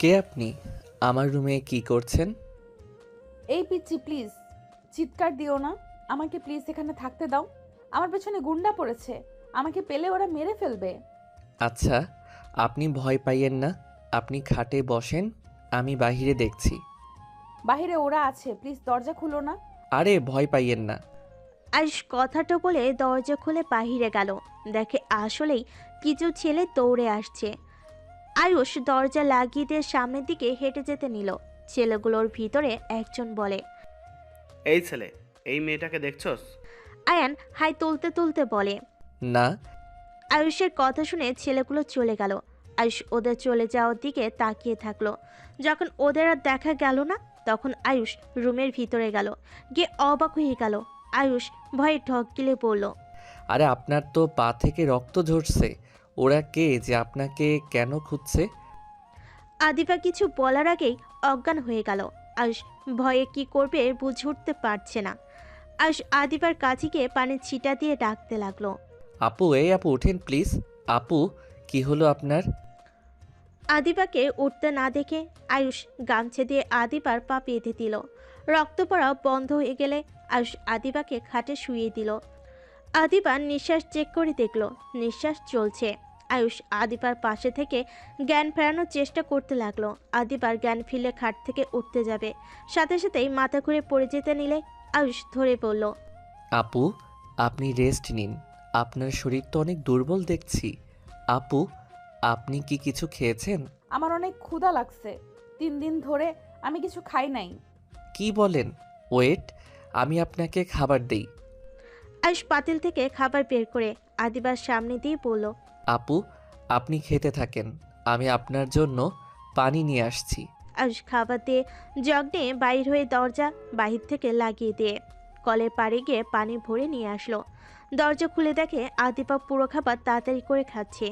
কে আপনি? আমার রুমে কি করছেন? এই পিচ্চি প্লিজ চিৎকার দিও না। আমাকে প্লিজ এখানে থাকতে দাও। আমার পেছনে গুন্ডা পড়েছে। আমাকে পেলে ওরা মেরে ফেলবে। আচ্ছা, আপনি ভয় পাইয়েন না। আপনি খাটে বসেন, আমি বাহিরে দেখছি। বাইরে ওরা আছে, প্লিজ দরজা খুলো না। আরে ভয় পাইয়েন না। আয়ুষ কথাটা বলে দরজা খুলে বাহিরে গেল। দেখে আসলেই কিছু ছেলে দৌড়ে আসছে। আয়ুষ দরজা লাগিয়ে দিয়ে সামনের দিকে হেঁটে যেতে নিল। ছেলেগুলোর ভিতরে একজন বলে, এই ছেলে, এই মেয়েটাকে দেখছস? আয়ান হাই তুলতে তুলতে বলে। না। আয়ুষের কথা শুনে ছেলেগুলো চলে গেল। আয়ুষ ওদের চলে যাওয়ার দিকে তাকিয়ে থাকলো। যখন ওদের আর দেখা গেল না, তখন আয়ুষ রুমের ভিতরে গেল। গিয়ে অবাক হয়ে গেল। আয়ুষ ভয়ে ঢক গিলে বলল, আরে আপনার তো পা থেকে রক্ত ঝরছে। ওরা কে যে আপনাকে কেন খুঁজছে? আদিবা কিছু বলার আগেই অজ্ঞান হয়ে গেল। আয়ুষ ভয়ে কি করবে বুঝে উঠতে পারছে না। আয়ুষ আদিবার কাছে গিয়ে পানির ছিটা দিয়ে ডাকতে লাগলো। আপু, এই আপু উঠেন প্লিজ। আপু, কি হলো আপনার? আদিবাকে উঠতে না দেখে আয়ুষ গামছা দিয়ে আদিবার পা বেঁধে দিল। রক্ত পড়া বন্ধ হয়ে গেলে আয়ুষ আদিবাকে খাটে শুইয়ে দিল। আদিবার নিঃশ্বাস চেক করে দেখল নিঃশ্বাস চলছে। আয়ুষ আদিবার পাশে থেকে জ্ঞান ফেরানোর চেষ্টা করতে লাগলো। আদিবার জ্ঞান ফিরলে খাট থেকে উঠতে যাবে, সাথে সাথেই মাথা ঘুরে পড়ে যেতে নিলে আয়ুষ ধরে পড়ল। আপু, আপনি রেস্ট নিন। আপনার শরীর তো অনেক দুর্বল দেখছি। আপু, আপনি কি কিছু খেয়েছেন? আমার অনেক ক্ষুধা লাগছে। 3 দিন ধরে আমি কিছু খাই নাই। কি বলেন? ওয়েট, আমি আপনাকে খাবার দেই। আয়ুষ পাতিল থেকে খাবার বের করে আদিবার সামনে দিয়ে বলল, আপু, আপনি খেতে থাকেন, আমি আপনার জন্য পানি নিয়ে আসছি। আয়ুষ খাবার দিয়ে জগ নিয়ে বাইর হয়ে দরজা বাহির থেকে লাগিয়ে দিয়ে কলের পাড়ে গিয়ে পানি ভরে নিয়ে আসলো। দরজা খুলে দেখে আদিপা পুরো খাবার তাড়াতাড়ি করে খাচ্ছে।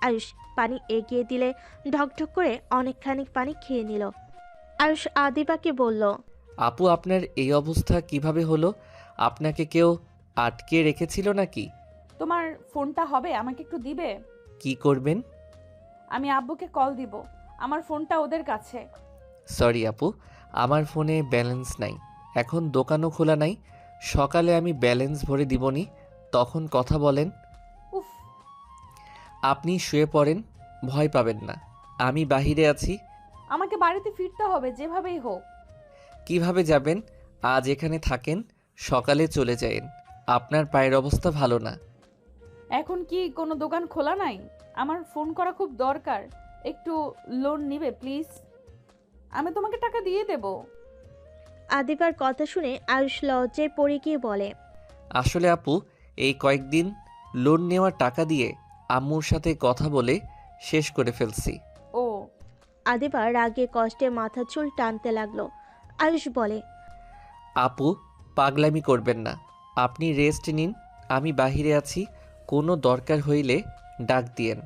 আয়ুষ পানি এগিয়ে দিলে ঢকঢক করে অনেকখানি পানি খেয়ে নিল। আয়ুষ আদিপাকে বলল, আপু, আপনার এই অবস্থা কিভাবে হলো? আপনাকে কেউ আটকে রেখেছিল নাকি? তোমার ফোনটা হবে, আমাকে একটু দিবে? কি করবেন? আমি আব্বুকে কল দিব। আমার ফোনটা ওদের কাছে। সরি আপু, আমার ফোনে ব্যালেন্স নাই। এখন দোকানও খোলা নাই। সকালে আমি ব্যালেন্স ভরে দিবনি, তখন কথা বলেন। উফ। আপনি শুয়ে পড়েন, ভয় পাবেন না। আমি বাহিরে আছি। আমাকে বাড়িতে ফিরতে হবে যেভাবেই হোক। কিভাবে যাবেন? আজ এখানে থাকেন, সকালে চলে যায়েন। আপনার পায়ের অবস্থা ভালো না। এখন কি কোনো দোকান খোলা নাই? আমার ফোন করা খুব দরকার। একটু লোন নিবে প্লিজ? আমি তোমাকে টাকা দিয়ে দেব। আদিবার কথা শুনে আয়ুষ লজ্জায় পড়ে গিয়ে বলে, আসলে আপু, এই কয়েকদিন লোন নেওয়ার টাকা দিয়ে আম্মুর সাথে কথা বলে শেষ করে ফেলছি। ও। আদিবার রাগে কষ্টে মাথার চুল টানতে লাগলো। আয়ুষ বলে, আপু, পাগলামি করবেন না। আপনি রেস্ট নিন, আমি বাহিরে আছি। কোনো দরকার হইলে ডাক দিয়েন।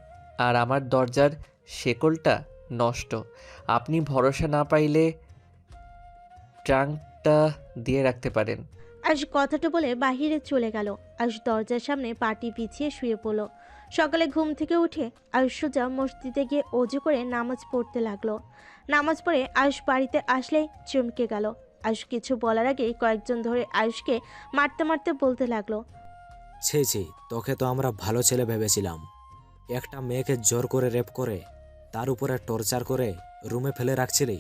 আর আমার দরজার শেকলটা নষ্ট। আপনি ভরসা না পাইলে ট্রাঙ্কটা দিয়ে রাখতে পারেন। আয়ুষ কথাটা বলে বাহিরে চলে গেল। আয়ুষ দরজার সামনে পাটি বিছিয়ে শুয়ে পড়ল। সকালে ঘুম থেকে উঠে আয়ুষ সোজা মসজিদে গিয়ে অজু করে নামাজ পড়তে লাগলো। নামাজ পড়ে আয়ুষ বাড়িতে আসলেই চমকে গেল। আয়ুষ কিছু বলার আগেই কয়েকজন ধরে আয়ুষকে মারতে মারতে বলতে লাগলো, ছি ছি, তোকে তো আমরা ভালো ছেলে ভেবেছিলাম। একটা মেয়েকে জোর করে রেপ করে তার উপরে টর্চার করে রুমে ফেলে রাখছিলি।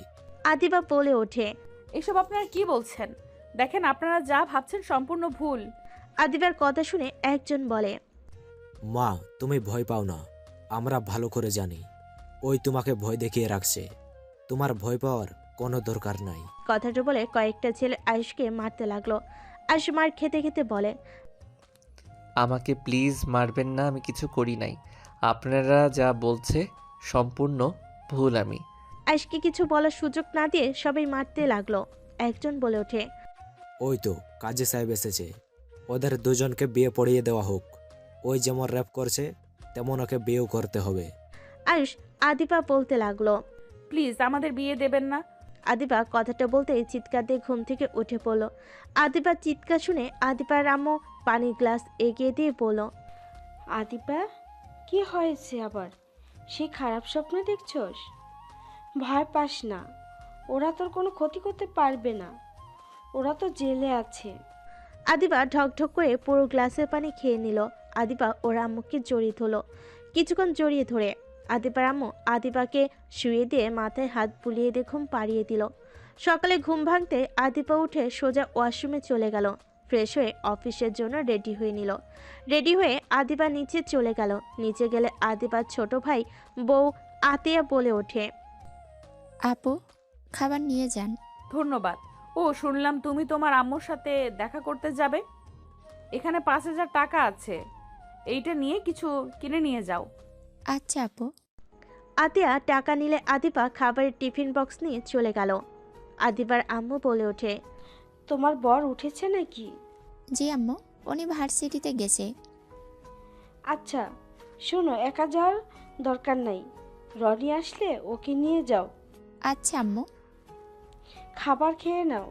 আদিবা বলে ওঠে। এসব আপনারা কি বলছেন? দেখেন, আপনারা যা ভাবছেন সম্পূর্ণ ভুল। আদিবার কথা শুনে একজন বলে, মা, তুমি ভয় পাও না, আমরা ভালো করে জানি ওই তোমাকে ভয় দেখিয়ে রাখছে। তোমার ভয় পাওয়ার কোনো দরকার নাই। কথাটা বলে কয়েকটা ছেলে আয়ুষকে মারতে লাগলো। আয়ুষ মার খেতে খেতে বলে, আমাকে প্লিজ মারবেন না, আমি কিছু করি নাই। আপনারা যা বলছে সম্পূর্ণ ভুল। আমি আয়ুষকে কিছু বলার সুযোগ না দিয়ে সবাই মারতে লাগলো। একজন বলে ওঠে, ওই তো কাজী সাহেব এসেছে, ওদের দুজনকে বিয়ে পড়িয়ে দেওয়া হোক। ওই যেমন র্যাপ করছে তেমন ওকে বিয়েও করতে হবে। আয়ুষ আদিবা বলতে লাগলো। প্লিজ আমাদের বিয়ে দেবেন না। আদিবা কথাটা বলতেই চিৎকার দিয়ে ঘুম থেকে উঠে পড়ল। আদিবার চিৎকার শুনে আদিবার আম্মু পানির গ্লাস এগিয়ে দিয়ে বলল, আদিবা, কি হয়েছে আবার? সে খারাপ স্বপ্ন দেখছস? ভয় পাস না, ওরা তোর কোনো ক্ষতি করতে পারবে না, ওরা তো জেলে আছে। আদিবা ঢকঢক করে পুরো গ্লাসের পানি খেয়ে নিল। আদিবা ওর আম্মুকে জড়িয়ে ধরল। কিছুক্ষণ জড়িয়ে ধরে আদিবার আম্মু আদিবাকে শুয়ে দিয়ে মাথায় হাত বুলিয়ে দিয়ে ঘুম পাড়িয়ে দিল। সকালে ঘুম ভাঙতে আদিবা উঠে সোজা ওয়াশরুমে চলে গেল। ফ্রেশ হয়ে অফিসের জন্য রেডি হয়ে নিল। রেডি হয়ে আদিবা নিচে চলে গেল। নিচে গেলে আদিবার ছোট ভাই বউ আতিয়া বলে ওঠে, আপু, খাবার নিয়ে যান। ধন্যবাদ। ও, শুনলাম তুমি তোমার আম্মুর সাথে দেখা করতে যাবে। এখানে 5,000 টাকা আছে, এইটা নিয়ে কিছু কিনে নিয়ে যাও। আচ্ছা আপু। আতিয়া টাকা নিলে আদিবা খাবারের টিফিন বক্স নিয়ে চলে গেল। আদিবার আম্মু বলে ওঠে, তোমার বর উঠেছে নাকি? জি আম্মু, উনি ভার্সিটিতে গেছে। আচ্ছা শোনো, একা যাওয়ার দরকার নাই, রনি আসলে ওকে নিয়ে যাও। আচ্ছা আম্মু। খাবার খেয়ে নাও।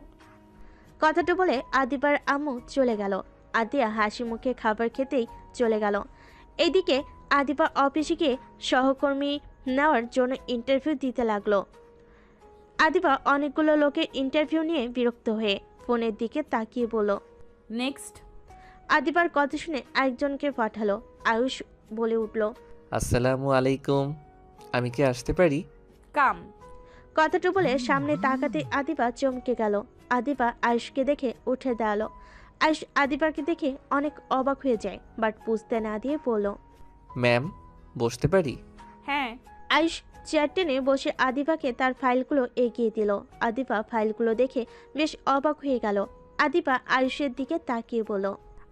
কথাটা বলে আদিবার আম্মু চলে গেল। আদিয়া হাসি মুখে খাবার খেতেই চলে গেল। এদিকে আদিবা অফিসে গিয়ে সহকর্মী নেওয়ার জন্য ইন্টারভিউ দিতে লাগলো। আদিবা অনেকগুলো লোকের ইন্টারভিউ নিয়ে বিরক্ত হয়ে ফোনের দিকে তাকিয়ে বলল। নেক্সট। আদিবার কথা শুনে একজনকে পাঠালো। আয়ুষ বলে উঠল, আসসালামু আলাইকুম, আমি কি আসতে পারি? কাম। কথাটা বলে সামনে তাকাতে আদিবা চমকে গেল। আদিবা আয়ুষকে দেখে উঠে দাঁড়ালো। আয়ুষ আদিবাকে দেখে অনেক অবাক হয়ে যায়, বাট বুঝতে না দিয়ে বলল, ম্যাম, বসতে পারি? হ্যাঁ। আয়ুষ চেয়ার টেনে বসে আদিবাকে তার ফাইলগুলো এগিয়ে দিল। আদিবা ফাইলগুলো দেখে বেশ অবাক হয়ে গেল। আদিবা আয়ুষের দিকে তাকিয়ে বলল,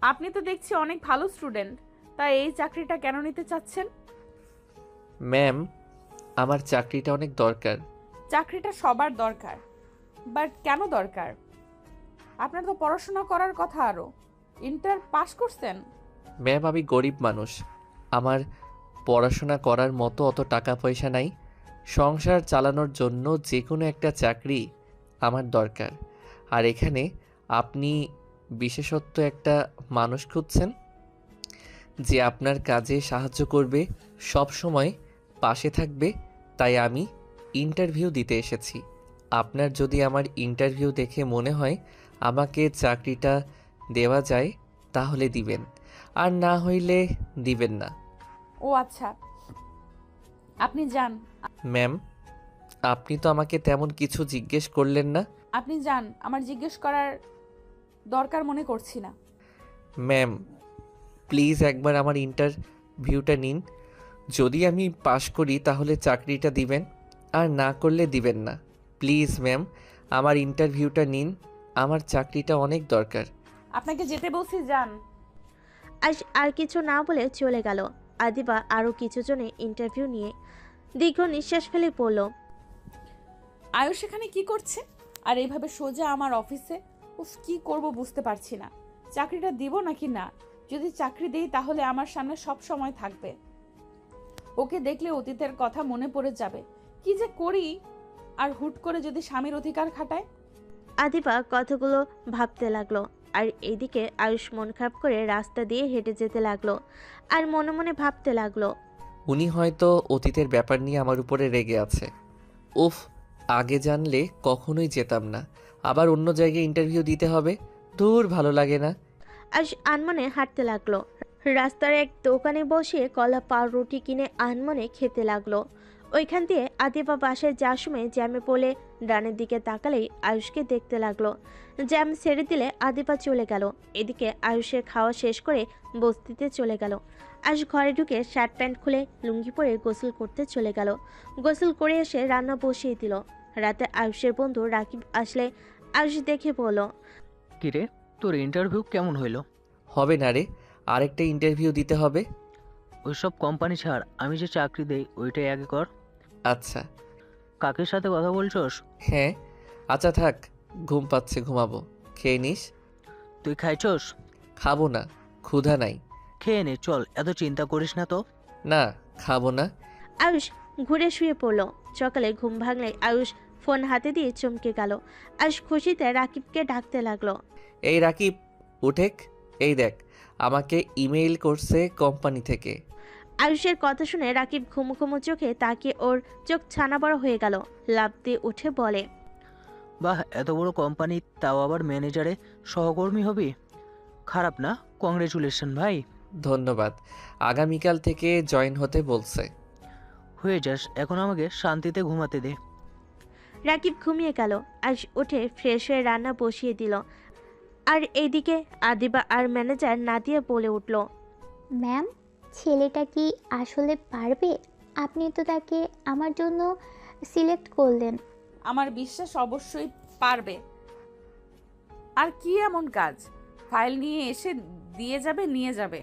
আপনি তো দেখছি অনেক ভালো স্টুডেন্ট, তাই এই চাকরিটা কেন নিতে চাচ্ছেন? ম্যাম, আমার চাকরিটা অনেক দরকার। চাকরিটা সবার দরকার, বাট কেন দরকার? আপনার তো পড়াশোনা করার কথা, আরও ইন্টার পাস করছেন। ম্যাম, আমি গরিব মানুষ, আমার পড়াশোনা করার মতো অত টাকা পয়সা নাই। সংসার চালানোর জন্য যে কোনো একটা চাকরি আমার দরকার। আর এখানে আপনি বিশেষত্ব একটা মানুষ খুঁজছেন যে আপনার কাজে সাহায্য করবে, সব সময় পাশে থাকবে, তাই আমি ইন্টারভিউ দিতে এসেছি। আপনার যদি আমার ইন্টারভিউ দেখে মনে হয় আমাকে চাকরিটা দেওয়া যায় তাহলে দিবেন, আর না হইলে দিবেন না। ও আচ্ছা, আপনি যান। ম্যাম, আপনি তো আমাকে তেমন কিছু জিজ্ঞেস করলেন না। আপনি যান, আমার জিজ্ঞেস করার দরকার মনে করছি না। ম্যাম, প্লিজ একবার আমার ইন্টারভিউটা নিন। যদি আমি পাশ করি তাহলে চাকরিটা দিবেন, আর না করলে দিবেন না। প্লিজ ম্যাম, আমার ইন্টারভিউটা নিন, আমার চাকরিটা অনেক দরকার। আপনাকে যেতে বলছি, যান। আয়ুষ আর কিছু না বলে চলে গেল। আদিবা আরও কিছু জনে ইন্টারভিউ নিয়ে দীর্ঘ নিঃশ্বাস ফেলে পড়ল, আয়ুষ এখানে কি করছে? আর এইভাবে সোজা আমার অফিসে? উফ, কি করব বুঝতে পারছি না। চাকরিটা দিব নাকি না? যদি চাকরি দেই তাহলে আমার সামনে সব সময় থাকবে। ওকে দেখলে অতীতের কথা মনে পড়ে যাবে। কি যে করি? আর হুট করে যদি স্বামীর অধিকার খাটায়। আদিবা কথাগুলো ভাবতে লাগলো। আর এইদিকে আয়ুষ মন খারাপ করে রাস্তা দিয়ে হেঁটে যেতে লাগলো আর মনে মনে ভাবতে লাগলো, উনি হয়তো অতীতের ব্যাপার নিয়ে আমার উপরে রেগে আছে। উফ, আগে জানলে কখনোই যেতাম না। আবার অন্য জায়গায় ইন্টারভিউ দিতে হবে। দূর, ভালো লাগে না। আয়ুষ আনমনে হাঁটতে লাগলো। রাস্তার এক দোকানে বসে কলা পাউরুটি কিনে আনমনে খেতে লাগলো। ওইখান দিয়ে আদিবা বাসায় যাওয়ার সময় জ্যামে পড়ে ডানের দিকে তাকালেই আয়ুষকে দেখতে লাগলো। জ্যাম ছেড়ে দিলে আদিবা চলে গেল। এদিকে আয়ুষের খাওয়া শেষ করে বস্তিতে চলে গেল। আয়ুষ ঘরে ঢুকে শার্ট প্যান্ট খুলে লুঙ্গি পরে গোসল করতে চলে গেল। গোসল করে এসে রান্না বসিয়ে দিল। রাতে আয়ুষের বন্ধু রাকিব আসলে আয়ুষ দেখে বলল, কিরে, তোর ইন্টারভিউ কেমন হইলো? হবে না রে, আরেকটা ইন্টারভিউ দিতে হবে। ওইসব কোম্পানি ছাড়, আমি যে চাকরি দেই ওইটাই আগে কর। আচ্ছা। কাকের সাথে কথা বলছস? হ্যাঁ। আচ্ছা থাক, ঘুম পাচ্ছে, ঘুমাবো। খেয়ে নিস। তুই খাইছস? খাবো না, ক্ষুধা নাই। খেয়ে নে, চল, এত চিন্তা করিস না তো। না, খাবো না। আয়ুষ ঘুরে শুয়ে পড়ল। সকালে ঘুম ভাঙলে আয়ুষ ফোন হাতে দিয়ে চমকে গেল। আয়ুষ খুশিতে রাকিবকে ডাকতে লাগলো, এই রাকিব, উঠেক, এই দেখ, আমাকে ইমেইল করছে কোম্পানি থেকে। আয়ুষের কথা শুনে রাকিব ঘুমু ঘুমু চোখে তাকিয়ে ওর চোখ ছানা বড় হয়ে গেল। লাফ দিয়ে উঠে বলে, বাহ, এত বড় কোম্পানি, তাও আবার ম্যানেজারে সহকর্মী হবি। খারাপ না, কংগ্রেচুলেশন ভাই। ধন্যবাদ। আগামীকাল থেকে জয়েন হতে বলছে। হয়ে যাস, এখন আমাকে শান্তিতে ঘুমাতে দে। রাকিব ঘুমিয়ে গেল। আয়ুষ উঠে ফ্রেশ হয়ে রান্না বসিয়ে দিল। আর এইদিকে আদিবা আর ম্যানেজার নাদিয়া বলে উঠল, ম্যাম, ছেলেটা কি আসলে পারবে? আপনি তো তাকে আমার জন্য সিলেক্ট করলেন। আমার বিশ্বাস অবশ্যই পারবে। আর কি এমন কাজ? ফাইল নিয়ে এসে নিয়ে যাবে।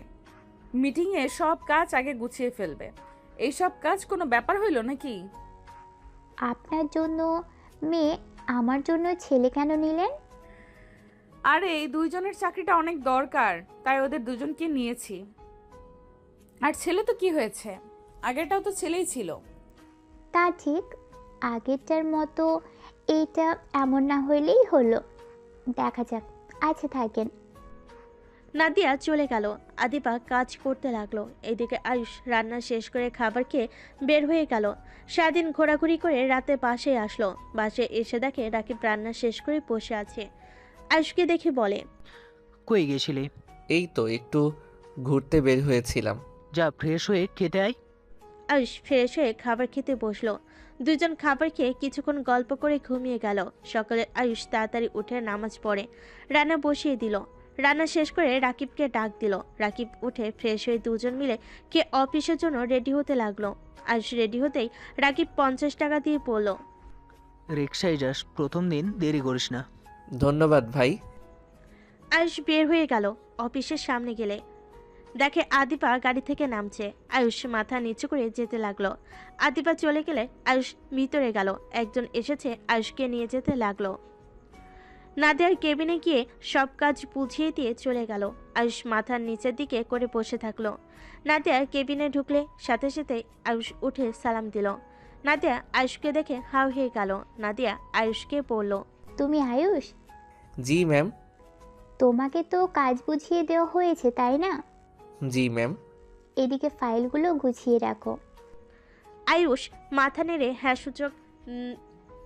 মিটিংয়ে সব কাজ আগে গুছিয়ে ফেলবে। এইসব কাজ কোনো ব্যাপার হইল নাকি? আপনার জন্য মেয়ে, আমার জন্য ছেলে কেন নিলেন? আরে এই দুইজনের চাকরিটা অনেক দরকার, তাই ওদের দুজনকে নিয়েছি। আর ছেলে তো কি হয়েছে, আগেরটাও তো ছেলেই ছিল। তা ঠিক, আগেরটার মতো এইটা এমন না হইলেই হলো। দেখা যাক। আচ্ছা থাকেন। নাদিয়া চলে গেল। আদিবা কাজ করতে লাগলো। এইদিকে আয়ুষ রান্না শেষ করে খাবার খেয়ে বের হয়ে গেল। সারাদিন ঘোরাঘুরি করে রাতে বাসায় আসলো। বাসায় এসে দেখে রাকিব রান্না শেষ করে বসে আছে। আয়ুষকে দেখে বলে, কই গেছিলি? এই তো একটু ঘুরতে বের হয়েছিলাম। যা, ফ্রেশ হয়ে খেতে আয়। আয়ুষ ফ্রেশ হয়ে খাবার খেতে বসলো। দুজন খাবার খেয়ে কিছুক্ষণ গল্প করে ঘুমিয়ে গেল। সকালে আয়ুষ তাড়াতাড়ি উঠে নামাজ পড়ে রান্না বসিয়ে দিল। রান্না শেষ করে রাকিবকে ডাক দিল। রাকিব উঠে ফ্রেশ হয়ে দুজন মিলে কে অফিসের জন্য রেডি হতে লাগলো। আয়ুষ রেডি হতেই রাকিব 50 টাকা দিয়ে পড়ল। রিক্সায় যাস, প্রথম দিন দেরি করিস না। ধন্যবাদ ভাই। আয়ুষ বের হয়ে গেল। অফিসের সামনে গেলে দেখে আদিবা গাড়ি থেকে নামছে। আয়ুষ মাথা নিচু করে যেতে লাগলো। আদিবা চলে গেলে আয়ুষ ভিতরে গেল। একজন এসেছে, আয়ুষকে নিয়ে যেতে লাগলো। নাদিয়ার কেবিনে গিয়ে সব কাজ বুঝিয়ে দিয়ে চলে গেল। আয়ুষ মাথার নিচের দিকে করে বসে থাকলো। নাদিয়া কেবিনে ঢুকলে সাথে সাথে আয়ুষ উঠে সালাম দিল। নাদিয়া আয়ুষকে দেখে হাউ হয়ে গেল। নাদিয়া আয়ুষকে বলল, তুমি আয়ুষ? জি ম্যাম। তোমাকে তো কাজ বুঝিয়ে দেওয়া হয়েছে, তাই না? জি ম্যাম। এদিকে ফাইলগুলো গুছিয়ে রাখো। আয়ুষ মাথা নেড়ে হ্যাঁ সূচক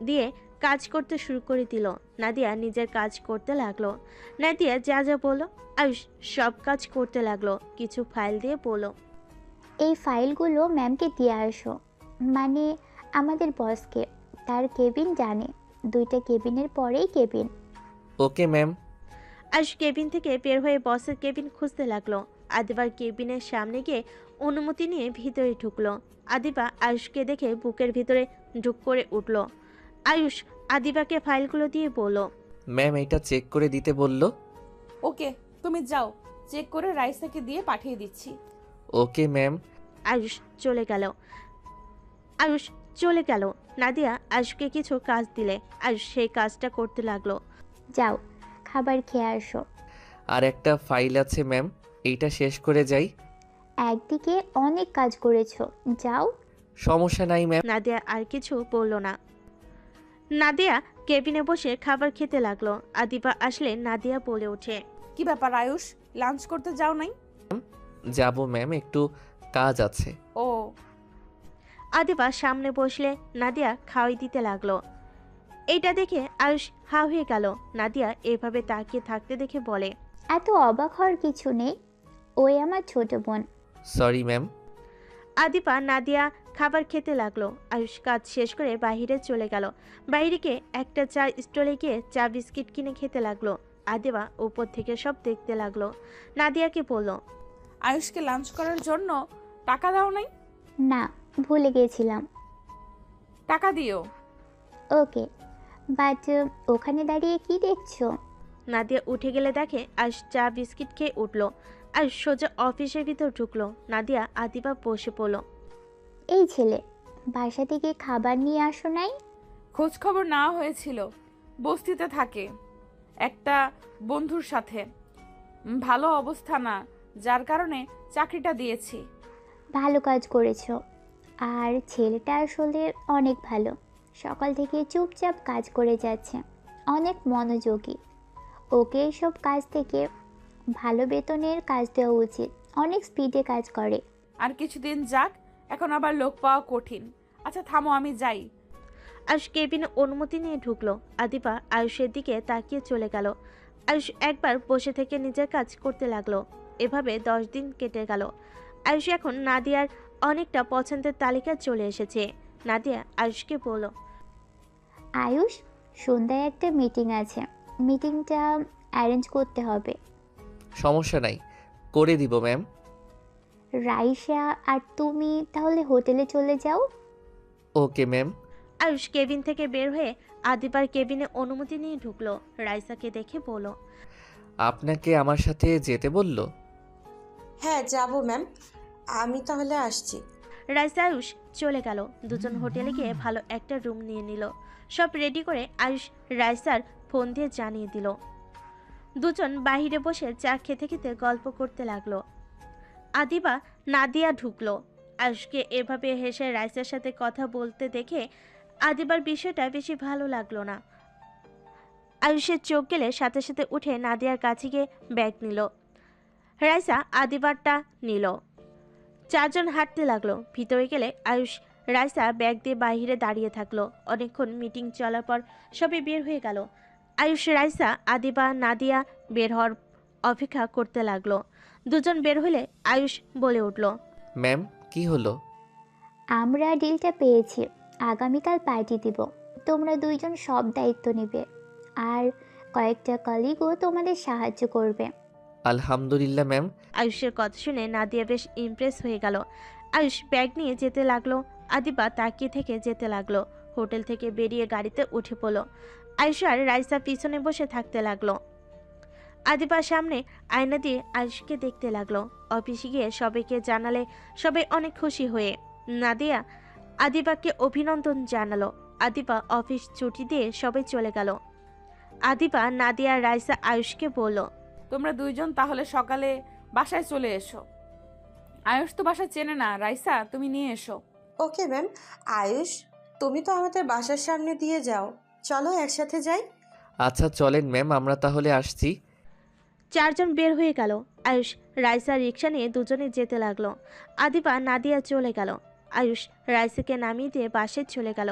দিয়ে কাজ করতে শুরু করে দিল। নাদিয়া নিজের কাজ করতে লাগলো। নাদিয়া যা যা বললো আয়ুষ সব কাজ করতে লাগলো। কিছু ফাইল দিয়ে বলল, এই ফাইলগুলো ম্যামকে দিয়ে আসো, মানে আমাদের বসকে। তার কেবিন জানে, 2টা কেবিনের পরেই cabin. Okay ma'am. Ayush cabin থেকে বের হয়ে বসের কেবিন খুঁজতে লাগলো। আদিবার কেবিনের সামনে গিয়ে অনুমতি নিয়ে ভিতরে ঢুকলো। আদিবা আয়ুষকে দেখে বুকের ভিতরে ঢুক করে উঠল। আয়ুষ আদিবাকে ফাইলগুলো দিয়ে বলল, ম্যাম এটা চেক করে দিতে বলল। ওকে, তুমি যাও, চেক করে রাইসাকে দিয়ে পাঠিয়ে দিচ্ছি। Okay ma'am. আয়ুষ চলে গেল। নাদিয়া আয়ুষকে কিছু কাজ দিলে আয়ুষ সেই কাজটা করতে লাগলো। যাও, খাবার খেয়ে আসো। আর একটা ফাইল আছে ম্যাম, এইটা শেষ করে যাই। একদিকে অনেক কাজ করেছো, যাও। সমস্যা নাই ম্যাম। নাদিয়া আর কিছু বলল না। নাদিয়া কেবিনে বসে খাবার খেতে লাগলো। আদিবা আসলে নাদিয়া বলে ওঠে, কি ব্যাপার আয়ুষ, লাঞ্চ করতে যাও নাই? যাব ম্যাম, একটু কাজ আছে। ও, আদিবা সামনে বসলে নাদিয়া খাওয়াই দিতে লাগলো। এইটা দেখে আয়ুষ হা হয়ে গেল। নাদিয়া এভাবে তাকিয়ে থাকতে দেখে বলে, এত অবাক হওয়ার কিছু নেই, ওই আমার ছোট বোন। Sorry ma'am. আদিবা নাদিয়া খাবার খেতে লাগলো। আয়ুষ কাজ শেষ করে বাইরে চলে গেল। বাইরে গিয়ে একটা চা স্টলে গিয়ে চা বিস্কিট কিনে খেতে লাগলো। আদিবা উপর থেকে সব দেখতে লাগলো। নাদিয়াকে বলল, আয়ুষকে লাঞ্চ করার জন্য টাকা দাও নাই? না, ভুলে গেছিলাম। টাকা দিও। ওকে, বাট ওখানে দাঁড়িয়ে কি দেখছো? নাদিয়া উঠে গেলে দেখে আয়ুষ চা বিস্কিট খেয়ে উঠলো। আয়ুষ সোজা অফিসের ভিতর ঢুকলো। নাদিয়া আদিবা বসে পড়লো। এই ছেলে, বাসা থেকে খাবার নিয়ে আসো নাই? খোঁজ খবর নেওয়া হয়েছিল, বস্তিতে থাকে একটা বন্ধুর সাথে, ভালো অবস্থা না, যার কারণে চাকরিটা দিয়েছি। ভালো কাজ করেছো। আর ছেলেটা আসলে অনেক ভালো, সকাল থেকে চুপচাপ কাজ করে যাচ্ছে, অনেক মনোযোগী। ওকে এইসব কাজ থেকে ভালো বেতনের কাজ দেওয়া উচিত, অনেক স্পিডে কাজ করে। আর কিছুদিন যাক, এখন আবার লোক পাওয়া কঠিন। আচ্ছা থামো, আমি যাই। আয়ুষ কেবিনে অনুমতি নিয়ে ঢুকলো। আদিবা আয়ুষের দিকে তাকিয়ে চলে গেল। আয়ুষ একবার বসে থেকে নিজের কাজ করতে লাগলো। এভাবে 10 দিন কেটে গেল। আয়ুষ এখন নাদিয়ার অনেকটা পছন্দের তালিকা চলে এসেছে। নাদিয়া আয়ুষকে বলল, আয়ুষ, সন্ধ্যায় একটা মিটিং আছে, মিটিংটা অ্যারেঞ্জ করতে হবে। সমস্যা নাই, করে দিব ম্যাম। রাইসা আর তুমি তাহলে হোটেলে চলে যাও। Okay ma'am. আয়ুষ কেবিন থেকে বের হয়ে আদিবার কেবিনে অনুমতি নিয়ে ঢুকলো। রাইসাকে দেখে বলল, আপনাকে আমার সাথে যেতে বলল? হ্যাঁ যাব ম্যাম, আমি তাহলে আসছি। রাইসা আয়ুষ চলে গেল। দুজন হোটেলে গিয়ে ভালো একটা রুম নিয়ে নিল। সব রেডি করে আয়ুষ রাইসার ফোন দিয়ে জানিয়ে দিল। দুজন বাইরে বসে চা খেতে খেতে গল্প করতে লাগলো। আদিবা নাদিয়া ঢুকলো। আয়ুষকে এভাবে হেসে রাইসার সাথে কথা বলতে দেখে আদিবার বিষয়টা বেশি ভালো লাগলো না। আয়ুষের চোখ গেলে সাথে সাথে উঠে নাদিয়ার কাছে গিয়ে ব্যাগ নিল। রাইসা আদিবারটা নিল। চারজন হাঁটতে লাগলো। ভিতরে গেলে আয়ুষ রাইসা ব্যাগ দিয়ে বাইরে দাঁড়িয়ে থাকলো। অনেকক্ষণ মিটিং চলার পর সবাই বের হয়ে গেল। আয়ুষ রাইসা আদিবা নাদিয়া বের হওয়ার অপেক্ষা করতে লাগলো। দুজন বের হলে আয়ুষ বলে উঠল, ম্যাম, কি হলো? আমরা ডিলটা পেয়েছি, আগামীকাল পার্টি দিব। তোমরা দুইজন সব দায়িত্ব নেবে, আর কয়েকটা কলিগও তোমাদের সাহায্য করবে। আলহামদুলিল্লাহ ম্যাম। আয়ুষের কথা শুনে নাদিয়া বেশ ইমপ্রেস হয়ে গেল। আয়ুষ ব্যাগ নিয়ে যেতে লাগলো। আদিবা তাকিয়ে থেকে যেতে লাগলো। হোটেল থেকে বেরিয়ে গাড়িতে উঠে পড়ল। আয়ুষ আর রাইসা পিছনে বসে থাকতে লাগলো। আদিবার সামনে আয়না দিয়ে আয়ুষকে দেখতে লাগলো। অফিসে গিয়ে সবাইকে জানালে সবাই অনেক খুশি হয়ে নাদিয়া আদিবাকে অভিনন্দন জানালো। আদিবা অফিস ছুটি দিয়ে সবাই চলে গেল। আদিবা নাদিয়া রাইসা আয়ুষকে বলল, তোমরা দুইজন তাহলে সকালে বাসায় চলে এসো। আয়ুষ তো বাসা চেনে না, রাইসা তুমি নিয়ে এসো। Okay ma'am. আয়ুষ, তুমি তো আমাদের বাসার সামনে দিয়ে যাও, চলো একসাথে যাই। আচ্ছা চলেন ম্যাম, আমরা তাহলে আসছি। চারজন বের হয়ে গেল। আয়ুষ রাইসা রিক্সা নিয়ে দুজনে যেতে লাগলো। আদিবা নাদিয়া চলে গেল। আয়ুষ রাইসাকে নামিয়ে দিয়ে বাসে চলে গেল।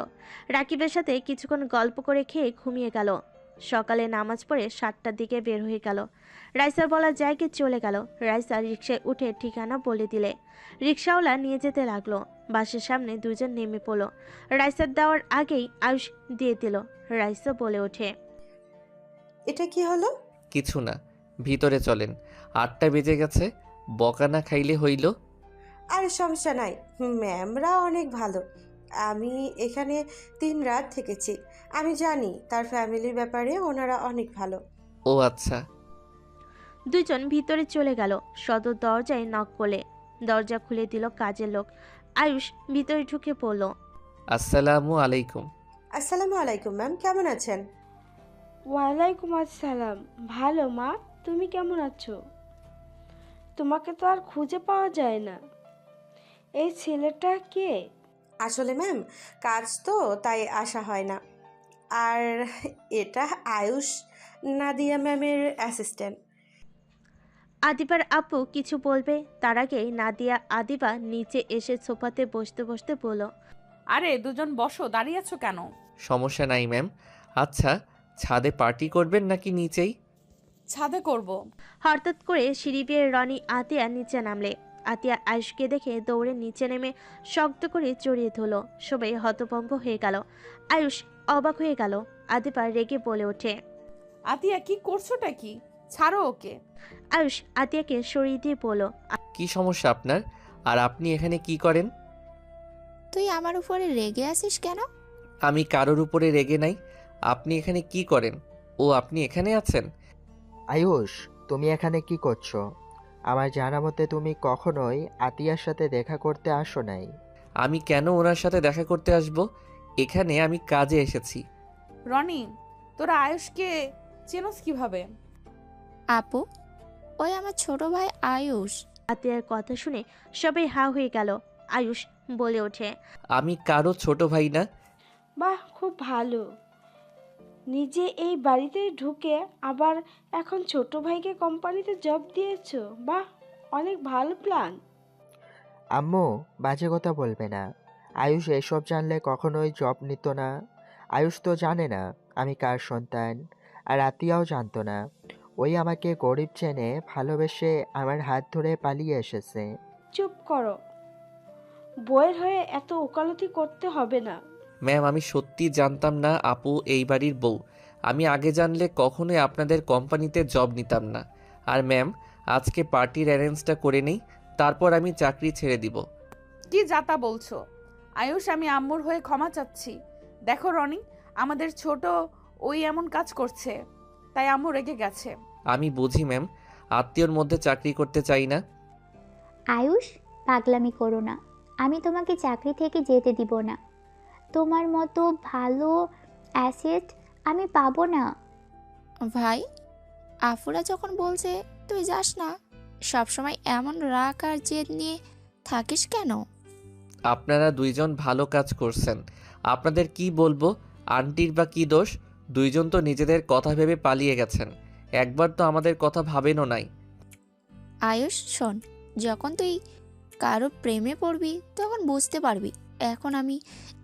রাকিবের সাথে কিছুক্ষণ গল্প করে খেয়ে ঘুমিয়ে গেল। সকালে নামাজ পড়ে 7টার দিকে বের হয়ে গেল। রাইসার বলা জায়গায় চলে গেল। রাইসা রিক্সায় উঠে ঠিকানা বলে দিলে রিক্সাওয়ালা নিয়ে যেতে লাগলো। বাসের সামনে দুজন নেমে পড়লো। রাইসার দেওয়ার আগেই আয়ুষ দিয়ে দিল। রাইসা বলে ওঠে, এটা কি হলো? কিছু না, ভিতরে চলেন। 8টা বেজে গেছে, বকা না খাইলে হইল। আর সমস্যা নাই, ম্যামরা অনেক ভালো। আমি এখানে 3 রাত থেকেছি, আমি জানি তার ফ্যামিলির ব্যাপারে ওনারা অনেক ভালো। ও আচ্ছা। দুজন ভিতরে চলে গেল। সদর দরজায় নক করলে দরজা খুলে দিল কাজের লোক। আয়ুষ ভিতরে ঢুকে পড়ল। আসসালামু আলাইকুম। আসসালামু আলাইকুম ম্যাম, কেমন আছেন? ওয়ালাইকুম আসসালাম। ভালো মা, তুমি কেমন আছো? তোমাকে তো আর খুঁজে পাওয়া যায় না। এই ছেলেটা কে? আসলে ম্যাম কাজ তো তাই আসা হয় না। আর এটা আয়ুষ, নাদিয়া ম্যামের অ্যাসিস্ট্যান্ট। আদিবার আপু কিছু বলবে তার আগেই নাদিয়া আদিবা নিচে এসে সোফাতে বসতে বসতে বলল, আরে দুজন বসো, দাঁড়িয়ে আছো কেন? সমস্যা নাই ম্যাম। আচ্ছা, ছাদে পার্টি করবেন নাকি নিচেই? ছাদে করব। হঠাৎ করে সিঁড়ি বেয়ে রনি আতিয়া নিচে নামলে। আতিয়া আয়ুষকে দেখে দৌড়ে নিচে নেমে শক্ত করে জড়িয়ে ধরল। সবাই হতভম্ব হয়ে গেল। আয়ুষ অবাক হয়ে গেল। আদিবা রেগে বলে ওঠে, আতিয়া কি করছোটা কি? ছাড়ো ওকে। আয়ুষ আতিয়াকে সরিয়ে দিয়ে বলল, কি সমস্যা আপনার? আর আপনি এখানে কি করেন? তুই আমার উপরে রেগে আছিস কেন? আমি কারোর উপরে রেগে নাই। আপনি এখানে কি করেন? ও আপনি এখানে আছেন? আয়ুষ, তুমি এখানে কি করছো? আমার জানা মতে তুমি কখনোই আতিয়ার সাথে দেখা করতে আসো নাই। আমি কেন ওনার সাথে দেখা করতে আসব? এখানে আমি কাজে এসেছি। রনি, তোরা আয়ুষকে চেনস কিভাবে? আপু, ওই আমার ছোট ভাই আয়ুষ। আতিয়ার কথা শুনে সবাই হা হয়ে গেল। আয়ুষ বলে ওঠে, আমি কারো ছোট ভাই না। বাহ, খুব ভালো। নিজে এই বাড়িতে ঢুকে আবার এখন ছোট ভাইকে কোম্পানিতে জব দিয়েছো। বাহ, অনেক ভালো প্ল্যান। আম্মু, বাজে কথা বলবে না। আয়ুষ এসব জানলে কখনোই জব নিত না। আয়ুষ তো জানে না আমি কার সন্তান, আর আতিয়াও জানতো না। ওই আমাকে গরিব জেনে ভালোবেসে আমার হাত ধরে পালিয়ে এসেছে। চুপ করো, বইয়ের হয়ে এত ওকালতি করতে হবে না। ম্যাম, আমি সত্যি জানতাম না আপু এই বাড়ির বউ। আমি আগে জানলে কখনোই আপনাদের কোম্পানিতে জব নিতাম না। আর ম্যাম, আজকে পার্টির অ্যারেঞ্জটা করে নেই, তারপর আমি চাকরি ছেড়ে দিব। কি যাতা বলছো? আয়ুষ, আমি আম্মুর হয়ে ক্ষমা চাচ্ছি। দেখো রনি, আমাদের ছোট ওই এমন কাজ করছে, তাই আম্মু রেগে গেছে। আমি বুঝি ম্যাম, আত্মীয়র মধ্যে চাকরি করতে চাই না। আয়ুষ, পাগলামি করো না। আমি তোমাকে চাকরি থেকে যেতে দিব না। তোমার মতো ভালো অ্যাসেট আমি পাবো না। ভাই, আফুরা যখন বলছে তুই যাস না, সবসময় এমন রাগ আর জেদ নিয়ে থাকিস কেন? আপনারা দুইজন ভালো কাজ করছেন। আপনাদের কি বলবো? আন্টির বা কি দোষ? দুইজন তো নিজেদের কথা ভেবে পালিয়ে গেছেন, একবার তো আমাদের কথা ভাবেনও নাই। আয়ুষ শোন, যখন তুই কারো প্রেমে পড়বি তখন বুঝতে পারবি। এখন আমি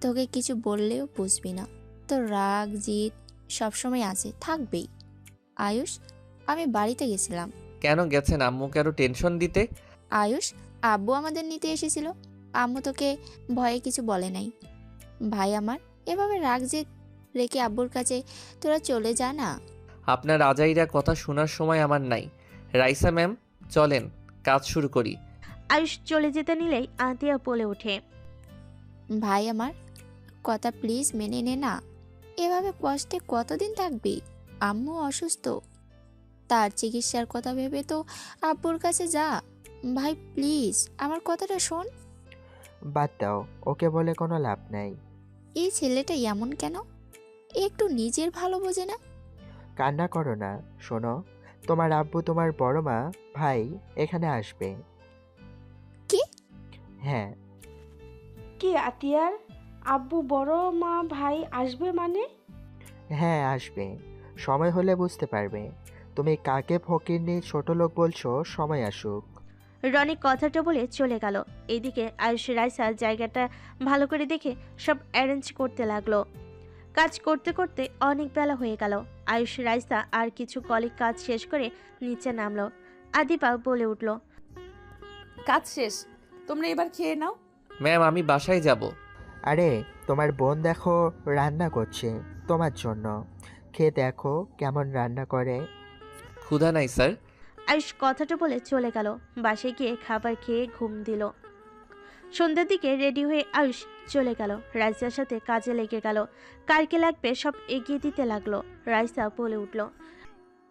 তোকে কিছু বললেও বুঝবি না। তোর রাগ জিদ সবসময় আছে, থাকবেই। আয়ুষ, আমি বাড়িতে গেছিলাম। কেন গেছেন? আম্মুকে আরো টেনশন দিতে? আয়ুষ, আব্বু আমাদের নিতে এসেছিল। আম্মু তোকে ভয়ে কিছু বলে নাই। ভাই আমার, এভাবে রাগ জেদ রেখে আব্বুর কাছে তোরা চলে যা না। আপনার আজাইরা কথা শোনার সময় আমার নাই। রাইসা ম্যাম, চলেন কাজ শুরু করি। আয়ুষ চলে যেতে নিলেই আতিয়া বলে ওঠে, ভাই আমার, কথা প্লিজ মেনে নে না। এভাবে কষ্টে কতদিন থাকবি? আম্মু অসুস্থ, তার চিকিৎসার কথা ভেবে তো আব্বুর কাছে যা। ভাই প্লিজ আমার কথাটা শোন। বাদ দাও, ওকে বলে কোনো লাভ নাই। এই ছেলেটা এমন কেন? একটু নিজের ভালো বোঝে না। কান্না করো না, শোনো, তোমার আব্বু, তোমার বড় মা, ভাই এখানে আসবে। কি? হ্যাঁ। কি আতিয়ার আব্বু, বড় মা, ভাই আসবে মানে? হ্যাঁ, আসবে। সময় হলে বুঝতে পারবে। তুমি কাকে ফকিরনি ছোট লোক বলছো? সময় আসুক। রনি কথাটা বলে চলে গেল। এইদিকে আয়ুষ রাইসা জায়গাটা ভালো করে দেখে সব অ্যারেঞ্জ করতে লাগলো। কাজ করতে করতে অনেক বেলা হয়ে গেল। আয়ুষ রাইসা আর কিছু কলিগ কাজ শেষ করে নিচে নামলো। আদিপা বলে উঠল, কাজ শেষ, তোমরা এবার খেয়ে নাও। ম্যাম, আমি বাসায় যাব। আরে, তোমার বোন দেখো রান্না করছে তোমার জন্য। খেয়ে দেখো কেমন রান্না করে। ক্ষুধা নাই স্যার। আয়ুষ কথাটা বলে চলে গেল। বাসায় গিয়ে খাবার খেয়ে ঘুম দিল। সন্ধ্যার দিকে রেডি হয়ে আয়ুষ চলে গেল। রাইসার সাথে কাজে লেগে গেল। কারকে লাগবে সব এগিয়ে দিতে লাগলো। রাইসা বলে উঠল,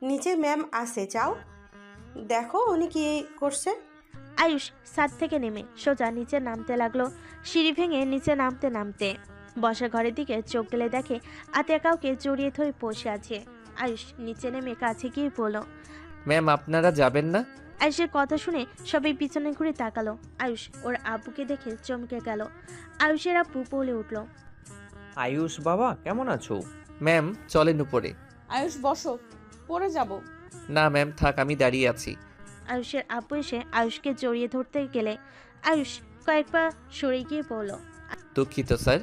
নিচে ম্যাম আসে, যাও দেখো উনি কি করছে। আয়ুষ ছাদ থেকে নেমে সোজা নিচে নামতে লাগলো। সিঁড়ি ভেঙে নিচে নামতে নামতে বসা ঘরের দিকে চোখ গেলে দেখে আতিয়া কাউকে জড়িয়ে ধরে বসে আছে। আয়ুষ নিচে নেমে কাছে গিয়ে বলল, ম্যাম, আপনারা যাবেন না? আয়ুষের কথা শুনে সবাই পিছনে ঘুরে তাকালো। আয়ুষ ওর আব্বুকে দেখে চমকে গেল। আয়ুষের আব্বু বলে উঠল, আয়ুষ বাবা, কেমন আছো? ম্যাম, চলেন উপরে। আয়ুষ বসো, পড়ে যাব। না ম্যাম, থাক, আমি দাঁড়িয়ে আছি। আয়ুষের আব্বু এসে আয়ুষকে জড়িয়ে ধরতে গেলে আয়ুষ কয়েক পা সরে গিয়ে বলল, দুঃখিত স্যার,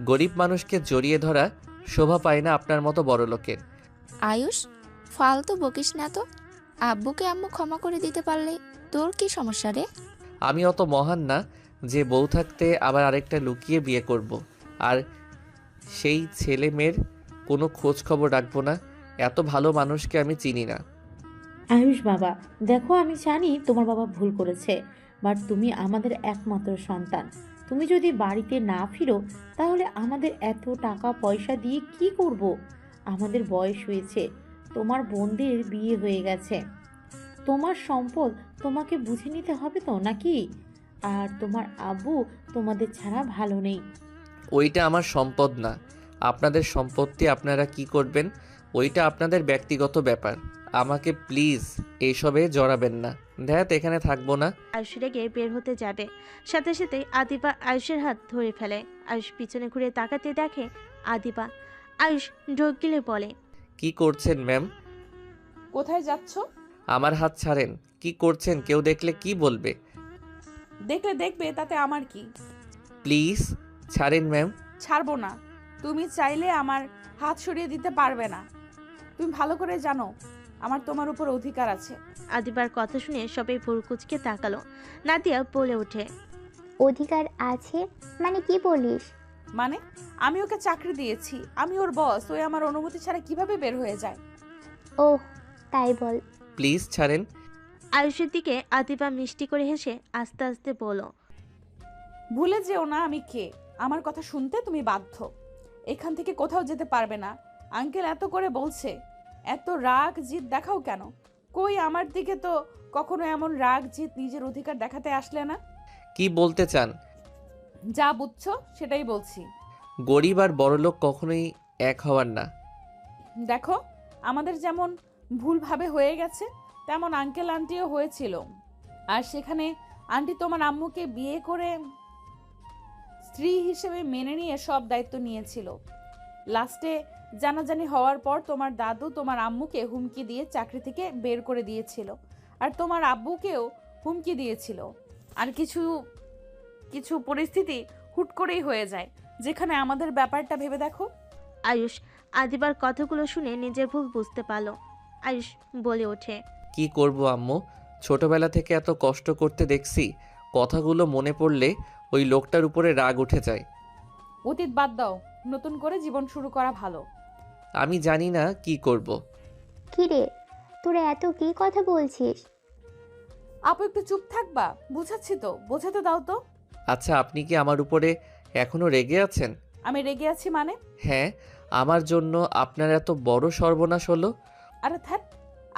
গরিব মানুষকে জড়িয়ে ধরা শোভা পায় না আপনার মতো বড় লোকের। আয়ুষ, ফালতু বকিস না তো। আব্বুকে আম্মু ক্ষমা করে দিতে পারলে তোর কি সমস্যা রে? আমি অত মহান না যে বউ থাকতে আবার আরেকটা লুকিয়ে বিয়ে করব। আর সেই ছেলে মেয়ের কোনো খোঁজ খবর রাখবো না। এত ভালো মানুষকে আমি চিনি না। আয়ুষ বাবা, দেখো আমি জানি তোমার বাবা ভুল করেছে, বাট তুমি আমাদের একমাত্র সন্তান। তুমি যদি বাড়িতে না ফিরো তাহলে আমাদের এত টাকা পয়সা দিয়ে কি করব? আমাদের বয়স হয়েছে, তোমার বোনদের বিয়ে হয়ে গেছে, তোমার সম্পদ তোমাকে বুঝে নিতে হবে তো নাকি? আর তোমার আব্বু তোমাদের ছাড়া ভালো নেই। ওইটা আমার সম্পদ না। আপনাদের সম্পত্তি আপনারা কি করবেন ওইটা আপনাদের ব্যক্তিগত ব্যাপার। আমাকে প্লিজ এইসবে জড়াবেন না। ধ্যাত, এখানে থাকবো না। আয়ুষ রেগে বের হতে যাবে, সাথে সাথে আদিবা আয়ুষের হাত ধরে ফেলে। আয়ুষ পিছনে ঘুরে তাকাতে দেখে আদিবা। আয়ুষ ঢোক গিলে বলে, কি করছেন ম্যাম? কোথায় যাচ্ছ? আমার হাত ছাড়েন। কি করছেন? কেউ দেখলে কি বলবে? দেখলে দেখবে, তাতে আমার কি? প্লিজ ছাড়েন ম্যাম। ছাড়বো না। তুমি চাইলে আমার হাত সরিয়ে দিতে পারবে না। তুমি ভালো করে জানো আমার তোমার উপর অধিকার আছে। আদিবার কথা শুনে সবাই ভুরকুচকে তাকালো। নাদিয়া বলে ওঠে, অধিকার আছে মানে কি বলিস? মানে আমি ওকে চাকরি দিয়েছি, আমি ওর বস, ওই আমার অনুমতি ছাড়া কিভাবে বের হয়ে যায়? ওহ, তাই বল। প্লিজ ছাড়েন। আয়ুষের দিকে আদিবা মিষ্টি করে হেসে আস্তে আস্তে বলো, ভুলে যেও না আমি কে। আমার কথা শুনতে তুমি বাধ্য। এখান থেকে কোথাও যেতে পারবে না। আঙ্কেল এত করে বলছে, এত রাগ জিদ দেখাও কেন? কই আমার দিকে তো কখনো এমন রাগ জিদ নিজের অধিকার দেখাতে আসলে না। কি বলতে চান? যা বুঝছো সেটাই বলছি। গরিব আর বড়লোক কখনোই এক হওয়ার না। দেখো, আমাদের যেমন ভুলভাবে হয়ে গেছে, তেমন আঙ্কেল আন্টিও হয়েছিল। আর সেখানে আন্টি তোমার আম্মুকে বিয়ে করে স্ত্রী হিসেবে মেনে নিয়ে সব দায়িত্ব নিয়েছিল। লাস্টে জানাজানি হওয়ার পর তোমার দাদু তোমার আম্মুকে হুমকি দিয়ে চাকরি থেকে বের করে দিয়েছিল, আর তোমার আব্বুকেও হুমকি দিয়েছিল। আর কিছু কিছু পরিস্থিতি হুট করেই হয়ে যায়, যেখানে আমাদের ব্যাপারটা ভেবে দেখো। আয়ুষ আদিবার কথাগুলো শুনে নিজের ভুল বুঝতে পারলো। আয়ুষ বলে ওঠে, কি করব আম্মু, ছোটবেলা থেকে এত কষ্ট করতে দেখছি, কথাগুলো মনে পড়লে ওই লোকটার উপরে রাগ উঠে যায়। অতীত বাদ দাও, নতুন করে জীবন শুরু করা ভালো। আমি জানি না কি করব। কি রে, তোরা এত কি কথা বলছিস? আপু একটু চুপ থাকবা? বুঝাচ্ছি তো, বোঝাতে দাও তো। আচ্ছা, আপনি কি আমার উপরে এখনো রেগে আছেন? আমি রেগে আছি মানে? হ্যাঁ, আমার জন্য আপনার এত বড় সর্বনাশ হলো। আরে ধ্যাৎ,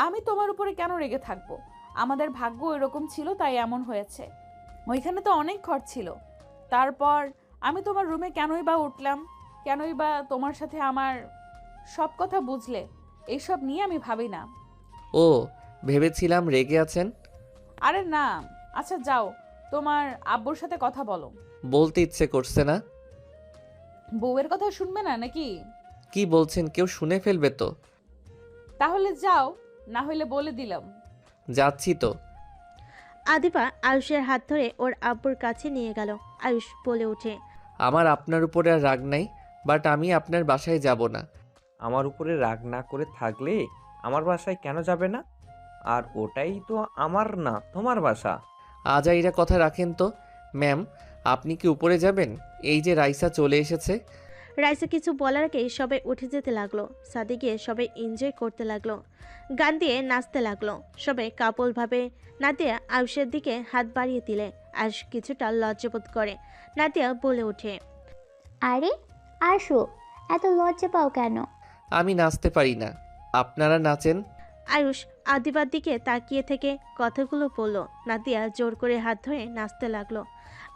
আমি তোমার উপরে কেন রেগে থাকবো? আমাদের ভাগ্য এরকম ছিল তাই এমন হয়েছে। ওইখানে তো অনেক খরচ ছিল। তারপর আমি তোমার রুমে কেনই বা উঠলাম, কেনই বা তোমার সাথে আমার সব কথা বুঝলে, এইসব নিয়ে আমি ভাবি না। ও, ভেবেছিলাম রেগে আছেন। আরে না। আচ্ছা যাও, তোমার আব্বুর সাথে কথা বলো। বলতে ইচ্ছে করছে না। বউয়ের কথা শুনবে না নাকি? কি বলছেন, কেউ শুনে ফেলবে তো। তাহলে যাও, না হলে বলে দিলাম। যাচ্ছি তো। আদিবা আয়ুষের হাত ধরে ওর আব্বুর কাছে নিয়ে গেল। আয়ুষ বলে ওঠে, আমার আপনার উপরে আর রাগ নাই, বাট আমি আপনার বাসায় যাব না। আমার উপরে রাগ না করে থাকলে আমার বাসায় কেন যাবে না? আর ওটাই তো আমার না, তোমার বাসা। আজাইরা কথা রাখেন তো। ম্যাম, আপনি কি উপরে যাবেন? এই যে রাইসা চলে এসেছে। রাইসা কিছু বলার আগেই সবাই উঠে যেতে লাগলো। সাদে গিয়ে সবাই এনজয় করতে লাগলো, গান দিয়ে নাচতে লাগলো। সবাই কাপলভাবে নাদিয়া আয়ুষের দিকে হাত বাড়িয়ে দিলে আয়ুষ কিছুটা লজ্জাবোধ করে। নাদিয়া বলে ওঠে, আরে আসো, এত লজ্জা পাও কেন? আমি নাচতে পারি না, আপনারা নাচেন। আয়ুষ আদিবার দিকে তাকিয়ে থেকে কথাগুলো বলল। নাদিয়া জোর করে হাত ধরে নাচতে লাগলো।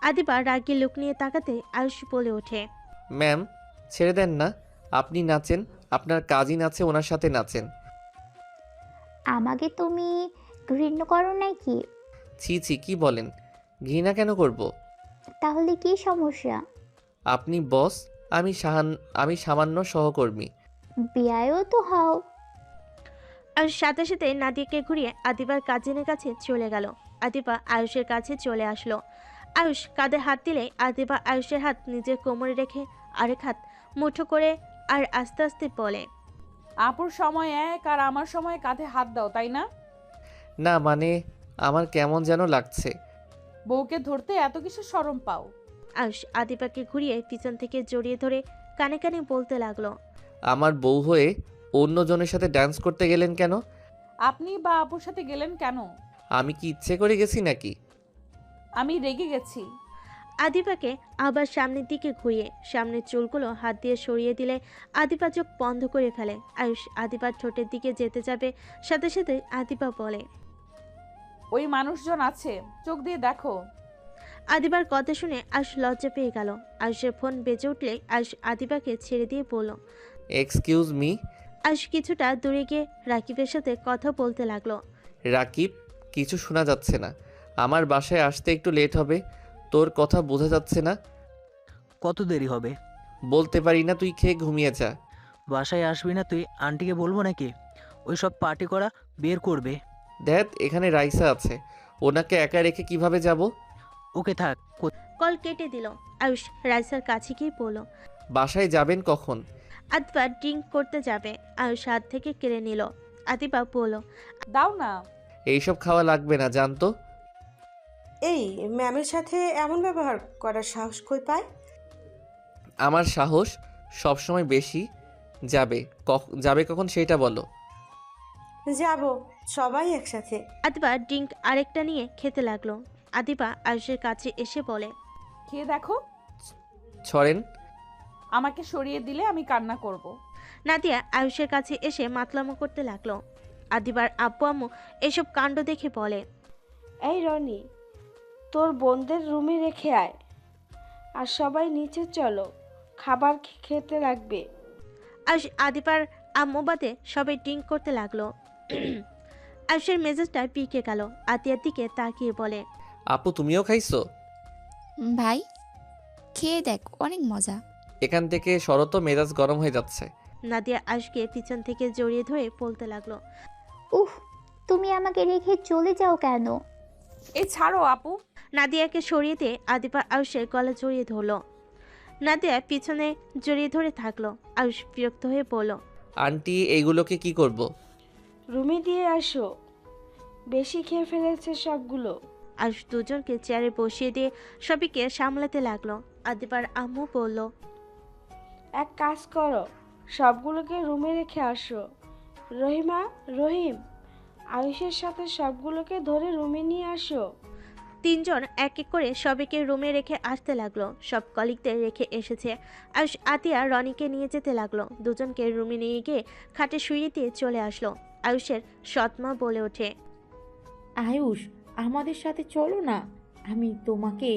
আদিবা রাগী লুক নিয়ে তাকাতে আয়ুষ বলে ওঠে, ম্যাম, ছেড়ে দেন না, আপনি নাচেন, আপনার কাজিন আছে, ওনার সাথে নাচেন। আমাকে তুমি ঘৃণা করো নাকি? ছি ছি, কি বলেন? ঘৃণা কেন করব? তাহলে কি সমস্যা? আপনি বস, আমি সামান্য সহকর্মী। বিয়ায়ও তো হও। আর সাথে সাথে নাদিয়াকে ঘুরিয়ে আদিবার কাজিনের কাছে চলে গেল। আদিবা আয়ুষের কাছে চলে আসলো। আয়ুষ কাঁধে হাত দিলে আদিবা আয়ুষের হাত নিজের কোমরে রেখে আরেক হাত মুঠো করে আর আস্তে আস্তে বলে, আপুর সময় এক আর আমার সময় কাঁধে হাত দাও, তাই না? না মানে, আমার কেমন যেন লাগছে। বউকে ধরতে এত কিছু শরম পাও? আয়ুষ আদিবাকে ঘুরিয়ে পিছন থেকে জড়িয়ে ধরে কানে কানে বলতে লাগলো, আমার বউ হয়ে অন্যজনের সাথে ডান্স করতে গেলেন কেন? আপনি বা আপুর সাথে গেলেন কেন? আমি কি ইচ্ছে করে গেছি নাকি? আমি রেগে গেছি। আদিবাকে আবার সামনের দিকে ঘুরিয়ে সামনের চুলগুলো হাত দিয়ে সরিয়ে দিলে আদিবা চোখ বন্ধ করে ফেলে। আয়ুষ আদিবার ঠোঁটের দিকে যেতে যাবে, সাথে সাথে আদিবা বলে, ওই মানুষজন আছে, চোখ দিয়ে দেখো। আদিবার কথা শুনে আয়ুষ লজ্জা পেয়ে গেল। আয়ুষের ফোন বেজে উঠলে আয়ুষ আদিবাকে ছেড়ে দিয়ে বলল, এক্সকিউজ মি। আয়ুষ কিছুটা দূরে গিয়ে রাকিবের সাথে কথা বলতে লাগলো। রাকিব, কিছু শোনা যাচ্ছে না। আমার বাসায় আসতে একটু লেট হবে। তোর কথা বোঝা যাচ্ছে না। কত দেরি হবে? বলতে পারি না, তুই খেয়ে ঘুমিয়ে যা। বাসায় আসবি না তুই? আন্টিকে বলবো নাকি? ওই সব পার্টি করা বের করবে। দেখ, এখানে রাইসা আছে, ওনাকে একা রেখে কিভাবে যাব? ওকে থাক। কল কেটে দিল। আয়ুষ রাইসার কাছে গিয়ে বলল, বাসায় যাবেন কখন? আদিবা ড্রিঙ্ক করতে যাবে। আয়ুষ হাত থেকে কেড়ে নিল। আদিবা বলল, দাও না। এইসব খাওয়া লাগবে না, জানতো। এই ম্যামের সাথে এমন ব্যবহার করার সাহস কই পায়? আমার সাহস সবসময় বেশি। যাবে কখন সেটা বলো। যাব, সবাই একসাথে। আদিবা ড্রিঙ্ক আরেকটা নিয়ে খেতে লাগলো। আদিবা আয়ুষের কাছে এসে বলে, খেয়ে দেখো। ছড়েন। আমাকে সরিয়ে দিলে আমি কান্না করব। নাদিয়া আয়ুষের কাছে এসে মাতলামো করতে লাগলো। আদিবার আব্বু আম্মু এসব কাণ্ড দেখে বলে, এই রনি, তোর বোনদের রুমে রেখে আয়, আর সবাই নিচে চলো, খাবার খেতে লাগবে। আয়ুষ আদিবার আম্মু বাদে সবাই ড্রিঙ্ক করতে লাগলো। আয়ুষের মেজাজটা পিকে গেল। আতিয়ার দিকে তাকিয়ে বলে, আপু তুমিও খাইছো? ভাই খেয়ে দেখ, অনেক মজা। এখান থেকে শরত মেজাজ গরম হয়ে যাচ্ছে। নাদিয়া আয়ুষকে পিছন থেকে জড়িয়ে ধরে বলতে লাগলো, উফ, তুমি আমাকে রেখে চলে যাও কেন? এই ছাড়ো আপু। নাদিয়াকে সরিয়ে দিয়ে আদিবা আয়ুষের গলা জড়িয়ে ধরলো। নাদিয়া পিছনে জড়িয়ে ধরে থাকলো। আয়ুষ বিরক্ত হয়ে বলল, আন্টি এইগুলোকে কি করব? রুমে দিয়ে আসো, বেশি খেয়ে ফেলেছে সবগুলো। আয়ুষ দুজনকে চেয়ারে বসিয়ে দিয়ে সবাইকে সামলাতে লাগলো। আদিবার আম্মু বলল, এক কাজ করো, সবগুলোকে রুমে রেখে আসো। রহিমা, রহিম, আয়ুষের সাথে সবগুলোকে ধরে রুমে নিয়ে আসো। তিনজন এক এক করে সবাইকে রুমে রেখে আসতে লাগলো। সব কলিগদের রেখে এসেছে। আয়ুষ আতিয়া রনিকে নিয়ে যেতে লাগলো। দুজনকে রুমে নিয়ে গিয়ে খাটে শুইয়ে দিয়ে চলে আসলো। আয়ুষের সৎমা বলে ওঠে, আয়ুষ, আমাদের সাথে চলো না, আমি তোমাকে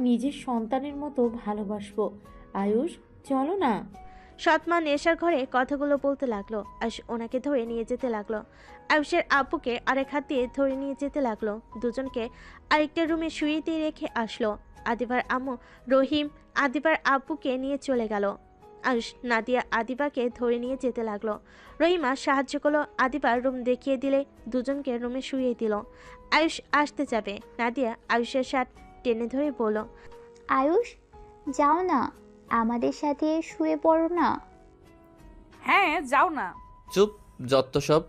নিজের সন্তানের মতো ভালোবাসবো। আয়ুষ, চলো না। সৎমা নেশার ঘরে কথাগুলো বলতে লাগলো। আয়ুষ ওনাকে ধরে নিয়ে যেতে লাগলো। আয়ুষের আব্বুকে আরেক হাত দিয়ে ধরে নিয়ে যেতে লাগলো। দুজনকে আরেকটা রুমে শুয়ে দিয়ে রেখে আসলো। আদিবার আম্মু রহিম আদিবার আব্বুকে নিয়ে চলে গেল। আয়ুষ নাদিয়া আদিবাকে ধরে নিয়ে যেতে লাগলো। রহিমা সাহায্য করলো। আদিবার রুম দেখিয়ে দিলে দুজনকে রুমে শুয়ে দিল। আয়ুষ আসতে যাবে। নাদিয়া আয়ুষের শার্ট টেনে ধরে বলল, আয়ুষ, যাও না, আমাদের সাথে শুয়ে পড়ো না। হ্যাঁ, যাও না। চুপ, যত সব।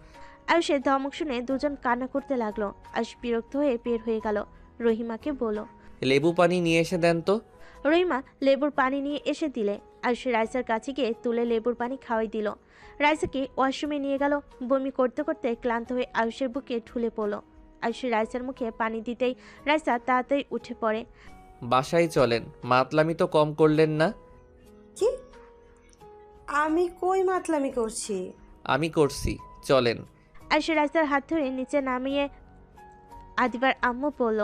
আয়ুষের ধমক শুনে দুজন কান্না করতে লাগলো। আয়ুষ বিরক্ত হয়ে বের হয়ে গেল। রহিমাকে বলল, লেবু পানি নিয়ে এসে দেন তো। রহিমা লেবুর পানি নিয়ে এসে দিলে। আয়ুষ রাইসার কাছে গিয়ে তুলে লেবুর পানি খাওয়াই দিল। রাইসাকে ওয়াশরুমে নিয়ে গেল। বমি করতে করতে ক্লান্ত হয়ে আয়ুষের বুকে ঢুলে পড়ল। আয়ুষ রাইসার মুখে পানি দিতেই রাইসা তাড়াতাড়ি উঠে পড়ে। বাসায় চলেন, মাতলামি তো কম করলেন না। কি? আমি কই মাতলামি করছি? আমি করছি, চলেন। আয়ুষ রাইসার হাত ধরে নিচে নামিয়ে আদিবার আম্মু বলল,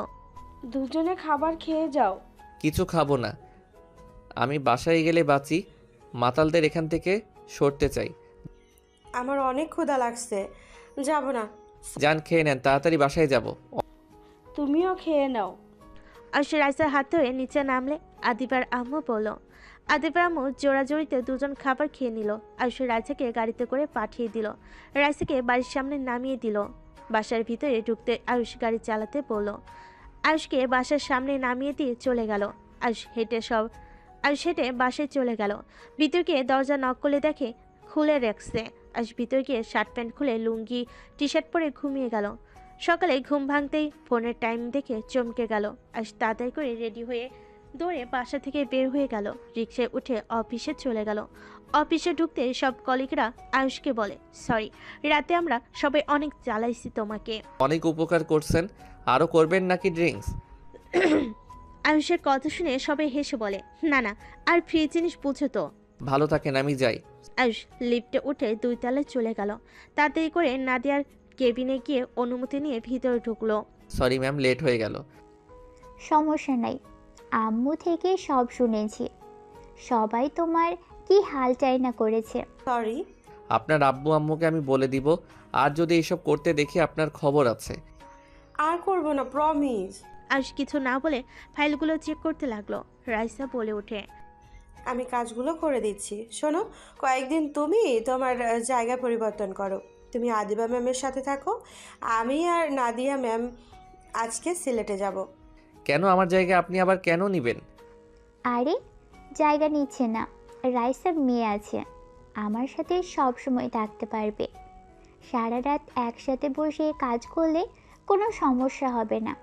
দুজনে খাবার খেয়ে যাও। কিছু খাবো না, আমি বাসায় গেলে বাঁচি। মাতালদের এখান থেকে সরতে চাই। আমার অনেক ক্ষুধা লাগছে, যাব না। যান, খেয়ে নেন, তাড়াতাড়ি বাসায় যাব। তুমিও খেয়ে নাও। আয়ুষ রাইসার হাত ধরে নিচে নামলে আদিবার আম্মু বলল। আদিবার আম্মু জোড়াজোড়িতে দুজন খাবার খেয়ে নিল। আয়ুষ রাইসাকে গাড়িতে করে পাঠিয়ে দিল। রাইসাকে বাড়ির সামনে নামিয়ে দিল। বাসার ভিতরে ঢুকতে আয়ুষ গাড়ি চালাতে বলল। আয়ুষকে বাসার সামনে নামিয়ে দিয়ে চলে গেল। আয়ুষ হেঁটে বাসায় চলে গেল। ভিতর গিয়ে দরজা নক করলে দেখে খুলে রাখছে। আয়ুষ ভিতর গিয়ে শার্ট প্যান্ট খুলে লুঙ্গি টি শার্ট পরে ঘুমিয়ে গেল। সকালে ঘুম ভাঙতেই ফোনের টাইম দেখে চমকে গেল। আয়ুষ তাড়াতাড়ি করে রেডি হয়ে দৌড়ে বাসা থেকে বের হয়ে গেল। রিক্সায় উঠে অফিসে চলে গেল। অফিসে ঢুকতে সব কলিগরা আয়ুষকে বলে, সরি, রাতে আমরা সবাই অনেক জ্বালাইছি তোমাকে। অনেক উপকার করছেন, আরও করবেন নাকি ড্রিঙ্কস? আয়ুষের কথা শুনে সবাই হেসে বলে, না না, আর ফ্রি জিনিস বুঝো তো। ভালো থাকেন, আমি যাই। আয়ুষ লিফটে উঠে 2 তলায় চলে গেল। তাড়াতাড়ি করে নাদিয়ার কেবিনে গিয়ে অনুমতি নিয়ে ভিতরে ঢুকলো। সরি ম্যাম, লেট হয়ে গেল। সমস্যা নাই, আম্মু থেকে সব শুনেছি। সবাই তোমার কি হাল চাই না করেছে। সরি। আপনার আব্বু আম্মুকে আমি বলে দিব, আর যদি এইসব করতে দেখি আপনার খবর আছে। আর করব না, প্রমিস। আয়ুষ কিছু না বলে ফাইলগুলো চেক করতে লাগলো। রাইসা বলে ওঠে, আমি কাজগুলো করে দিচ্ছি। শোনো, কয়েকদিন তুমি তোমার জায়গা পরিবর্তন করো। তুমি আদিবা ম্যামের সাথে থাকো। আমি আর নাদিয়া ম্যাম আজকে সিলেটে যাব। কেন আমার জায়গায় আপনি আবার কেন নেবেন? আরে জায়গা নিচ্ছে না, রাইসার মেয়ে আছে, আমার সাথে সব সময় থাকতে পারবে। সারা রাত একসাথে বসে কাজ করলে কোনো সমস্যা হবে না,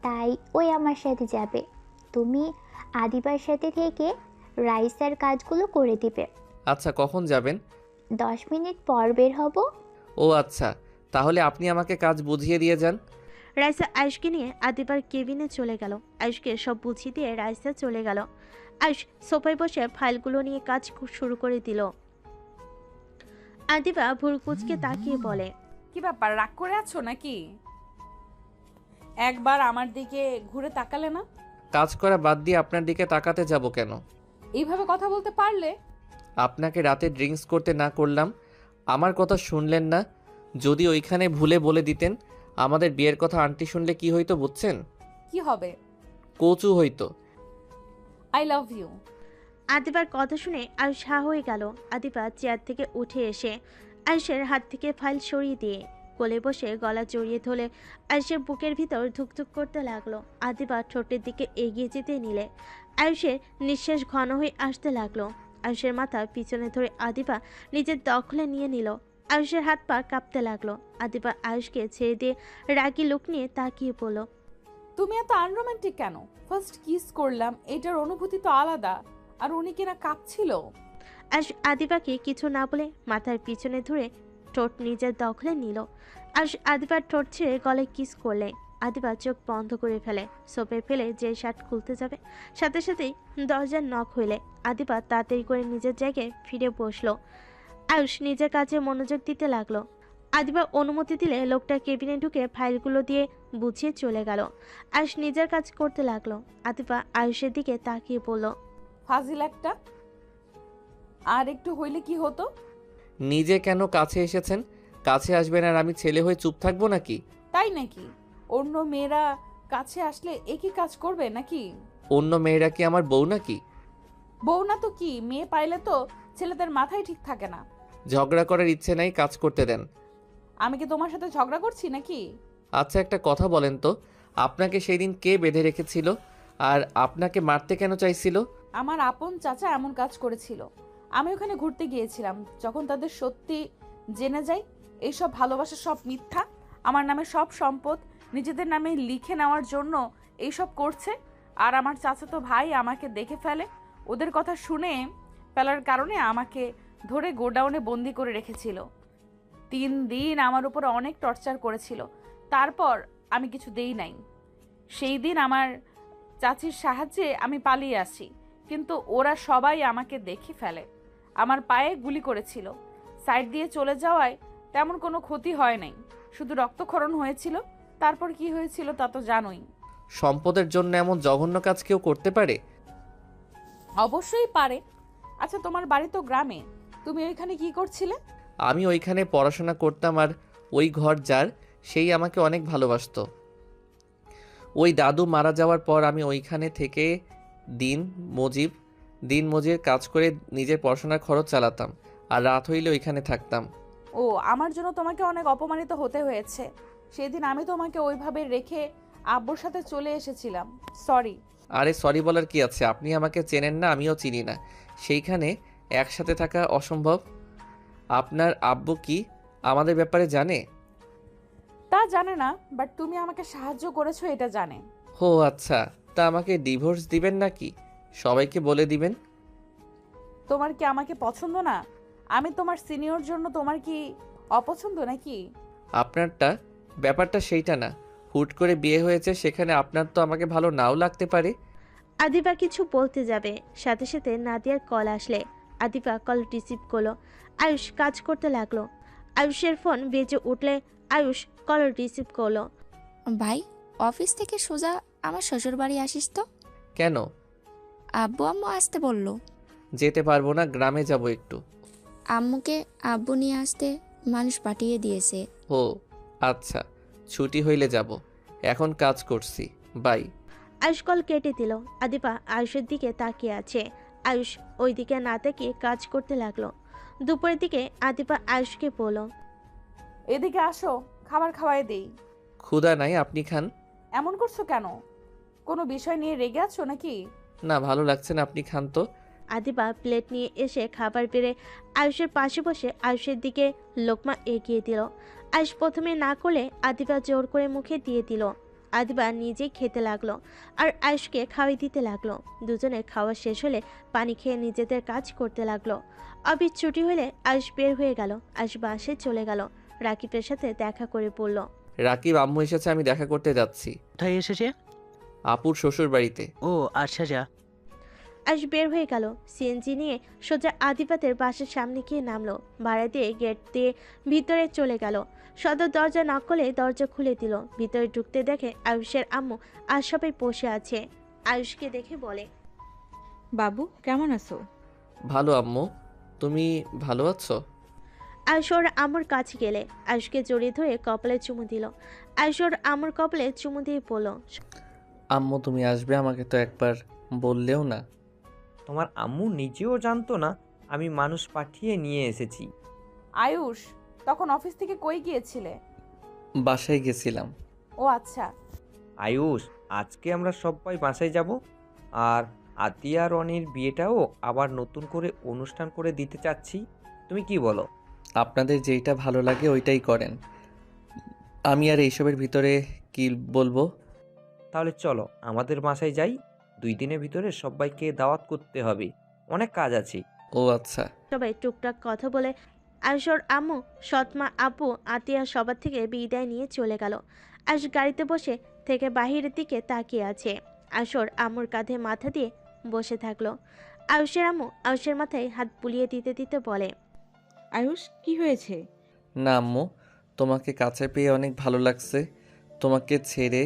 তাই ওই আমার সাথে যাবে। তুমি আদিবার সাথে থেকে রাইসার কাজগুলো করে দিবে। আচ্ছা, কখন যাবেন? 10 মিনিট পর বের হব। ও আচ্ছা, তাহলে আপনি আমাকে কাজ বুঝিয়ে দিয়ে যান। রাইসা আয়ুষকে নিয়ে আদিবার কেবিনে চলে গেল। আয়ুষকে সব বুঝিয়ে দিয়ে রাইসা চলে গেল। আয়ুষ সোফায় বসে ফাইলগুলো নিয়ে কাজ শুরু করে দিল। আদিবা ভুরকুচকে তাকিয়ে বলে, কি ব্যাপার, রাগ করে আছো নাকি? একবার আমার দিকে ঘুরে তাকালে না? কাজ করা বাদ দিয়ে আপনার দিকে তাকাতে যাব কেন? এইভাবে কথা বলতে পারলে? আপনাকে রাতে ড্রিঙ্কস করতে না করলাম, আমার কথা শুনলেন না। যদি ওইখানে ভুলে বলে দিতেন আমাদের বিয়ের কথা, আন্টি শুনলে কি হইতো বুঝছেন? কি হবে? কচু হইতো। I love you. আদিবার কথা শুনে আয়ুষ হা হয়ে গেল। আদিবা চেয়ার থেকে উঠে এসে আয়ুষের হাত থেকে ফাইল সরিয়ে দিয়ে কোলে বসে গলা জড়িয়ে ধরে আয়ুষের বুকের ভিতর ধুকধুক করতে লাগলো। আদিবা ঠোঁটের দিকে এগিয়ে যেতে নিলে আয়ুষের নিঃশ্বাস ঘন হয়ে আসতে লাগলো। আয়ুষের মাথা পিছনে ধরে আদিবা নিজের দখলে নিয়ে নিল। আয়ুষের হাত পা কাঁপতে লাগলো। আদিবা আয়ুষকে ছেড়ে দিয়ে রাগী লোক নিয়ে তাকিয়ে পড়ল। তুমি এত আনরোমান্টিক কেন? ফার্স্ট কিস করলাম, এটার অনুভূতি তো আলাদা। আর উনি কিনা কাঁপছিল। আয়ুষ আদিবাকে কিছু না বলে মাথার পিছনে ধরে ঠোঁট নিজের দখলে নিল। আয়ুষ আদিবার ঠোঁট ছেড়ে গলায় কিস করলে আদিবা চোখ বন্ধ করে ফেলে। সোপে ফেলে যে শার্ট খুলতে যাবে, সাথে সাথেই দরজার নক হইলে আদিবা তাড়াতাড়ি করে নিজের জায়গায় ফিরে বসলো। আয়ুষ নিজের কাজে মনোযোগ দিতে লাগলো। আদিবা অনুমতি দিলে লোকটা কেবিনে ঢুকে ফাইলগুলো দিয়ে বুঝিয়ে চলে গেল। আয়ুষ নিজের কাজ করতে লাগলো। আদিবা আয়ুষের দিকে তাকিয়ে বলল, ফাজিল একটা। আর একটু হইলে কি হতো? নিজে কেন কাছে এসেছেন? কাছে আসবেন আর আমি ছেলে হয়ে চুপ থাকবো নাকি? তাই নাকি? অন্য মেয়েরা কাছে আসলে একই কাজ করবে নাকি? অন্য মেয়েরা কি আমার বউ নাকি? বউ না তো কি, মেয়ে পাইলে তো ছেলেদের মাথায় ঠিক থাকে না। ঝগড়া করার ইচ্ছে নাই, কাজ করতে দেন। আমি কি তোমার সাথে ঝগড়া করছি নাকি? আচ্ছা, একটা কথা বলেন তো, আপনাকে সেই দিন কে বেঁধে রেখেছিল আর আপনাকে মারতে কেন চাইছিল? আমার আপন চাচা এমন কাজ করেছিল। আমি ওখানে ঘুরতে গিয়েছিলাম। যখন তাদের সত্যি জেনে যাই এইসব ভালোবাসা সব মিথ্যা, আমার নামে সব সম্পদ নিজেদের নামে লিখে নেওয়ার জন্য এইসব করছে, আর আমার চাচাতো ভাই আমাকে দেখে ফেলে, ওদের কথা শুনে ফেলার কারণে আমাকে ধরে গোডাউনে বন্দি করে রেখেছিল। 3 দিন আমার উপর অনেক টর্চার করেছিল। তারপর আমি কিছু দেই নাই। সেই দিন আমার চাচির সাহায্যে আমি পালিয়ে আসি, কিন্তু ওরা সবাই আমাকে দেখে ফেলে। আমার পায়ে গুলি করেছিল। সাইড দিয়ে চলে যাওয়ায় তেমন কোনো ক্ষতি হয় নাই, শুধু রক্তক্ষরণ হয়েছিল। তারপর কি হয়েছিল তা তো জানোই। সম্পদের জন্য এমন জঘন্য কাজ কেউ করতে পারে? অবশ্যই পারে। আচ্ছা, তোমার বাড়ি তো গ্রামে, তুমি ওইখানে কি করছিলে? আমি ওইখানে পড়াশোনা করতাম, আর ওই ঘর যার, সেই আমাকে অনেক ভালোবাসতো। ওই দাদু মারা যাওয়ার পর আমি ওইখানে থেকে দিন মজুর কাজ করে নিজের পড়াশোনার খরচ চালাতাম, আর রাত হইলে ওইখানে থাকতাম। ও, আমার জন্য তোমাকে অনেক অপমানিত হতে হয়েছে। সেদিন আমি তোমাকে ওইভাবে রেখে আব্বুর সাথে চলে এসেছিলাম। সরি। আরে সরি বলার কি আছে? আপনি আমাকে চেনেন না, আমিও চিনি না। সেইখানে একসাথে থাকা অসম্ভব। আপনার আব্বু কি আমাদের ব্যাপারে জানে? তা জানে না, বাট তুমি আমাকে সাহায্য করেছো এটা জানে। ও আচ্ছা, তা আমাকে ডিভোর্স দিবেন নাকি? সবাইকে বলে দিবেন? তোমার কি আমাকে পছন্দ না? আমি তোমার সিনিয়র জন্য তোমার কি অপছন্দ নাকি? আপনারটা ব্যাপারটা সেইটা না। হুট করে বিয়ে হয়েছে, সেখানে আপনার তো আমাকে ভালো নাও লাগতে পারে। আদিবা কিছু বলতে যাবে, সাথে সাথে নাদিয়ার কল আসলে আদিবা কল রিসিভ করলো। আয়ুষ কাজ করতে লাগলো। আয়ুষের ফোন বেজে উঠলে আয়ুষ কল রিসিভ করলো। ভাই, অফিস থেকে সোজা আমার শ্বশুর বাড়ি আসিস তো? কেন? আব্বু আম্মু আসতে বললো। যেতে পারবো না, গ্রামে যাব একটু। আম্মুকে আব্বু নিয়ে আসতে মানুষ পাঠিয়ে দিয়েছে। ও আচ্ছা, ছুটি হইলে যাব। এখন কাজ করছি, বাই। আয়ুষ কল কেটে দিল। আদিবা আয়ুষের দিকে তাকিয়ে আছে। আয়ুষ ওই দিকে না তাকিয়ে কাজ করতে লাগলো। দুপুরের দিকে আদিবা আয়ুষকে বলল, এদিকে আসো, খাবার খাওয়াই দেই। ক্ষুধা নাই, আপনি খান। এমন করছো কেন? কোনো বিষয় নিয়ে রেগে আছো নাকি? না, ভালো লাগছে না, আপনি খান তো। আদিবা প্লেট নিয়ে এসে খাবার বেড়ে আয়ুষের পাশে বসে আয়ুষের দিকে লোকমা এগিয়ে দিল। আয়ুষ প্রথমে না করলে আদিবা জোর করে মুখে দিয়ে দিল। আদিবা নিজেই খেতে লাগলো আর আয়ুষকে খাওয়াই দিতে লাগলো। দুজনে খাওয়া শেষ হলে পানি খেয়ে নিজেদের কাজ করতে লাগলো। অফিস ছুটি হলে আয়ুষ বের হয়ে গেল। আয়ুষ বাসে চলে গেল, রাকিবের সাথে দেখা করে পড়ল। রাকিব, আম্মু এসেছে, আমি দেখা করতে যাচ্ছি। কোথায় এসেছে? আপুর শ্বশুর বাড়িতে। ও আচ্ছা যা। আয়ুষ বের হয়ে গেল, সিএনজি নিয়ে সোজা আদিবাতের বাসার সামনে গিয়ে নামলো। ভাড়া দিয়ে গেট দিয়ে ভিতরে চলে গেল। সদর দরজা নক করলে দরজা খুলে দিল। ভিতরে ঢুকতে দেখে আয়ুষের আম্মু আর সবাই বসে আছে। আয়ুষকে দেখে বলে, বাবু কেমন আছো? ভালো আম্মু, তুমি ভালো আছো? আয়ুষ ওর আম্মুর কাছে গেলে আয়ুষকে জড়িয়ে ধরে কপালে চুমু দিল। আয়ুষ ওর আম্মুর কপালে চুমু দিয়ে বলল, আম্মু তুমি আসবে, আমাকে তো একবার বললেও না। তোমার আম্মু নিজেও জানতো না আমি মানুষ পাঠিয়ে নিয়ে এসেছি। আয়ুষ, তখন অফিস থেকে কই গিয়েছিলে? বাসায় গেছিলাম। ও আচ্ছা। আয়ুষ, আজকে আমরা সবাই বাসায় যাব, আর আতিয়া রনির বিয়েটাও আবার নতুন করে অনুষ্ঠান করে দিতে চাচ্ছি। তুমি কি বলো? আপনাদের যেইটা ভালো লাগে ওইটাই করেন, আমি আর এইসবের ভিতরে কি বলবো। তাহলে চলো আমাদের বাসায় যাই, 2 দিনের ভিতরে সবাইকে দাওয়াত করতে হবে, অনেক কাজ আছে। ও আচ্ছা। সবাই টুকটাক কথা বলে আয়ুষর আম্মু, সৎমা, আপু, আতিয়া সবার থেকে বিদায় নিয়ে চলে গেল। আয়ুষ গাড়িতে বসে থেকে বাহিরের দিকে তাকিয়ে আছে। আয়ুষর আম্মুর কাঁধে মাথা দিয়ে বসে থাকলো। আয়ুষের আম্মু আয়ুষের মাথায় হাত বুলিয়ে দিতে দিতে বলে, আয়ুষ কি হয়েছে? না আম্মু, তোমাকে কাছে পেয়ে অনেক ভালো লাগছে। তোমাকে ছেড়ে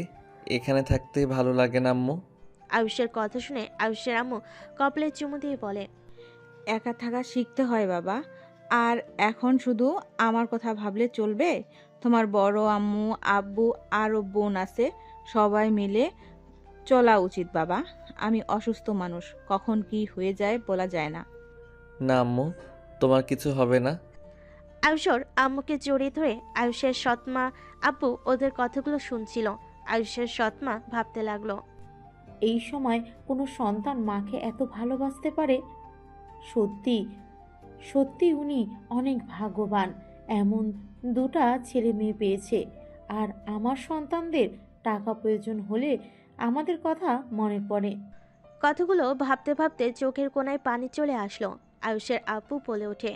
এখানে থাকতে ভালো লাগে না আম্মু। আয়ুষের কথা শুনে আয়ুষের আম্মু কপালে চুমু দিয়ে বলে, একা থাকা শিখতে হয় বাবা, আর এখন শুধু আমার কথা ভাবলে চলবে? তোমার বড় আম্মু, আব্বু আরও বোন আছে, সবাই মিলে চলা উচিত বাবা। আমি অসুস্থ মানুষ, কখন কি হয়ে যায় বলা যায় না। না আম্মু, তোমার কিছু হবে না। আয়ুষর আম্মুকে জড়িয়ে ধরে আয়ুষের সৎমা, আপু ওদের কথাগুলো শুনছিল। আয়ুষের সৎমা ভাবতে লাগলো, এই সময় কোনো সন্তান মাকে এত ভালোবাসতে পারে? সত্যি সত্যি উনি অনেক ভাগ্যবান, এমন দুটা ছেলে মেয়ে পেয়েছে। আর আমার সন্তানদের টাকা প্রয়োজন হলে আমাদের কথা মনে পড়ে। কথাগুলো ভাবতে ভাবতে চোখের কোণায় পানি চলে আসলো। আয়ুষের আপু বলে ওঠে,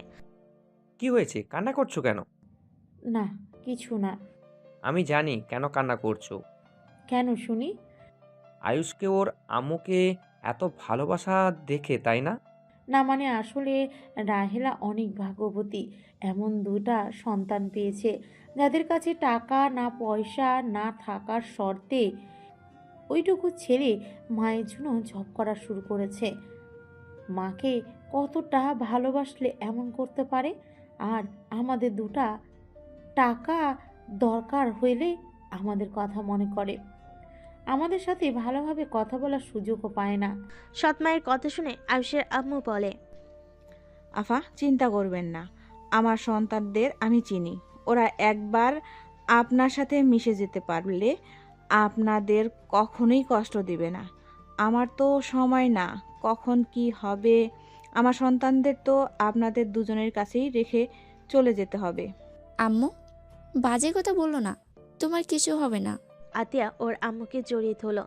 কি হয়েছে, কান্না করছো কেন? না কিছু না। আমি জানি কেন কান্না করছো। কেন শুনি? আয়ুষকে ওর আম্মুকে এত ভালোবাসা দেখে, তাই না? না মানে আসলে রাহেলা অনেক ভাগ্যবতী, এমন দুটা সন্তান পেয়েছে যাদের কাছে টাকা না পয়সা না থাকার শর্তে ওইটুকু ছেলে মায়ের জন্য জব করা শুরু করেছে। মাকে কতটা ভালোবাসলে এমন করতে পারে? আর আমাদের দুটা টাকা দরকার হইলে আমাদের কথা মনে করে, আমাদের সাথে ভালোভাবে কথা বলার সুযোগও পায় না। সৎমায়ের কথা শুনে আয়ুষের আম্মু বলে, আফা চিন্তা করবেন না, আমার সন্তানদের আমি চিনি। ওরা একবার আপনার সাথে মিশে যেতে পারলে আপনাদের কখনোই কষ্ট দিবে না। আমার তো সময় না, কখন কি হবে। আমার সন্তানদের তো আপনাদের দুজনের কাছেই রেখে চলে যেতে হবে। আম্মু, বাজে কথা বললো না, তোমার কিছু হবে না। আতিয়া ওর আম্মুকে জড়িয়ে ধরল।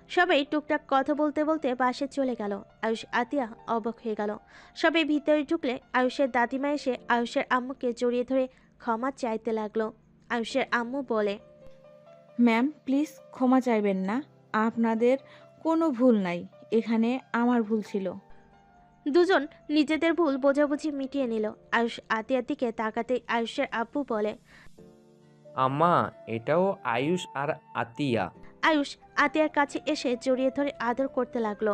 সবাই টুকটাক কথা বলতে বলতে বাসে চলে গেল। আয়ুষ আতিয়া অবাক হয়ে গেল। সবাই ভিতরে ঢুকলে আয়ুষের দাদিমা এসে আয়ুষের আম্মুকে জড়িয়ে ধরে ক্ষমা চাইতে লাগলো। আয়ুষের আম্মু বলে, ম্যাম প্লিজ ক্ষমা চাইবেন না, আপনাদের কোনো ভুল নাই, এখানে আমার ভুল ছিল। দুজন নিজেদের ভুল বোঝাবুঝি মিটিয়ে নিল। আয়ুষ আতিয়ার দিকে তাকাতে আয়ুষের আব্বু বলে, আম্মা, এটাও আয়ুষ আর আতিয়া। আয়ুষ আতিয়ার কাছে এসে জড়িয়ে ধরে আদর করতে লাগলো।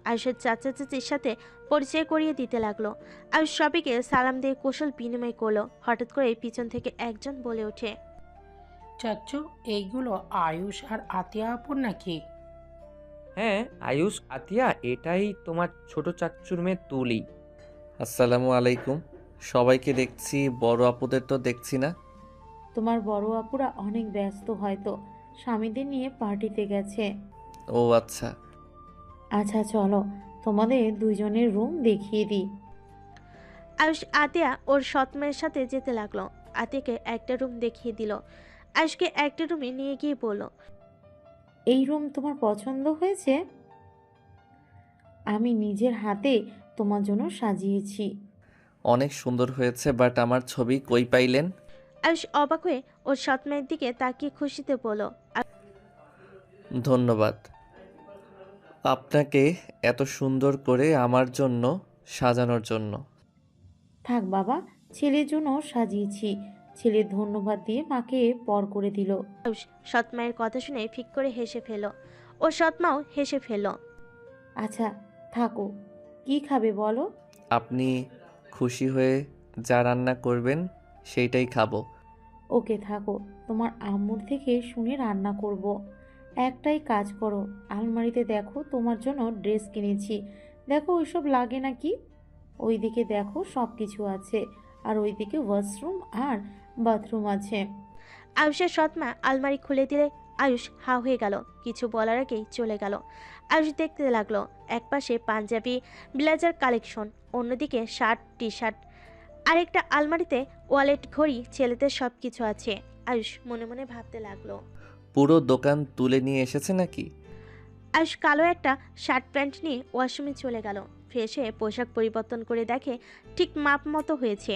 আয়ুষের চাচা চাচির সাথে পরিচয় করিয়ে দিতে লাগলো। আয়ুষ সবাইকে সালাম দিয়ে কৌশল বিনিময় করলো। হঠাৎ করে পিছন থেকে একজন বলে ওঠে, চাচ্চু এইগুলো আয়ুষ আর আতিয়া আপুর নাকি? হ্যাঁ আয়ুষ, আতিয়া এটাই তোমার ছোট চাচ্চুর মেয়ে তুলি। আসসালামু আলাইকুম। সবাইকে দেখছি, বড় আপুদের তো দেখছি না। তোমার বড় আপুরা অনেক ব্যস্ত, হয়তো স্বামীদের নিয়ে পার্টিতে গেছে। ও আচ্ছা। আচ্ছা চলো, তোমাদের দুইজনের রুম দেখিয়ে দিই। আয়ুষ আতিয়া ওর সৎ মায়ের সাথে যেতে লাগলো। আতিয়াকে একটা রুম দেখিয়ে দিল। আয়ুষকে একটা রুমে নিয়ে গিয়ে বলল, এই রুম তোমার পছন্দ হয়েছে? আমি নিজের হাতে তোমার জন্য সাজিয়েছি। অনেক সুন্দর হয়েছে, বাট আমার ছবি কই পাইলেন? আয়ুষ অবাক হয়ে ওর সৎ মায়ের দিকে তাকিয়ে খুশিতে বলল, ধন্যবাদ আপনাকে এত সুন্দর করে আমার জন্য সাজানোর জন্য। থাক বাবা, ছেলের জন্য সাজিয়েছি। ছেলে ধন্যবাদ দিয়ে মাকে পর করে দিল। আয়ুষ সৎ মায়ের কথা শুনে ফিক করে হেসে ফেল। ওর সৎ মাও হেসে ফেল। আচ্ছা থাকো, কি খাবে বলো? আপনি খুশি হয়ে যা রান্না করবেন সেইটাই খাবো। ওকে থাকো, তোমার আম্মুর থেকে শুনে রান্না করব। একটাই কাজ করো, আলমারিতে দেখো তোমার জন্য ড্রেস কিনেছি, দেখো ওইসব লাগে নাকি। ওইদিকে দেখো সব কিছু আছে, আর ওইদিকে ওয়াশরুম আর বাথরুম আছে। আয়ুষের সৎ মা আলমারি খুলে দিলে আয়ুষ হা হয়ে গেল। কিছু বলার আগেই চলে গেল। আয়ুষ দেখতে লাগলো, একপাশে পাঞ্জাবি ব্লেজার কালেকশন, অন্যদিকে শার্ট টি শার্ট, আরেকটা আলমারিতে ওয়ালেট ঘড়ি ছেলেদের সব কিছু আছে। আয়ুষ মনে মনে ভাবতে লাগলো। পুরো দোকান তুলে নিয়ে এসেছে নাকি? আয়ুষ কালো একটা শার্ট প্যান্ট নিয়ে ওয়াশরুমে চলে গেল। ফ্রেশ হয়ে পোশাক পরিবর্তন করে দেখে ঠিক মাপ মতো হয়েছে।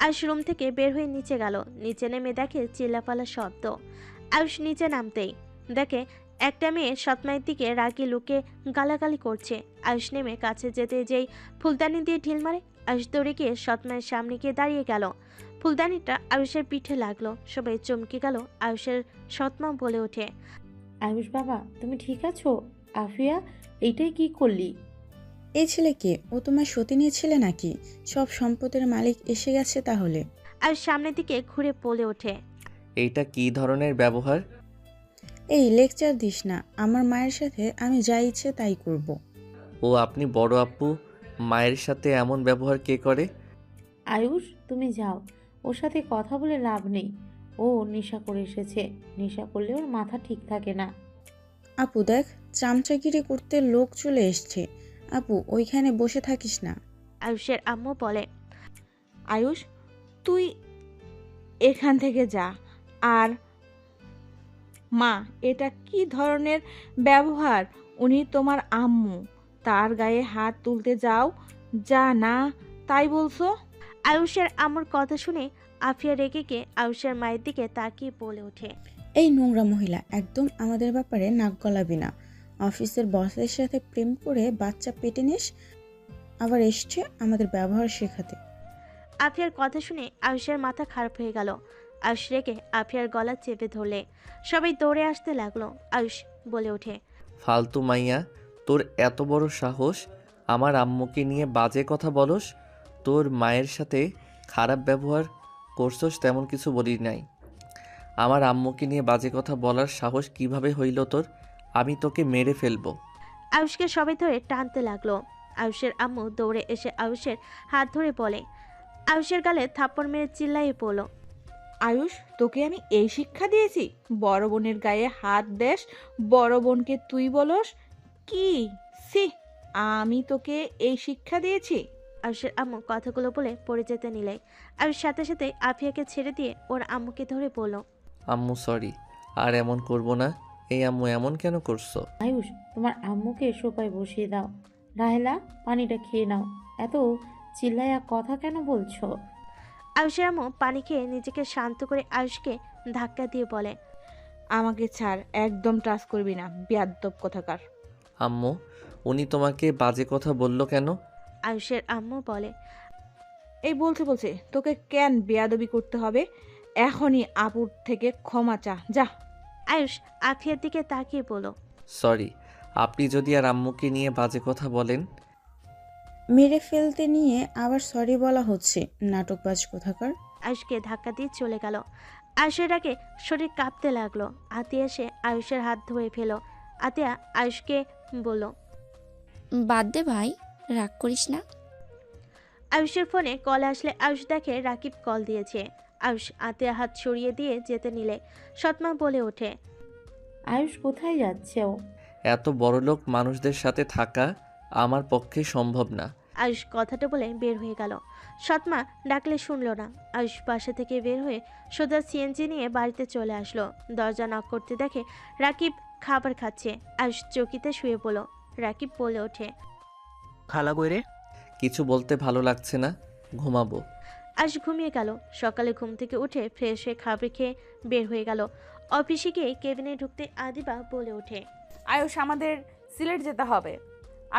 আয়ুষ রুম থেকে বের হয়ে নিচে গেল। নিচে নেমে দেখে চিল্লাপালা শব্দ। আয়ুষ নিচে নামতেই দেখে একটা মেয়ে সৎমায়ের দিকে রাগি লুকে গালাগালি করছে। আয়ুষ নেমে কাছে যেতে যেই ফুলদানি দিয়ে ঢিল মারে। আয়ুষ দৌড়ে গিয়ে সৎমায়ের সামনে গিয়ে দাঁড়িয়ে গেল। ফুলদানিটা আয়ুষের পিঠে লাগলো। সবাই চমকে গেল। আয়ুষের সৎমা বলে ওঠে, আয়ুষ বাবা তুমি ঠিক আছো? আফিয়া এইটাই কি করলি? এই ছেলে কে? ও তোমার সতীনের ছেলে নাকি? সব সম্পদের মালিক এসে গেছে তাহলে। আয়ুষ সামনের দিকে ঘুরে বলে ওঠে, এইটা কি ধরনের ব্যবহার? এই লেকচার দিস না, আমার মায়ের সাথে আমি যা ইচ্ছে তাই করব। ও আপনি বড় আপু, মায়ের সাথে এমন ব্যবহার কে করে? আয়ুষ তুমি যাও, ওর সাথে কথা বলে লাভ নেই। ও নেশা করে এসেছে, নেশা করলে ওর মাথা ঠিক থাকে না। আপু দেখ, চামচাগিরি করতে লোক চলে এসছে। আপু ওইখানে বসে থাকিস না। আয়ুষের আম্মু বলে, আয়ুষ তুই এখান থেকে যা। আর মা, এটা কি ধরনের ব্যবহার? উনি তোমার আম্মু, তার গায়ে হাত তুলতে যাও যা না তাই বলছো? আয়ুষের আম্মুর কথা শুনে আফিয়া রেগে গিয়ে আয়ুষের মায়ের দিকে তাকিয়ে বলে ওঠে, এই নোংরা মহিলা, একদম আমাদের ব্যাপারে নাক গলাবি না। অফিসের বসের সাথে প্রেম করে বাচ্চা পেটে নিস, আবার এসছে আমাদের ব্যবহার শেখাতে। আফিয়ার কথা শুনে আয়ুষের মাথা খারাপ হয়ে গেল। আয়ুষ রেগে আফিয়ার গলা চেপে ধরলে সবাই দৌড়ে আসতে লাগলো। আয়ুষ বলে ওঠে, ফালতু মাইয়া, তোর এত বড় সাহস আমার আম্মুকে নিয়ে বাজে কথা বলস? তোর মায়ের সাথে খারাপ ব্যবহার করছস তেমন কিছু বলি নাই। আমার আম্মুকে নিয়ে বাজে কথা বলার সাহস কিভাবে হইল তোর? আমি তোকে মেরে ফেলবো। আয়ুষকে সবাই ধরে টানতে লাগলো। আয়ুষের আম্মু দৌড়ে এসে আয়ুষের হাত ধরে বলে, আয়ুষের গালে থাপ্পড় মেরে চিল্লাইয়ে পড়ল, আয়ুষ তোকে আমি এই শিক্ষা দিয়েছি? বড় বোনের গায়ে হাত দেস, বড় বোনকে তুই বলস? কি সি, আমি তোকে এই শিক্ষা দিয়েছি? আয়ুষের আম্মু কথাগুলো বলে পড়ে যেতে নিলে আয়ুষ সাথে সাথে আফিয়াকে ছেড়ে দিয়ে ওর আম্মুকে ধরে বলল, আম্মু সরি, আর এমন করব না। এই আম্মু এমন কেন করছো? আয়ুষ তোমার আম্মুকে সোফায় বসিয়ে দাও। রাহেলা পানিটা খেয়ে নাও, এত চিল্লায়া কথা কেন বলছো? আয়ুষের আম্মু পানি খেয়ে নিজেকে শান্ত করে আয়ুষকে ধাক্কা দিয়ে বলে, আমাকে ছাড়, একদম টাচ করবি না, বেয়াদ্দব কোথাকার। আম্মু, উনি তোমাকে বাজে কথা বলল কেন? আয়ুষের আম্মু বলে, এই বলছে তোকে কেন বেয়াদবি করতে হবে? এখনই আপুর থেকে ক্ষমা চা যা। আয়ুষ আফিয়ার দিকে তাকিয়ে বলল, সরি, আপনি যদি আর আম্মুকে নিয়ে বাজে কথা বলেন। মেরে ফেলতে নিয়ে আবার সরি বলা হচ্ছে, নাটকবাজ কোথাকার। আয়ুষকে ধাক্কা দিয়ে চলে গেল। আয়ুষের আগে শরীর কাঁপতে লাগলো। আতিয়া এসে আয়ুষের হাত ধরে ফেলো। আতিয়া আয়ুষকে বলল, বাদ দে ভাই, রাগ করিস না। আয়ুষের ফোনে কল আসলে আয়ুষ দেখে রাকিব কল দিয়েছে। আয়ুষ আতিয়া হাত সরিয়ে দিয়ে যেতে নিলে সৎমা বলে ওঠে, আয়ুষ কোথায় যাচ্ছে ও? এত বড়লোক মানুষদের সাথে থাকা আমার পক্ষে সম্ভব না। আয়ুষ কথাটা বলে বের হয়ে গেল। সৎমা ডাকলে শুনলো না। আয়ুষ বাসা থেকে বের হয়ে সোজা সিএনজি নিয়ে বাড়িতে চলে আসলো। দরজা নক করতে দেখে রাকিব খাবার খাচ্ছে। আয়ুষ চৌকিতে শুয়ে পড়ল। রাকিব বলে ওঠে, খালা কইরে? কিছু বলতে ভালো লাগছে না, ঘুমাবো। আয়ুষ ঘুমিয়ে গেল। সকালে ঘুম থেকে উঠে ফ্রেশ হয়ে খাবার খেয়ে বের হয়ে গেল। অফিসে গিয়ে কেবিনে ঢুকতে আদিবা বলে ওঠে, আয়ুষ, আমাদের সিলেট যেতে হবে।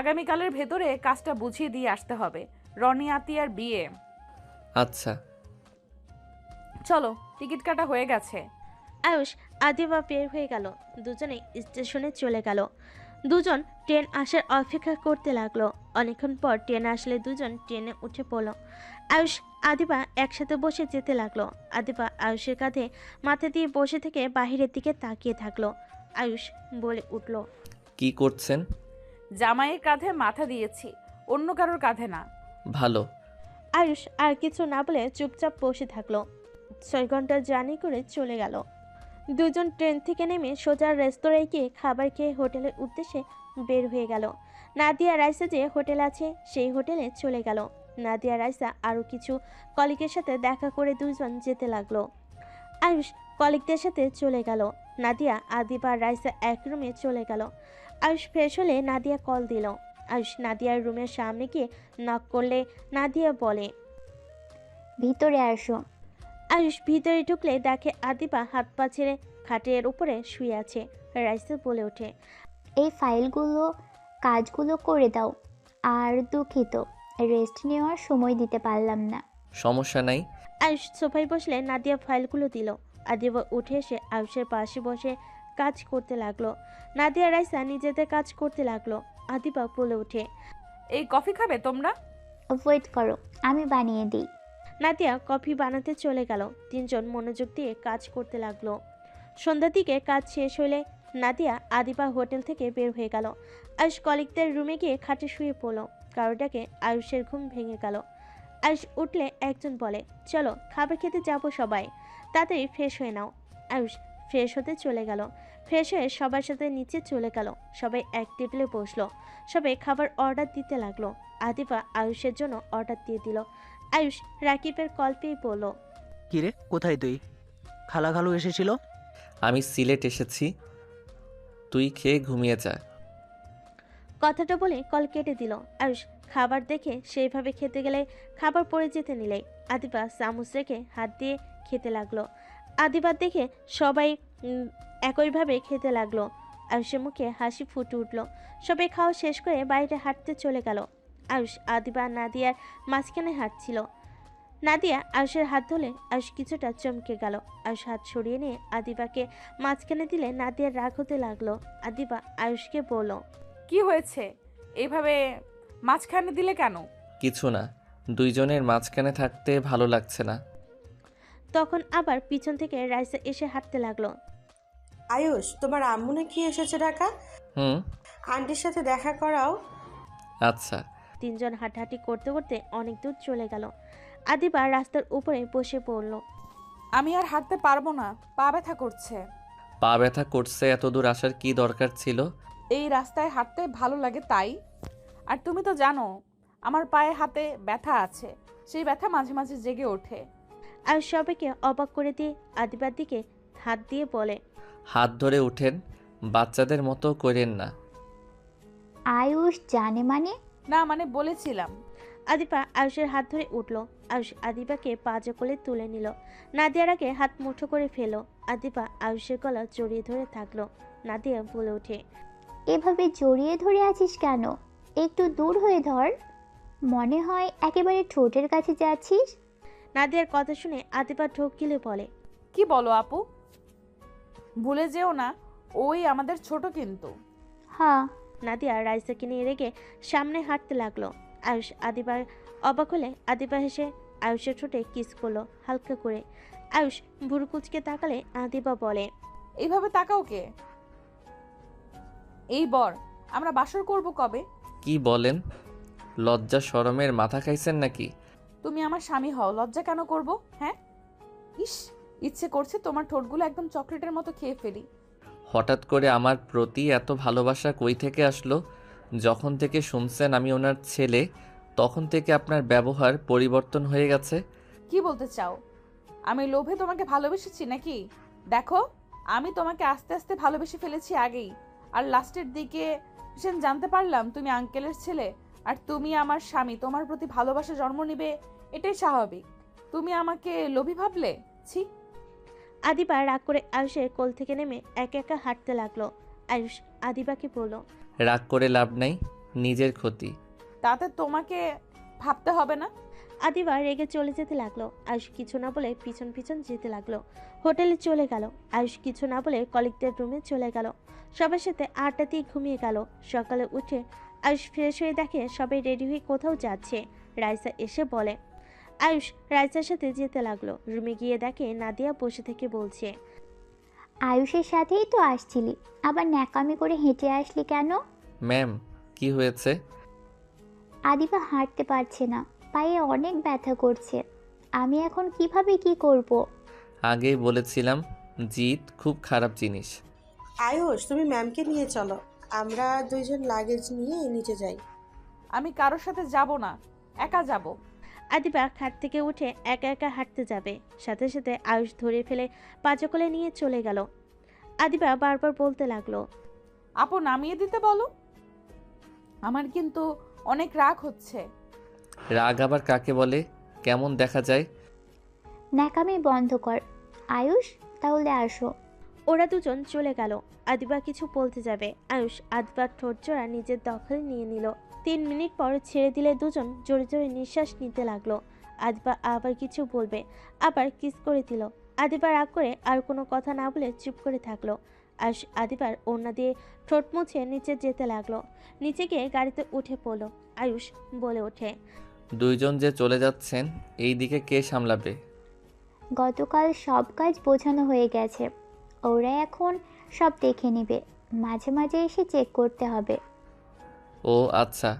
আগামীকালের ভেতরে কাজটা বুঝিয়ে দিয়ে আসতে হবে। রনি আতিয়ার বিয়ে। আচ্ছা চলো, টিকিট কাটা হয়ে গেছে। আয়ুষ আদিবা বের হয়ে গেল। দুজনে স্টেশনে চলে গেল। দুজন ট্রেন আসার অপেক্ষা করতে লাগলো। অনেকক্ষণ পর ট্রেন আসলে দুজন ট্রেনে উঠে পড়ল। আয়ুষ আদিবা একসাথে বসে যেতে লাগলো। আদিবা আয়ুষের কাঁধে মাথা দিয়ে বসে থেকে বাহিরের দিকে তাকিয়ে থাকলো। আয়ুষ বলে উঠল, কি করছেন? জামাইয়ের কাঁধে মাথা দিয়েছি, অন্য কারোর কাঁধে না। ভালো। আয়ুষ আর কিছু না বলে চুপচাপ বসে থাকলো। 6 ঘন্টা জার্নি করে চলে গেল। দুজন ট্রেন থেকে নেমে সোজা রেস্তোরাঁয় গিয়ে খাবার খেয়ে হোটেলের উদ্দেশ্যে বের হয়ে গেল। নাদিয়া রাইসা যে হোটেল আছে সেই হোটেলে চলে গেল। নাদিয়া রাইসা আরও কিছু কলিগের সাথে দেখা করে দুজন যেতে লাগলো। আয়ুষ কলিগদের সাথে চলে গেল। নাদিয়া, আদিবা, রাইসা এক রুমে চলে গেল। আয়ুষ ফ্রেশ হলে নাদিয়া কল দিল। আয়ুষ নাদিয়ার রুমের সামনে গিয়ে নক করলে নাদিয়া বলে, ভিতরে আসো। আয়ুষ ভিতরে ঢুকলে দেখে আদিবা হাত পা ছেড়ে খাটের উপরে শুয়ে আছে। রাইসা বলে ওঠে, এই ফাইলগুলো কাজগুলো করে দাও। আর দুঃখিত, রেস্ট নেওয়ার সময় দিতে পারলাম না। সমস্যা নাই। আয়ুষ সোফায় বসলে নাদিয়া ফাইলগুলো দিল। আদিবা উঠে এসে আয়ুষের পাশে বসে কাজ করতে লাগলো। নাদিয়া রাইসা নিজেদের কাজ করতে লাগলো। আদিবা বলে ওঠে, এই কফি খাবে তোমরা? ওয়েট করো, আমি বানিয়ে দিই। নাদিয়া কফি বানাতে চলে গেল। তিনজন মনোযোগ দিয়ে কাজ করতে লাগলো। সন্ধ্যার দিকে কাজ শেষ হলে নাদিয়া আদিবা হোটেল থেকে বের হয়ে গেল। আয়ুষ কলিগদের রুমে গিয়ে খাটে শুয়ে পড়ল। কারোটাকে আয়ুষের ঘুম ভেঙে গেল। আয়ুষ উঠলে একজন বলে, চলো খাবার খেতে যাবো সবাই, তাড়াতাড়ি ফ্রেশ হয়ে নাও। আয়ুষ ফ্রেশ হতে চলে গেল। ফ্রেশ হয়ে সবার সাথে নিচে চলে গেল। সবাই এক টেবিলে বসলো। সবাই খাবার অর্ডার দিতে লাগলো। আদিবা আয়ুষের জন্য অর্ডার দিয়ে দিল। আয়ুষ রাকিবের কল পেয়ে বলল, কিরে, কোথায় তুই? খালা খালু এসেছিল? আমি সিলেট এসেছি, তুই খেয়ে ঘুমিয়ে যা। কথাটা বলে কল কেটে দিল। আয়ুষ খাবার দেখে সেইভাবে খেতে গেলে খাবার পড়ে যেতে নিলে আদিবা চামচ রেখে হাত দিয়ে খেতে লাগলো। আদিবা দেখে সবাই একইভাবে খেতে লাগলো। আয়ুষের মুখে হাসি ফুটে উঠল। সবাই খাওয়া শেষ করে বাইরে হাঁটতে চলে গেল। আয়ুষ আদিবা নাদিয়ার মাঝখানে হাঁটছিল। নাদিয়া আয়ুষের হাত ধরলে আয়ুষ কিছুটা চমকে গেল। আয়ুষ হাত সরিয়ে নিয়ে আদিবাকে মাঝখানে দিলে নাদিয়ার রাগ হতে লাগলো। আদিবা আয়ুষকে বলল, কি হয়েছে? এইভাবে মাঝখানে দিলে কেন? কিছু না, দুইজনের মাঝখানে থাকতে ভালো লাগছে না। তখন আবার পিছন থেকে রাইসা এসে হাঁটতে লাগলো। আয়ুষ, তোমার আম্মু নাকি এসেছে ঢাকা? আন্টির সাথে দেখা করাও। আচ্ছা। তিনজন হাঁটাহাঁটি করতে করতে অনেক দূর চলে গেল। আদিবা রাস্তার উপরে বসে পড়ল। আমি আর হাঁটতে পারবো না, পা ব্যথা করছে। পা ব্যথা করছে, এত দূর আসার কি দরকার ছিল? এই রাস্তায় হাঁটতে ভালো লাগে তাই। আর তুমি তো জানো আমার পায়ে হাতে ব্যথা আছে, সেই ব্যথা মাঝে মাঝে জেগে ওঠে। আর সবাইকে অবাক করে দিয়ে আদিবার দিকে হাত দিয়ে বলে, হাত ধরে উঠেন, বাচ্চাদের মতো করেন না। আয়ুষ জানে মানে? না মানে বলেছিলাম। আদিবা আয়ুষের হাত ধরে উঠল। আয়ুষ আদিবাকে পাজা কোলে তুলে নিল। নাদিয়ার আগে হাত মুঠো করে ফেল। আদিবা আয়ুষের গলা জড়িয়ে ধরে থাকলো। নাদিয়া বলে ওঠে, এভাবে জড়িয়ে ধরে আছিস কেন? একটু দূর হয়ে ধর, মনে হয় একেবারে ঠোঁটের কাছে যাচ্ছিস। নাদিয়ার কথা শুনে আদিবা ঢোক গিলে বলে, কি বলো আপু? ভুলে যেও না ওই আমাদের ছোট কিন্তু। হ্যাঁ। নাদিয়া রাইসাকে নিয়ে রেগে সামনে হাঁটতে লাগলো। আয়ুষ আদিবার অবাক হলে আদিবা হেসে আয়ুষের ঠোঁটে কিস করলো হালকা করে। আয়ুষ ভুরু কুচকে তাকালে আদিবা বলে, এইভাবে তাকাও কে? এই বর, আমরা বাসর করব কবে? কি বলেন? লজ্জা শরমের মাথা খাইছেন নাকি? তুমি আমার স্বামী হও, লজ্জা কেন করব? হ্যাঁ, ইস, ইচ্ছে করছে তোমার ঠোঁটগুলো একদম চকলেটের মতো খেয়ে ফেলি। হঠাৎ করে আমার প্রতি এত ভালোবাসা কই থেকে আসলো? যখন থেকে শুনছেন আমি ওনার ছেলে, তখন থেকে আপনার ব্যবহার পরিবর্তন হয়ে গেছে। কি বলতে চাও? আমি লোভে তোমাকে ভালোবেসেছি নাকি? দেখো, আমি তোমাকে আস্তে আস্তে ভালোবেসে ফেলেছি আগেই, আর লাস্টের দিকে ভীষণ জানতে পারলাম তুমি আঙ্কেলের ছেলে, আর তুমি আমার স্বামী, তোমার প্রতি ভালোবাসা জন্ম নেবে, এটাই স্বাভাবিক। তুমি আমাকে লোভী ভাবলে? ছি। আদিবা রাগ করে আয়ুষের কোল থেকে নেমে একা একা হাঁটতে লাগলো। আয়ুষ আদিবাকে বলল, রাগ করে লাভ নাই, নিজের ক্ষতি। তাতে তোমাকে ভাবতে হবে না। আদিবা রেগে চলে যেতে লাগলো। আয়ুষ কিছু না বলে পিছন পিছন যেতে লাগলো। হোটেলে চলে গেল। আয়ুষ কিছু না বলে কলিগদের রুমে চলে গেল। সবার সাথে আড্ডা দিয়ে ঘুমিয়ে গেল। সকালে উঠে আয়ুষ ফ্রেশ হয়ে দেখে সবাই রেডি হয়ে কোথাও যাচ্ছে। রাইসা এসে বলে। আয়ুষ রাইসার সাথে যেতে লাগলো। রুমে গিয়ে দেখে নাদিয়া বসে থেকে বলছে, আয়ুষের সাথেই তো আসছিলি, আবার ন্যাকামি করে হেঁটে আসলি কেন? ম্যাম, কি হয়েছে? আদিবা হাঁটতে পারছে না, পায়ে অনেক ব্যথা করছে। আমি এখন কিভাবে কি করব? আগেই বলেছিলাম, জিত খুব খারাপ জিনিস। আয়ুষ, তুমি ম্যামকে নিয়ে চলো, আমরা দুইজন লাগেজ নিয়ে নিচে যাই। আমি কারোর সাথে যাব না, একা যাব। আদিবা খাট থেকে উঠে একা একা হাঁটতে যাবে, সাথে সাথে আয়ুষ ধরে ফেলে পাঁচকলে নিয়ে চলে গেল। আদিবা বারবার বলতে লাগলো, আপু নামিয়ে দিতে বলো, আমার কিন্তু অনেক রাগ হচ্ছে। রাগ আবার কাকে বলে? কেমন দেখা যায়? ন্যাকামি বন্ধ কর। আয়ুষ, তাহলে আসো। ওরা দুজন চলে গেল। আদিবা কিছু বলতে যাবে, আয়ুষ আদিবার ঠোঁটজোড়া নিজের দখলে নিয়ে নিল। 3 মিনিট পর ছেড়ে দিলে দুজন জোরে জোরে নিঃশ্বাস নিতে লাগলো। আদিবা আবার কিছু বলবে, আবার কিস করে দিল। আদিবা রাগ করে আর কোনো কথা না বলে চুপ করে থাকলো। আয়ুষ আদিবার ওড়না দিয়ে ঠোঁট মুছে নিচে যেতে লাগলো। নিচে গিয়ে গাড়িতে উঠে পড়লো। আয়ুষ বলে ওঠে, দুইজন যে চলে যাচ্ছেন, এই দিকে কে সামলাবে? গতকাল সব কাজ বোঝানো হয়ে গেছে, ওরা এখন সব দেখে নেবে, মাঝে মাঝে এসে চেক করতে হবে। ও আচ্ছা।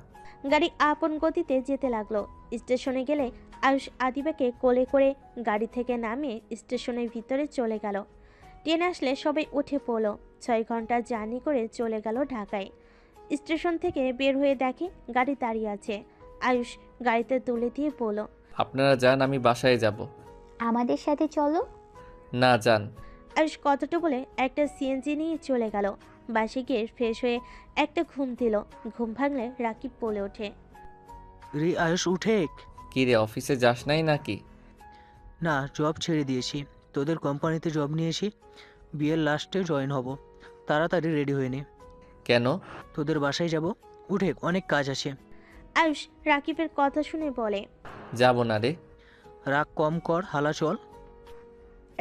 গাড়ি আপন গতিতে যেতে লাগলো। স্টেশনে গেলে আয়ুষ আদিবাকে কোলে করে গাড়ি থেকে নামিয়ে স্টেশনের ভিতরে চলে গেল। ট্রেন আসলে সবাই উঠে পড়লো। 6 ঘন্টা জার্নি করে চলে গেল ঢাকায়। স্টেশন থেকে বের হয়ে দেখে গাড়ি দাঁড়িয়ে আছে। আয়ুষ গাড়িতে তুলে দিয়ে বলল, আপনারা যান, আমি বাসায় যাব। আমাদের সাথে চলো। না, যান। আয়ুষ কথাটা বলে একটা সিএনজি নিয়ে চলে গেল। বাসে গিয়ে ফ্রেশ হয়ে একটা ঘুম দিল। ঘুম ভাঙলে রাকিব বলে ওঠে, রে আয়ুষ উঠে। কি রে, অফিসে যাস নাই নাকি? না, জব ছেড়ে দিয়েছি, তোদের কোম্পানিতে জব নিয়েছি, বিয়ের লাস্টে জয়েন হব। তাড়াতাড়ি রেডি হয়ে নে। কেন? তোদের বাসায় যাব, উঠে অনেক কাজ আছে। আয়ুষ রাকিবের কথা শুনে বলে, যাব না রে। রাগ কম কর, হালা চল।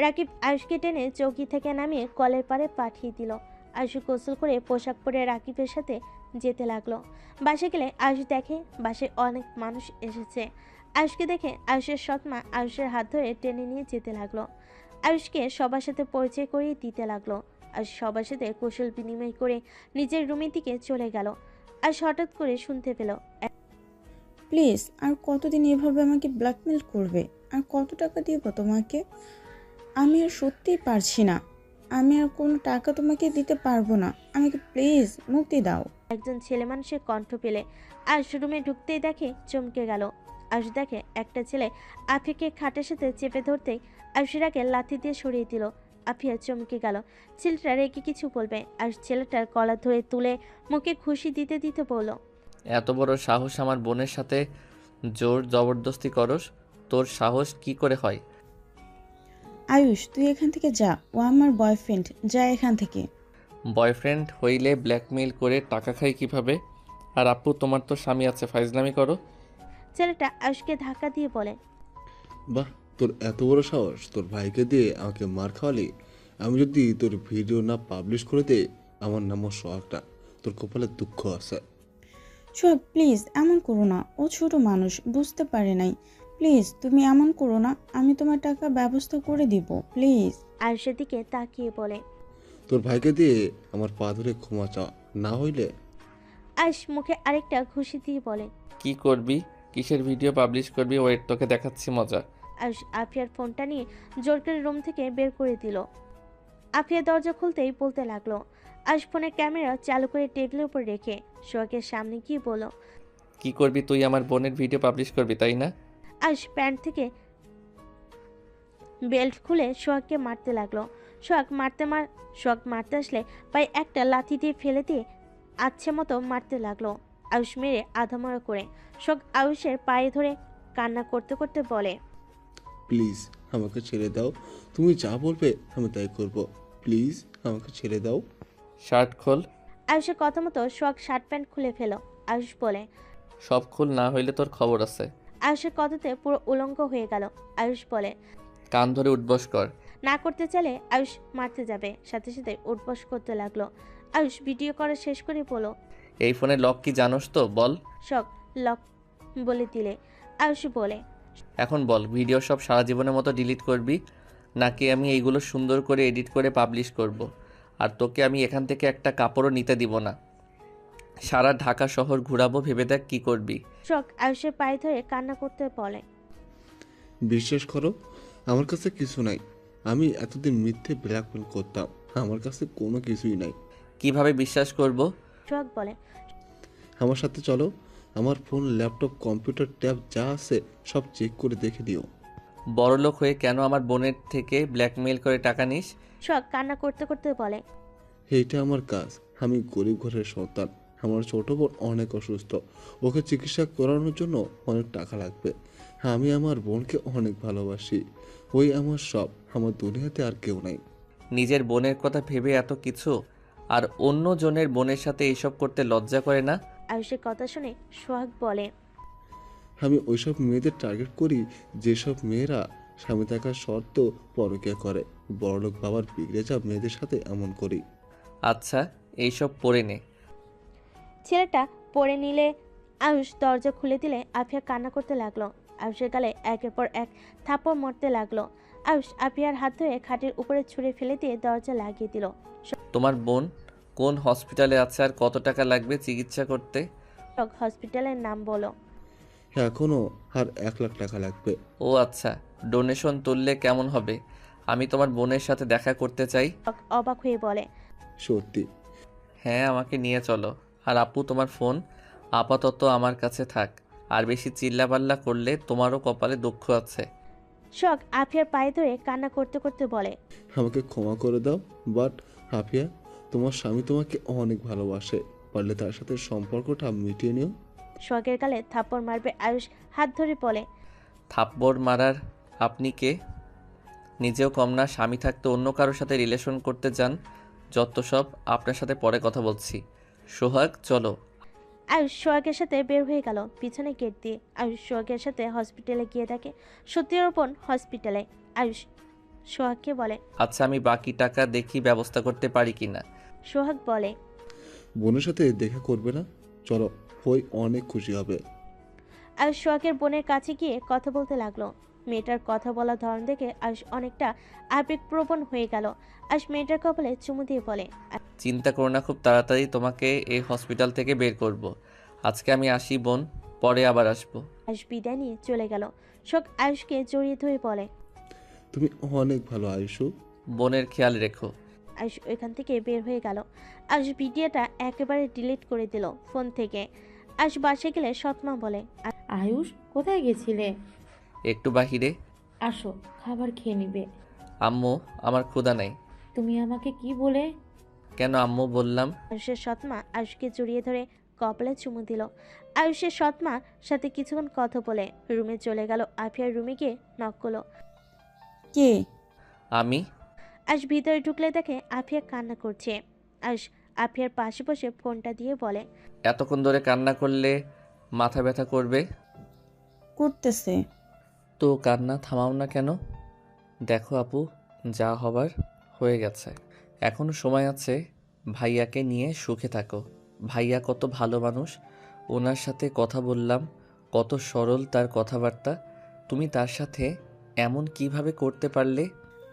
রাকিব আয়ুষকে টেনে চৌকি থেকে নামিয়ে কলের পাড়ে পাঠিয়ে দিল। আয়ুষ গোসল করে পোশাক পরে রাকিবের সাথে যেতে লাগলো। বাসে গেলে আয়ুষ দেখে বাসে অনেক মানুষ এসেছে। আয়ুষকে দেখে আয়ুষের সৎমা আয়ুষের হাত ধরে টেনে নিয়ে যেতে লাগলো। আয়ুষকে সবার সাথে পরিচয় করিয়ে দিতে লাগলো। আয়ুষ সবার সাথে কৌশল বিনিময় করে নিজের রুমের দিকে চলে গেল। আয়ুষ হঠাৎ করে শুনতে পেল, প্লিজ, আর কতদিন এভাবে আমাকে ব্ল্যাকমেল করবে? আর কত টাকা দিব তোমাকে? আমি আর সত্যিই পারছি না, আমি আর কোনো টাকা তোমাকে দিতে পারবো না, আমাকে প্লিজ মুক্তি দাও। একজন ছেলে মানুষের কণ্ঠ পেলে আয়ুষ রুমে ঢুকতেই দেখে চমকে গেল। আয়ুষ দেখে একটা ছেলে আফিয়াকে খাটের সাথে চেপে ধরতেই আয়ুষের আগে লাথি দিয়ে সরিয়ে দিল। আফিয়া চমকে গেল। ছেলেটা রেগে কিছু বলবে, আয়ুষ ছেলেটার গলা ধরে তুলে মুখে খুশি দিতে দিতে বলল, এত বড় সাহস আমার বোনের সাথে জোর জবরদস্তি করস? তোর সাহস কি করে হয়? আয়ুষ, তুই এখান থেকে যা, ও আমার বয়ফ্রেন্ড, যা এখান থেকে। বয়ফ্রেন্ড হইলে ব্ল্যাকমেইল করে টাকা খাই কিভাবে? আর আপু, তোমার তো স্বামী আছে, ফাইজলামি করো। ছেলেটা আয়ুষকে ধাক্কা দিয়ে বলে, বাহ, তোর এত বড় সাহস, তোর ভাইকে দিয়ে আমাকে মার খাওয়ালি। আমি যদি তোর ভিডিও না পাবলিশ করে দে, আমার নামও সোহাগটা, তোর কপালে দুঃখ আছে। সোহাগ, প্লিজ এমন করো না, ও ছোট মানুষ, বুঝতে পারে নাই। প্লিজ তুমি এমন করো না, আমি তোমার টাকা ব্যবস্থা করে দিব, প্লিজ। আয়ুষের দিকে তাকিয়ে বলে, তোর ভাইকে দিয়ে আমার পা ধরে ক্ষমা চা, না হইলে। আয়ুষ মুখে আরেকটা খুশি দিয়ে বলে, কি করবি? কিসের ভিডিও পাবলিশ করবি? ওয়েট, তোকে দেখাচ্ছি মজা। আয়ুষ আফিয়ার ফোনটা নিয়ে জোর করে রুম থেকে বের করে দিল। আফিয়া দরজা খুলতেই বলতে লাগলো। আয়ুষ ফোনের ক্যামেরা চালু করে টেবিলের উপর রেখে সোহাগের সামনে গিয়ে বলল। কি করবি তুই? আমার বোনের ভিডিও পাবলিশ করবি তাই না? আয়ুষ প্যান্ট থেকে বেল্ট খুলে সোহাগকে মারতে লাগলো। সোহাগ মারতে আসলে পায়ে একটা লাথি দিয়ে ফেলে দিয়ে আচ্ছে মতো মারতে লাগলো। আয়ুষ মেরে আধামরা করে সোহাগ আয়ুষের পায়ে ধরে কান্না করতে করতে বলে, প্লিজ আমাকে ছেড়ে দাও, তুমি যা বলবে আমি তাই করব, প্লিজ আমাকে ছেড়ে দাও। শার্ট খোল। আয়ুষের কথা মতো সোহাগ শার্ট প্যান্ট খুলে ফেলো। আয়ুষ বলে, সব খোল, না হইলে তোর খবর আছে। আয়ুষের কথাতে পুরো উলঙ্গ হয়ে গেল। আয়ুষ বলে, কান ধরে উঠবস কর। না করতে চাইলে আয়ুষ মারতে যাবে, সাথে সাথে উঠবস করতে লাগলো। আয়ুষ ভিডিও করা শেষ করে বলো, এই ফোনে লক কি জানোস তো? বল। শখ লক বলে দিলে আয়ুষ বলে, এখন বল, ভিডিও সব সারা জীবনের মতো ডিলিট করবি নাকি আমি এইগুলো সুন্দর করে এডিট করে পাবলিশ করব? আর তোকে আমি এখান থেকে একটা কাপড়ও নিতে দিব না। সারা ঢাকা শহর ঘুরাবো, ভেবে দেখ কি করবি। শখ আয়ুষের পায়ে ধরে কান্না করতে বলে, বিশ্বাস করো আমার কাছে কিছু নাই। আমি এতদিন মিথ্যে ব্ল্যাকমেল করতাম, আমার কাছে কোনো কিছুই নাই। কিভাবে বিশ্বাস করব? শখ বলে, আমার সাথে চলো, আমার ফোন, ল্যাপটপ, কম্পিউটার, ট্যাব যা আছে সব চেক করে দেখে দিও। বড়লোক হয়ে কেন আমার বোনের থেকে ব্ল্যাকমেইল করে টাকা নিস? শখ কান্না করতে করতে বলে, এইটা আমার কাজ। আমি গরিব ঘরের সন্তান, আমার ছোট বোন অনেক অসুস্থ, ওকে চিকিৎসা করানোর জন্য অনেক টাকা লাগবে। আমি আমার বোনকে অনেক ভালোবাসি, ওই আমার সব, আমার দুনিয়াতে আর কেউ নাই। নিজের বোনের কথা ভেবে এত কিছু, আর অন্য জনের বোনের সাথে এইসব করতে লজ্জা করে না? আয়ুষের কথা শুনে সোহাগ বলে, আমি ওইসব মেয়েদের টার্গেট করি যেসব মেয়েরা স্বামী থাকার শর্ত পরকীয়া করে। বড়লোক বাবার বিগড়ে যাওয়া মেয়েদের সাথে এমন করি। আচ্ছা, এইসব পড়ে নে। ছেলেটা পড়ে নিলে আয়ুষ দরজা খুলে দিলে আফিয়া কান্না করতে লাগলো। আয়ুষের গালে একের পর এক থাপ্পড় মারতে লাগলো। আয়ুষ আফিয়ার হাত ধরে খাটের উপরে ছুঁড়ে ফেলে দিয়ে দরজা লাগিয়ে দিল। তোমার বোন কোন হসপিটালে আছে আর কত টাকা লাগবে চিকিৎসা করতে? হসপিটালের নাম বলো। এখনো আর 1 লাখ টাকা লাগবে। ও আচ্ছা, ডোনেশন তুললে কেমন হবে? আমি তোমার বোনের সাথে দেখা করতে চাই। অবাক হয়ে বলে, সত্যি? হ্যাঁ, আমাকে নিয়ে চলো। আর আপু, তোমার ফোন আপাতত আমার কাছে থাক, আর বেশি চিল্লাপাল্লা করলে তোমারও কপালে দুঃখ আছে। শখ আফিয়ার পায়ে ধরে কান্না করতে করতে বলে, আমাকে ক্ষমা করে দাও, বাট আফিয়া, তোমার স্বামী তোমাকে অনেক ভালোবাসে, পারলে তার সাথে সম্পর্কটা মিটিয়ে নিও। শখের গালে থাপ্পড় মারবে আয়ুষ হাত ধরে বলে, থাপ্পড় মারার আপনি কে? নিজেও কম না, স্বামী থাকতে অন্য কারোর সাথে রিলেশন করতে যান। যত সব, আপনার সাথে পরে কথা বলছি। সোহাগ, চলো। আয়ুষ সোহাগের সাথে বের হয়ে গেল পিছনে গেট দিয়ে। আয়ুষ সোহাগের সাথে হসপিটালে গিয়ে দেখে সত্যিরূপন হসপিটালে। আয়ুষ সোহাগকে বলে, আচ্ছা, আমি বাকি টাকা দেখি ব্যবস্থা করতে পারি কিনা। সোহাগ বলে, বোনের সাথে দেখা করবে না? চলো, ওই অনেক খুশি হবে। আয়ুষ সোহাগের বোনের কাছে গিয়ে কথা বলতে লাগলো। মেয়েটার কথা বলার ধরন দেখে আয়ুষ অনেকটা আবেগপ্রবণ হয়ে গেল। আয়ুষ মেয়েটার কপালে চুমু দিয়ে বলে, চিন্তা করো না, খুব তাড়াতাড়ি তোমাকে এই হসপিটাল থেকে বের করব। আজকে আমি আসি বোন, পরে আবার আসবো। আয়ুষ বিদায় নিয়ে চলে গেল। শোক আয়ুষকে জড়িয়ে ধরে বলে, তুমি অনেক ভালো আয়ুষু, বোনের খেয়াল রেখো। আয়ুষ ওইখান থেকে বের হয়ে গেল। আয়ুষ ভিডিওটা একেবারে ডিলিট করে দিল ফোন থেকে। আয়ুষ বাসে গেলে সৎমা বলে, আয়ুষ কোথায় গেছিলে? একটু বাহিরে। আসো, খাবার খেয়ে নিবে। আম্মু, আমার ক্ষুধা নাই। তুমি আমাকে কি বলে? কেন আম্মু বললাম। আয়ুষের সৎমা আয়ুষকে জড়িয়ে ধরে কপালে চুমু দিল। আয়ুষের সৎমা সাথে কিছুক্ষণ কথা বলে রুমে চলে গেল। আফিয়ার রুমে গিয়ে নক করলো। কে? আমি। আয়ুষ ভিতরে ঢুকলে দেখে আফিয়া কান্না করছে। আয়ুষ আফিয়ার পাশে বসে ফোনটা দিয়ে বলে, এতক্ষণ ধরে কান্না করলে মাথা ব্যথা করবে। করতেছে তো কান্না থামাও না কেন? দেখো আপু, যা হবার হয়ে গেছে, এখনো সময় আছে। ভাইয়াকে নিয়ে সুখে থাকো। ভাইয়া কত ভালো মানুষ, ওনার সাথে কথা বললাম, কত সরল তার কথাবার্তা। তুমি তার সাথে এমন কিভাবে করতে পারলে?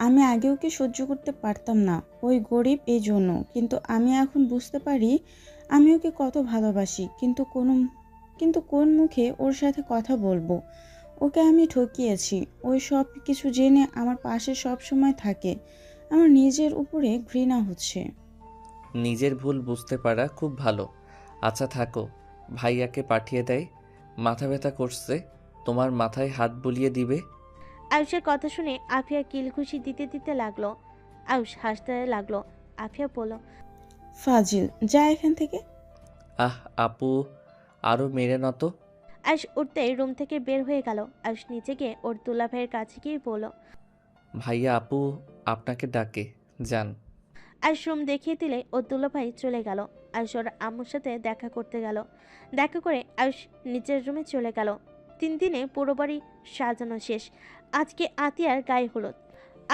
আমি আগেও কি সহ্য করতে পারতাম না, ওই গরিব এই জন্য। কিন্তু আমি এখন বুঝতে পারি আমি ওকে কত ভালোবাসি, কিন্তু কোন মুখে ওর সাথে কথা বলবো? ওকে আমি ঠকিয়েছি। ওই সব কিছু জেনে আমার পাশে সব সময় থাকে। আমার নিজের উপরে ঘৃণা হচ্ছে। নিজের ভুল বুঝতে পারা খুব ভালো। আচ্ছা থাকো, ভাইয়াকে পাঠিয়ে দেয়। মাথা ব্যথা করছে, তোমার মাথায় হাত বুলিয়ে দিবে। আয়ুষের কথা শুনে আফিয়া কিলঘুষি দিতে দিতে লাগলো। আয়ুষ হাসতে লাগলো। আফিয়া বলল, ফাজিল, যা এখান থেকে। আহ আপু, আরও মেরে না তো। আয়ুষ উঠতেই রুম থেকে বের হয়ে গেল। আয়ুষ নিচে গিয়ে ওর দুলা ভাইয়ের কাছে গিয়ে বলল, ভাইয়া আপু আপনাকে ডাকে, যান। আয়ুষ রুম দেখিয়ে দিলে ওর দুলা ভাই চলে গেল। আয়ুষ ওর আম্মুর সাথে দেখা করতে গেল। দেখা করে আয়ুষ নিচের রুমে চলে গেল। 3 দিনে পুরো বাড়ি সাজানো শেষ। আজকে আতিয়ার গায়ে হলুদ।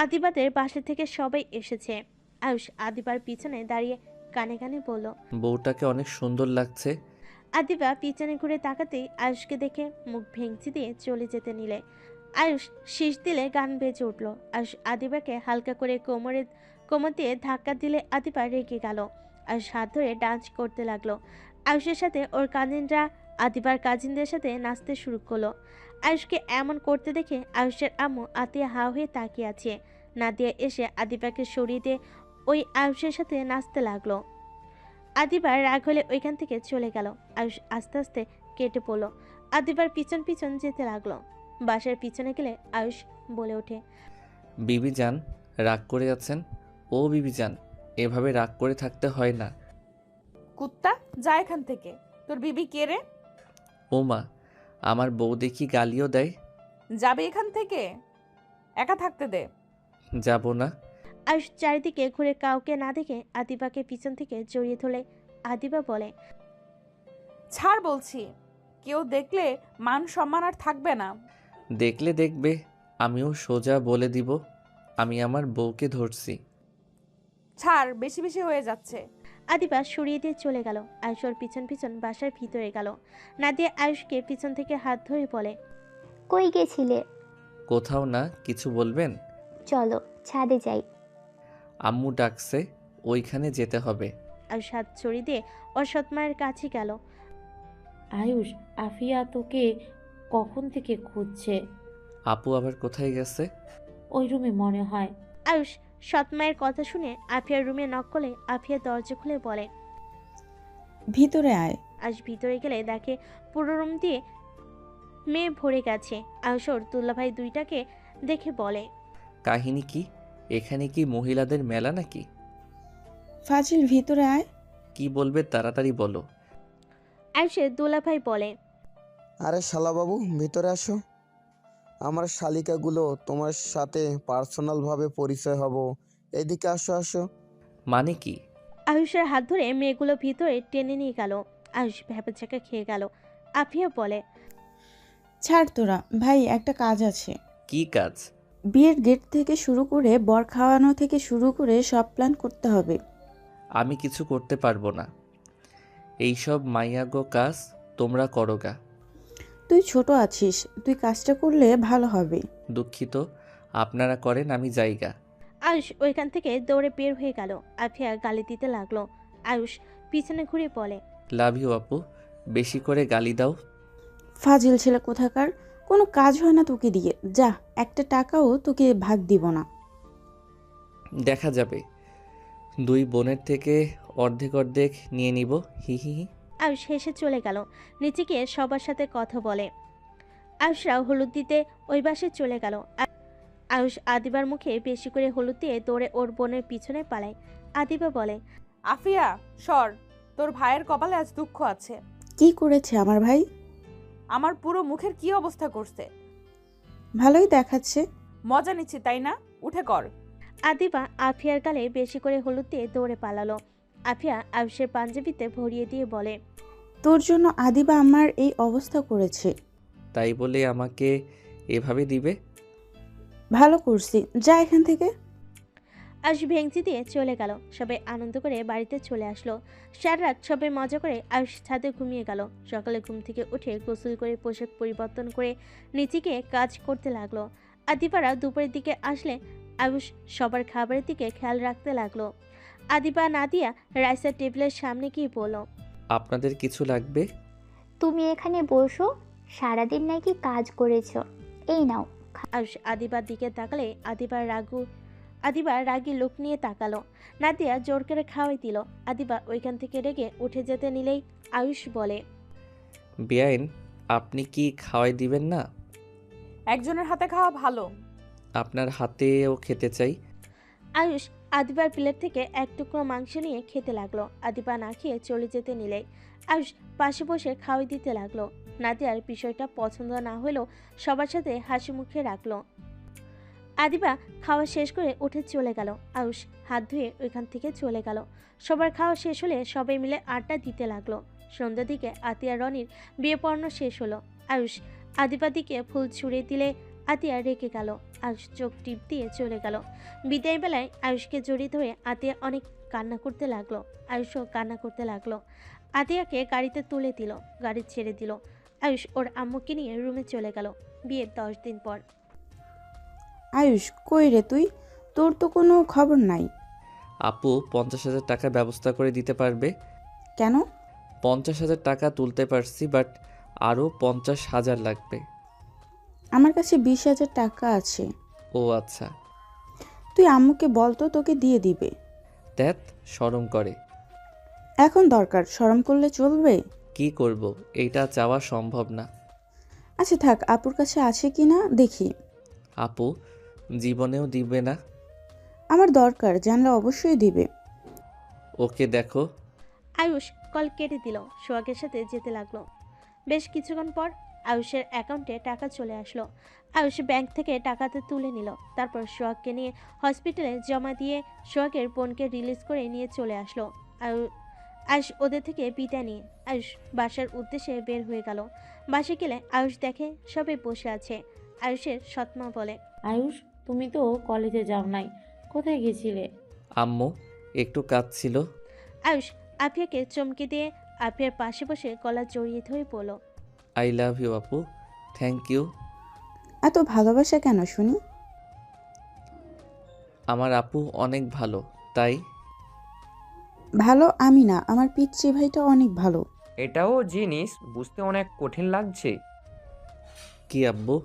আদিবাদের বাসা থেকে সবাই এসেছে। আয়ুষ আদিবার পিছনে দাঁড়িয়ে কানে কানে বলল, বউটাকে অনেক সুন্দর লাগছে। আদিবা পিছনে ঘুরে তাকাতেই আয়ুষকে দেখে মুখ ভেঙচি দিয়ে চলে যেতে নিলে আয়ুষ শীষ দিলে গান বেজে উঠল। আয়ুষ আদিবাকে হালকা করে কোমর দিয়ে ধাক্কা দিলে আদিবা রেগে গেল। আয়ুষ হাত ধরে ডান্স করতে লাগলো। আয়ুষের সাথে ওর কাজিনরা আদিবার কাজিনদের সাথে নাচতে শুরু করলো। আয়ুষকে এমন করতে দেখে আয়ুষের আম্মু আতিয়া হা হয়ে তাকিয়ে আছে। নাদিয়া এসে আদিবাকে সরিয়ে দিয়ে ওই আয়ুষের সাথে নাচতে লাগলো। আদিবার রাগ হলে ওইখান থেকে চলে গেল। আয়ুষ আস্তে আস্তে কেটে পড়লো। আদিবার পিছন পিছন যেতে লাগলো। বাসার পিছনে গেলে আয়ুষ বলে ওঠে, বিবি যান, রাগ করে আছেন? ও বিবি যান, এভাবে রাগ করে থাকতে হয় না। কুত্তা, যা এখান থেকে। তোর বিবি কে রে? ও মা, আমার বউ দেখি গালিও দেয়। যাবে এখান থেকে, একা থাকতে দে। যাব না। আয়ুষ চারিদিকে ঘুরে কাউকে না দেখে আদিবাকে পিছন থেকে জড়িয়ে ধরলে আদিবা বলে, ছাড় বলছি, কেউ দেখলে মান সম্মান আর থাকবে না। দেখলে দেখবে, আমিও সোজা বলে দিব আমি আমার বউকে ধরছি। ছাড়, বেশি বেশি হয়ে যাচ্ছে। আদিবা সরিয়ে দিয়ে চলে গেল। আয়ুষ ওর পিছন পিছন বাসার ভিতরে গেল। নাদিয়া আয়ুষকে পিছন থেকে হাত ধরে বলে, কই গেছিলে? কোথাও না, কিছু বলবেন? চলো ছাদে যাই। আম্মু ডাকছে, ওইখানে যেতে হবে। আয়ুষ হাত ছড়িয়ে দিয়ে ওর সৎমায়ের কাছে গেল। আয়ুষ, আফিয়া তোকে কখন থেকে খুঁজছে। আপু আবার কোথায় গেছে? ওই রুমে মনে হয়। আয়ুষ সৎমায়ের কথা শুনে আফিয়ার রুমে নক করলে আফিয়া দরজা খুলে বলে, ভিতরে আয়। আয়ুষ ভিতরে গেলে দেখে পুরো রুম দিয়ে মেয়ে ভরে গেছে। আয়ুষ ওর দুলাভাই দুইটাকে দেখে বলে, কাহিনী কি? এখানে কি মহিলাদের মেলা নাকি? ফাজিল, ভিতরে আয়। কি বলবে তাড়াতাড়ি বলো। আয়ুষের দুলাভাই বলে, আরে শালাবাবু, ভিতরে আসো। আমার শালিকাগুলো তোমার সাথে পার্সোনালভাবে পরিচয় হব। এদিকে আসো আসো। মানে কি? আয়ুষের হাত ধরে মেয়েগুলো ভিতরে টেনে নিয়ে গেল। আয়ুষ ভ্যাপাচাকা খেয়ে গেল। আফিয়া বলে, ছাড় তোরা, ভাই একটা কাজ আছে। কি কাজ? বিয়ের গেট থেকে শুরু করে বর খাওয়ানো থেকে শুরু করে সব প্ল্যান করতে হবে। আমি কিছু করতে পারবো না। এইসব মাইয়াগো কাজ তোমরা করোগা। তুই ছোট আছিস, তুই কাজটা করলে ভালো হবে। দুঃখিত, আপনারা করেন, আমি জায়গা। আয়ুষ ওইখান থেকে দৌড়ে বের হয়ে গেল। আফিয়া গালি দিতে লাগলো। আয়ুষ পিছনে ঘুরে বলে, লাভ ইউ আপু, বেশি করে গালি দাও। ফাজিল ছেলে কোথাকার, কোনো কাজ হয় না তোকে দিয়ে। যা, একটা টাকাও তোকে ভাগ দিব না। দেখা যাবে, 2 বোনের থেকে অর্ধেক অর্ধেক নিয়ে নিব। হি হি হি। আয়ুষ হেসে চলে গেল। নিচে গিয়ে সবার সাথে কথা বলে। আয়ুষরাও হলুদ দিতে ওই বাসে চলে গেল। আয়ুষ আদিবার মুখে বেশি করে হলুদ দিয়ে দৌড়ে ওর বোনের পিছনে পালায়। আদিবা বলে, আফিয়া সর, তোর ভাইয়ের কপালে আজ দুঃখ আছে। কি করেছে আমার ভাই? আমার পুরো মুখের কি অবস্থা করছে। ভালোই দেখাচ্ছে। মজা নিচ্ছি তাই না? উঠে কর। আদিবা আফিয়ার গালে বেশি করে হলুদ দিয়ে দৌড়ে পালালো। আফিয়া আয়ুষের পাঞ্জাবিতে ভরিয়ে দিয়ে বলে, তোর জন্য আদিবা আমার এই অবস্থা করেছে। তাই বলে আমাকে এভাবে দিবে? ভালো করছি, যা এখান থেকে। আয়ুষ ভেঙচি দিয়ে চলে গেল। সবাই আনন্দ করে বাড়িতে চলে আসলো। সারা রাত সবাই মজা করে আয়ুষ ছাদে ঘুমিয়ে গেল। সকালে ঘুম থেকে উঠে গোসল করে পোশাক পরিবর্তন করে নিচে গিয়ে কাজ করতে লাগলো। আদিবারা দুপুরের দিকে আসলে আয়ুষ সবার খাবারের দিকে খেয়াল রাখতে লাগলো। আদিবা নাদিয়া রাইসের টেবিলের সামনে গিয়ে বলল, আপনাদের কিছু লাগবে? তুমি এখানে বসো, সারাদিন নাকি কাজ করেছো, এই নাও। আয়ুষ আদিবার দিকে তাকালে আদিবা রাগী লোক নিয়ে তাকালো। নাদিয়া জোর করে খাওয়াই দিল। আদিবা ওইখান থেকে রেগে উঠে যেতে নিলেই আয়ুষ বলে, বেআইন, আপনি কি খাওয়াই দিবেন না? একজনের হাতে খাওয়া ভালো। আপনার হাতেও খেতে চাই। আয়ুষ আদিবার প্লেট থেকে এক টুকরো মাংস নিয়ে খেতে লাগলো। আদিবা না খেয়ে চলে যেতে নিলেই আয়ুষ পাশে বসে খাওয়াই দিতে লাগলো। নাদিয়ার বিষয়টা পছন্দ না হলেও সবার সাথে হাসি মুখে রাখলো। আদিবা খাওয়া শেষ করে উঠে চলে গেল। আয়ুষ হাত ধুয়ে ওইখান থেকে চলে গেল। সবার খাওয়া শেষ হলে সবাই মিলে আড্ডা দিতে লাগলো। সন্ধ্যার দিকে আতিয়া রনির বিয়ে পড়ানো শেষ হলো। আয়ুষ আদিবার দিকে ফুল ছুঁড়ে দিলে আতিয়া রেগে গেল। আয়ুষ চোখ টিপ দিয়ে চলে গেল। বিদায় বেলায় আয়ুষকে জড়িয়ে ধরে আতিয়া অনেক কান্না করতে লাগলো। আয়ুষও কান্না করতে লাগলো। আতিয়াকে গাড়িতে তুলে দিল, গাড়ি ছেড়ে দিল। আয়ুষ ওর আম্মুকে নিয়ে রুমে চলে গেল। বিয়ের 10 দিন পর। আয়ুষ, কই রে তুই? তোর তো কোনো খবর নাই। আপু 50,000 টাকা ব্যবস্থা করে দিতে পারবে? কেন? 50,000 টাকা তুলতে পারছি, বাট আরও 50,000 লাগবে। আমার কাছে 20,000 টাকা আছে। ও আচ্ছা। তুই আম্মুকে বল তো, তোকে দিয়ে দিবে। ধ্যাত, শরম করে। এখন দরকার, শরম করলে চলবে? কি করব, এইটা চাওয়া সম্ভব না। আচ্ছা থাক, আপুর কাছে আছে কি না দেখি। আপু জীবনেও দিবে না। আমার দরকার, জানলে অবশ্যই দিবে। ওকে দেখো। আয়ুষ কল কেটে দিল। সোহাগের সাথে যেতে লাগলো। বেশ কিছুক্ষণ পর আয়ুষের অ্যাকাউন্টে টাকা চলে আসলো। আয়ুষ ব্যাংক থেকে টাকাতে তুলে নিল। তারপর সোহাগকে নিয়ে হসপিটালে জমা দিয়ে সোহাগের বোনকে রিলিজ করে নিয়ে চলে আসলো। আয়ুষ ওদের থেকে বিদায় নিয়ে আয়ুষ বাসার উদ্দেশ্যে বের হয়ে গেল। বাসে গেলে আয়ুষ দেখে সবাই বসে আছে। আয়ুষের সৎমা বলে, আয়ুষ, তুমি তো কলেজে যাও নাই, কোথায় গেছিলে? আম্মু একটু কাজ ছিল। আয়ুষ আফিয়াকে চমকে দিয়ে আফিয়ার পাশে বসে গলা জড়িয়ে ধরে বলল, আই লাভ ইউ আপু। Thank you. এত ভালোবাসা কেন শুনি? আমার আপু অনেক ভালো, তাই। ভালো আমি না, আমার পিচ্চি ভাইটা অনেক ভালো। এটাও জিনিস বুঝতে অনেক কঠিন লাগছে। কি আব্বু?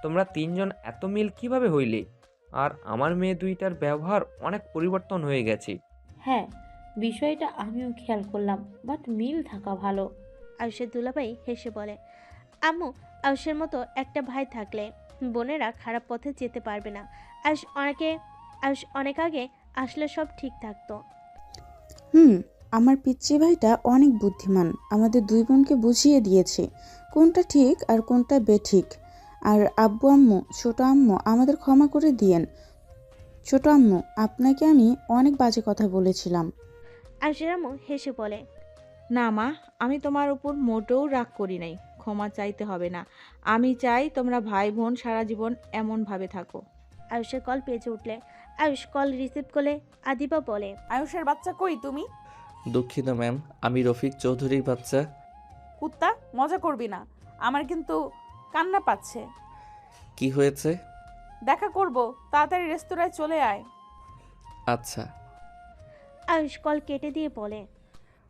তোমরা তিনজন এত মিল কিভাবে হইলে? আর আমার মেয়ে দুইটার ব্যবহার অনেক পরিবর্তন হয়ে গেছে। হ্যাঁ, বিষয়টা আমিও খেয়াল করলাম, বাট মিল থাকা ভালো। আয়ুষের দুলাভাই হেসে বলে, আম্মু, আয়ুষের মতো একটা ভাই থাকলে বোনেরা খারাপ পথে যেতে পারবে না। আয়ুষ অনেক আগে আসলে সব ঠিক থাকতো। আমার পিচ্চি ভাইটা অনেক বুদ্ধিমান, আমাদের দুই বোনকে বুঝিয়ে দিয়েছে কোনটা ঠিক আর কোনটা বেঠিক। আর আব্বু আম্মু, ছোট আম্মু, আমাদের ক্ষমা করে দিয়েন। ছোট আম্মু, আপনাকে আমি অনেক বাজে কথা বলেছিলাম। আয়ুষের আম্মু হেসে বলে, না মা, আমি তোমার উপর মোটেও রাগ করি নাই, ক্ষমা চাইতে হবে না। আমি চাই তোমরা ভাই বোন সারা জীবন এমনভাবে থাকো। আয়ুষের কল পেয়েছে উঠলে আয়ুষ কল রিসিভ করলে আদিবা বলে, আয়ুষের বাচ্চা কই তুমি? দুঃখিত ম্যাম, আমি রফিক চৌধুরীর বাচ্চা। কুত্তা, মজা করবি না, আমার কিন্তু কান্না পাচ্ছে। কি হয়েছে? দেখা করব, তাড়াতাড়ি রেস্তোরাঁয় চলে আয়। আচ্ছা। আয়ুষ কল কেটে দিয়ে বলে,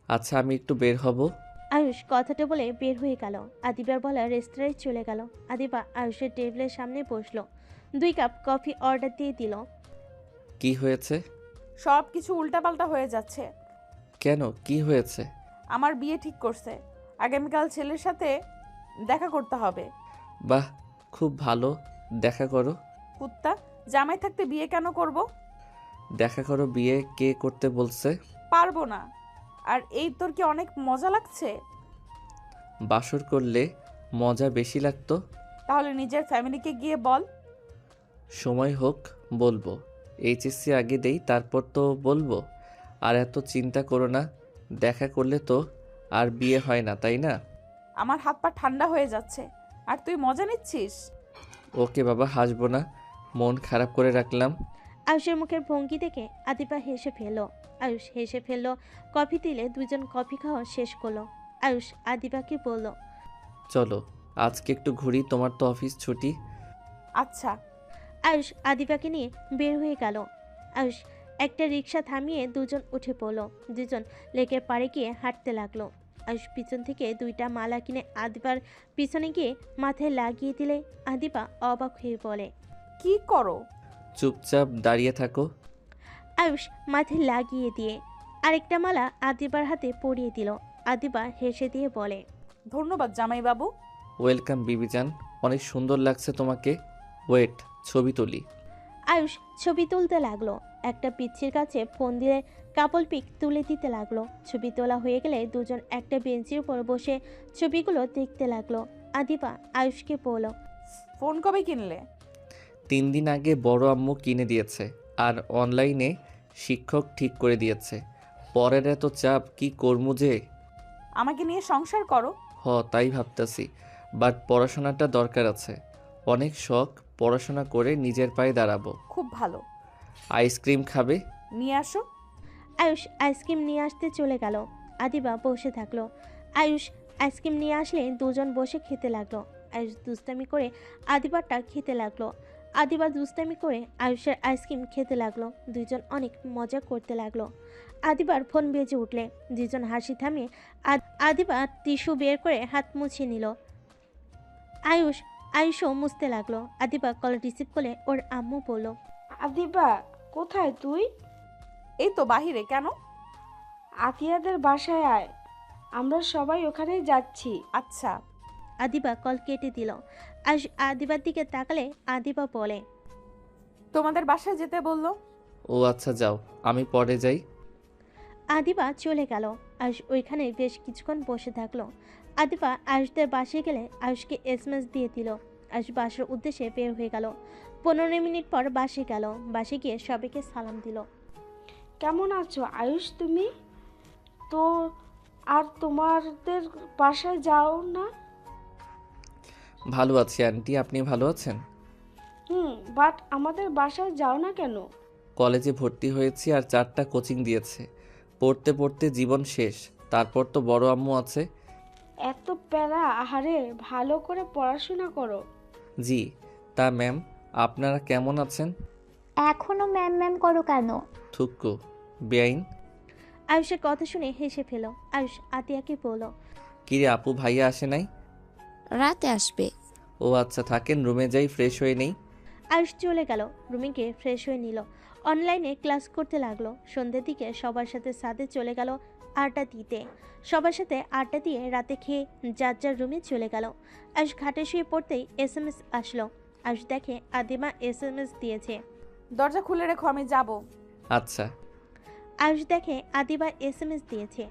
আচ্ছা, আমি একটু বের হব। আয়ুষ কথাটা বলে বের হয়ে গেল। আদিবার বলা রেস্তোরাঁয় চলে গেল। আদিবা আয়ুষের টেবিলের সামনে বসলো। 2 কাপ কফি অর্ডার দিয়ে দিল। কি হয়েছে? সব কিছু উল্টাপাল্টা হয়ে যাচ্ছে। কেন, কি হয়েছে? আমার বিয়ে ঠিক করছে, আগামীকাল ছেলের সাথে দেখা করতে হবে। বাহ, খুব ভালো, দেখা করো। কুত্তা, জামাই থাকতে বিয়ে কেন করব? দেখা করো, বিয়ে কে করতে বলছে? পারবো না। আর এই তোর কি অনেক মজা লাগছে? বাসর করলে মজা বেশি লাগতো। তাহলে নিজের ফ্যামিলিকে গিয়ে বল। সময় হোক বলবো, এইচএসসি আগে দেই, তারপর তো বলবো। আর এত চিন্তা করো না, দেখা করলে তো আর বিয়ে হয় না, তাই না? আমার হাত পা ঠান্ডা হয়ে যাচ্ছে, আর তুই মজা নিচ্ছিস। ওকে বাবা, হাসবো না, মন খারাপ করে রাখলাম। আয়ুষের মুখের ভঙ্গি দেখে আদিবা হেসে ফেলল। আয়ুষ হেসে ফেলল। কফি দিলে দুজন কফি খাওয়া শেষ করলো। আয়ুষ আদিবাকে বলল, চলো আজকে একটু ঘুরি, তোমার তো অফিস ছুটি। আচ্ছা। আয়ুষ আদিবাকে নিয়ে বের হয়ে গেল। আয়ুষ একটা রিক্সা থামিয়ে দুজন উঠে পড়লো। দুজন লেকের পাড়ে গিয়ে হাঁটতে লাগলো। আয়ুষ পিছন থেকে 2টা মালা কিনে আদিবার পিছনে গিয়ে মাথায় লাগিয়ে দিলে আদিবা অবাক হয়ে বলে, কি করো? চুপচাপ দাঁড়িয়ে থাকো। আয়ুষ মাথায় লাগিয়ে দিয়ে আরেকটা মালা আদিবার হাতে পরিয়ে দিল। আদিবা হেসে দিয়ে বলে, ধন্যবাদ জামাইবাবু। ওয়েলকাম বিবিজান, অনেক সুন্দর লাগছে তোমাকে। ওয়েট, ছবি তুলি। আয়ুষ ছবি তুলতে লাগলো। একটা পিচ্ছির কাছে ফোন দিয়ে কাপল পিক তুলে দিতে লাগলো। ছবি তোলা হয়ে গেলে দুজন একটা বেঞ্চের উপর বসে ছবিগুলো দেখতে লাগলো। আদিবা আয়ুষকে বলল, ফোন কবে কিনলে? 3 দিন আগে বড় আম্মু কিনে দিয়েছে, আর অনলাইনে শিক্ষক ঠিক করে দিয়েছে। পরের এত চাপ কি করমু যে। আমাকে নিয়ে সংসার করো। তাই ভাবতেছি, বাট পড়াশোনাটা দরকার আছে। অনেক শখ, পড়াশোনা করে নিজের পায়ে দাঁড়াবো। খুব ভালো। আইসক্রিম খাবে? নিয়ে আসো। আয়ুষ আইসক্রিম নিয়ে আসতে চলে গেল। আদিবা বসে থাকলো। আয়ুষ আইসক্রিম নিয়ে আসলে দুজন বসে খেতে লাগলো। আয়ুষ দুষ্টামি করে আদিবারটা খেতে লাগলো। আদিবা দুষ্টামি করে আয়ুষের আইসক্রিম খেতে লাগলো। দুইজন অনেক মজা করতে লাগলো। আদিবার ফোন বেজে উঠলে দুজন হাসি থামিয়ে আদিবা টিস্যু বের করে হাত মুছে নিল। আয়ুষও মুছতে লাগলো। আদিবা কল রিসিভ করে ওর আম্মু বলল, আদিবা কোথায় তুই? এই তো বাহিরে। কেন? আতিয়াদের বাসায় আয়, আমরা সবাই ওখানেই যাচ্ছি। আচ্ছা। আদিবা কল কেটে দিল। আয়ুষ আদিবার দিকে তাকালে আদিবা বলে, তোমাদের বাসায় যেতে বললো। ও আচ্ছা, যাও, আমি পরে যাই। আদিবা চলে গেল। আয়ুষ ওইখানে বেশ কিছুক্ষণ বসে থাকলো। আদিবা আয়ুষদের বাসায় গেলে আয়ুষকে এসএমএস দিয়ে দিল। আয়ুষ বাসার উদ্দেশ্যে বের হয়ে গেল। 15 মিনিট পর বাসে গেল। বাসে গিয়ে সবাইকে সালাম দিল। কেমন আছো আয়ুষ তুমি? তো আর তোমাদের বাসায় যাও না? ভালো আছি আন্টি, আপনি ভালো আছেন? বাট আমাদের বাসায় যাও না কেন? কলেজে ভর্তি হয়েছি আর 4টা কোচিং দিয়েছে। পড়তে পড়তে জীবন শেষ। তারপর তো বড় আম্মু আছে। এত প্যারা, আহারে ভালো করে পড়াশোনা করো। জি। তা ম্যাম, আপনারা কেমন আছেন? এখনো ম্যাম ম্যাম করো কেন? থুক্কু, বেআইন। আয়ুষের কথা শুনে হেসে ফেল। আয়ুষ আতিয়াকে বলল, কিরে আপু, ভাইয়া আসে নাই? রাতে আসবে। ও আচ্ছা, থাকেন, রুমে যাই, ফ্রেশ হয়ে নেই। আয়ুষ চলে গেল। রুমে গিয়ে ফ্রেশ হয়ে নিল। অনলাইনে ক্লাস করতে লাগলো। সন্ধ্যের দিকে সবার সাথে সাথে চলে গেল আড্ডা দিতে। সবার সাথে আড্ডা দিয়ে রাতে খেয়ে যার যার রুমে চলে গেল। আয়ুষ ঘাটে শুয়ে পড়তেই এসএমএস আসলো। আয়ুষ দেখে আদিমা এসএমএস দিয়েছে, দরজা খুলে রেখো, আমি যাব। আচ্ছা। আয়ুষ দেখে আদিবা এসএমএস দিয়েছে।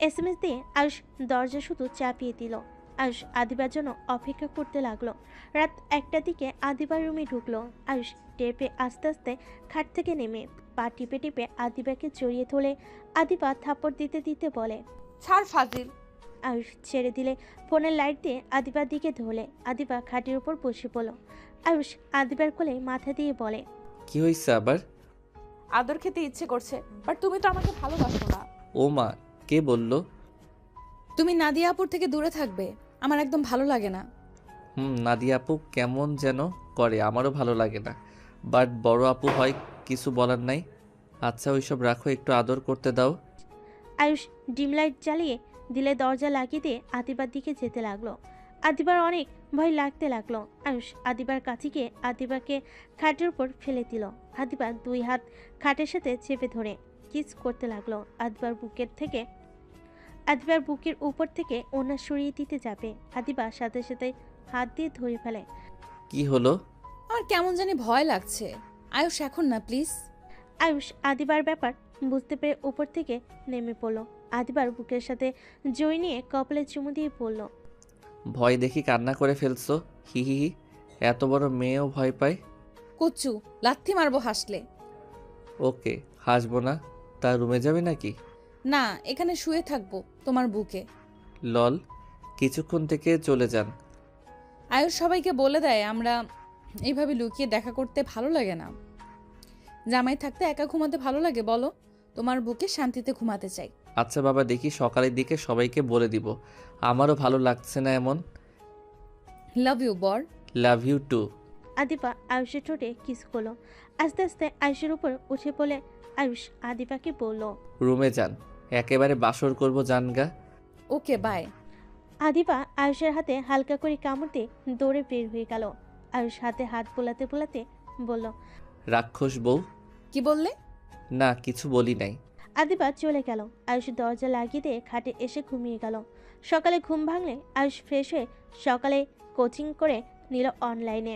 এসএমএস দিয়ে আয়ুষ দরজা শুধু চাপিয়ে দিল। আয়ুষ আদিবার জন্য অপেক্ষা করতে লাগলো। রাত 1টার দিকে আদিবার রুমে ঢুকলো। আয়ুষ টের পেয়ে আস্তে আস্তে খাট থেকে নেমে পা টিপে টিপে আদিবাকে জড়িয়ে ধরে আদিবা থাপ্পড় দিতে দিতে বলে, ছাড় ফাজিল। আয়ুষ ছেড়ে দিলে ফোনের লাইট দিয়ে আদিবার দিকে ধরলে। আদিবা খাটের উপর বসে পড়ল। আয়ুষ আদিবার কোলে মাথা দিয়ে বলে, কি হয়েছে আবার? আদর খেতে ইচ্ছে করছে, বাট তুমি তো আমাকে ভালোবাসো না। ও মা, কে বলল? তুমি নাদিয়াপুর থেকে দূরে থাকবে, আমার একদম ভালো লাগে না। নাদিয়া আপু কেমন যেন করে, আমারও ভালো লাগে না। বাট বড় আপু হয়, কিছু বলার নাই। আচ্ছা, ওইসব রাখো, একটু আদর করতে দাও। আয়ুষ ডিম লাইট জ্বালিয়ে দিলে দরজা লাগিয়ে দিয়ে আদিবার দিকে যেতে লাগলো। আদিবার অনেক ভয় লাগতে লাগলো। আয়ুষ আদিবার কাছে গিয়ে আদিবাকে খাটের উপর ফেলে দিল। আদিবা 2 হাত খাটের সাথে চেপে ধরে কিস করতে লাগলো। আদিবার বুকের উপর থেকে ওনা সরিয়ে দিতে যাবে। আদিবা সাথে সাথে হাত দিয়ে ধরে ফেলে। কি হলো? আমার কেমন জানি ভয় লাগছে। আয়ুষ, এখন না প্লিজ। আয়ুষ আদিবার ব্যাপার বুঝতে পেরে উপর থেকে নেমে পড়ল। আদিবার বুকের সাথে জড়িয়ে নিয়ে কপালে চুমু দিয়ে পড়ল, ভয় দেখি কান্না করে ফেলছো? হি হি হি, এত বড় মেয়েও ভয় পায়? কুচ্চু, লাথি মারবো হাসলে। ওকে, হাসবো না। তা রুমে যাবে নাকি? না, এখানে শুয়ে থাকবো তোমার বুকে। লল, কিছুক্ষণ থেকে চলে যান। আয়ুষ সবাইকে বলে দেয় আমরা এইভাবে লুকিয়ে দেখা করতে ভালো লাগে না। জামাই থাকতে একা ঘুমাতে ভালো লাগে বলো? তোমার বুকে শান্তিতে ঘুমাতে চাই। আচ্ছা বাবা, দেখি সকালের দিকে সবাইকে বলে দিব। আমারও ভালো লাগছে না এমন। লাভ ইউ বর। Love you two. আদিবা আয়ুষের ঠোঁটে কিস করলো। আস্তে আস্তে আয়ুষের উপর উঠে পড়ে আয়ুষ আদিবাকে বলল, রুমে যান, একেবারে বাসর করব জানগা। Okay bye. আদিবা আয়ুষের হাতে হালকা করে কামড়তে দৌড়ে বের হয়ে গেল। আয়ুষ হাতে হাত বোলাতে বোলাতে বলল, রাক্ষস বউ। কি বললে? না কিছু বলি নাই। আদিবা চলে গেল। আয়ুষ দরজা লাগিয়ে দিয়ে খাটে এসে ঘুমিয়ে গেল। সকালে ঘুম ভাঙলে আয়ুষ ফ্রেশ হয়ে সকালে কোচিং করে নিল অনলাইনে।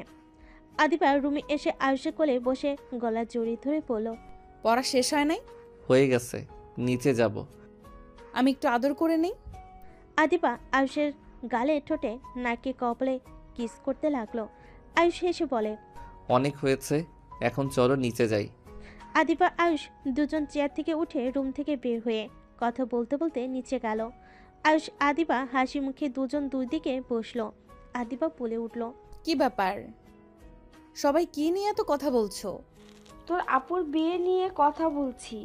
আদিবা রুমে এসে আয়ুষের কোলে বসে গলা জড়িয়ে ধরে পড়ল। পড়া শেষ হয় নাই? হয়ে গেছে, নিচে যাব। আমি একটু আদর করে নেই। আদিবা আয়ুষের গালে ঠোঁটে নাকে কপালে কিস করতে লাগলো। আয়ুষ হেসে বলে, অনেক হয়েছে, এখন চলো নিচে যাই। আদিবা আয়ুষ দুজন চেয়ার থেকে উঠে রুম থেকে বের হয়ে কথা বলতে বলতে নিচে গেল। আয়ুষ আদিবা হাসি মুখে দুজন দুই দিকে বসলো। আদিবা বলে উঠল, কি ব্যাপার, সবাই কি নিয়ে এত কথা বলছো? তোর আপুর বিয়ে নিয়ে কথা বলছি।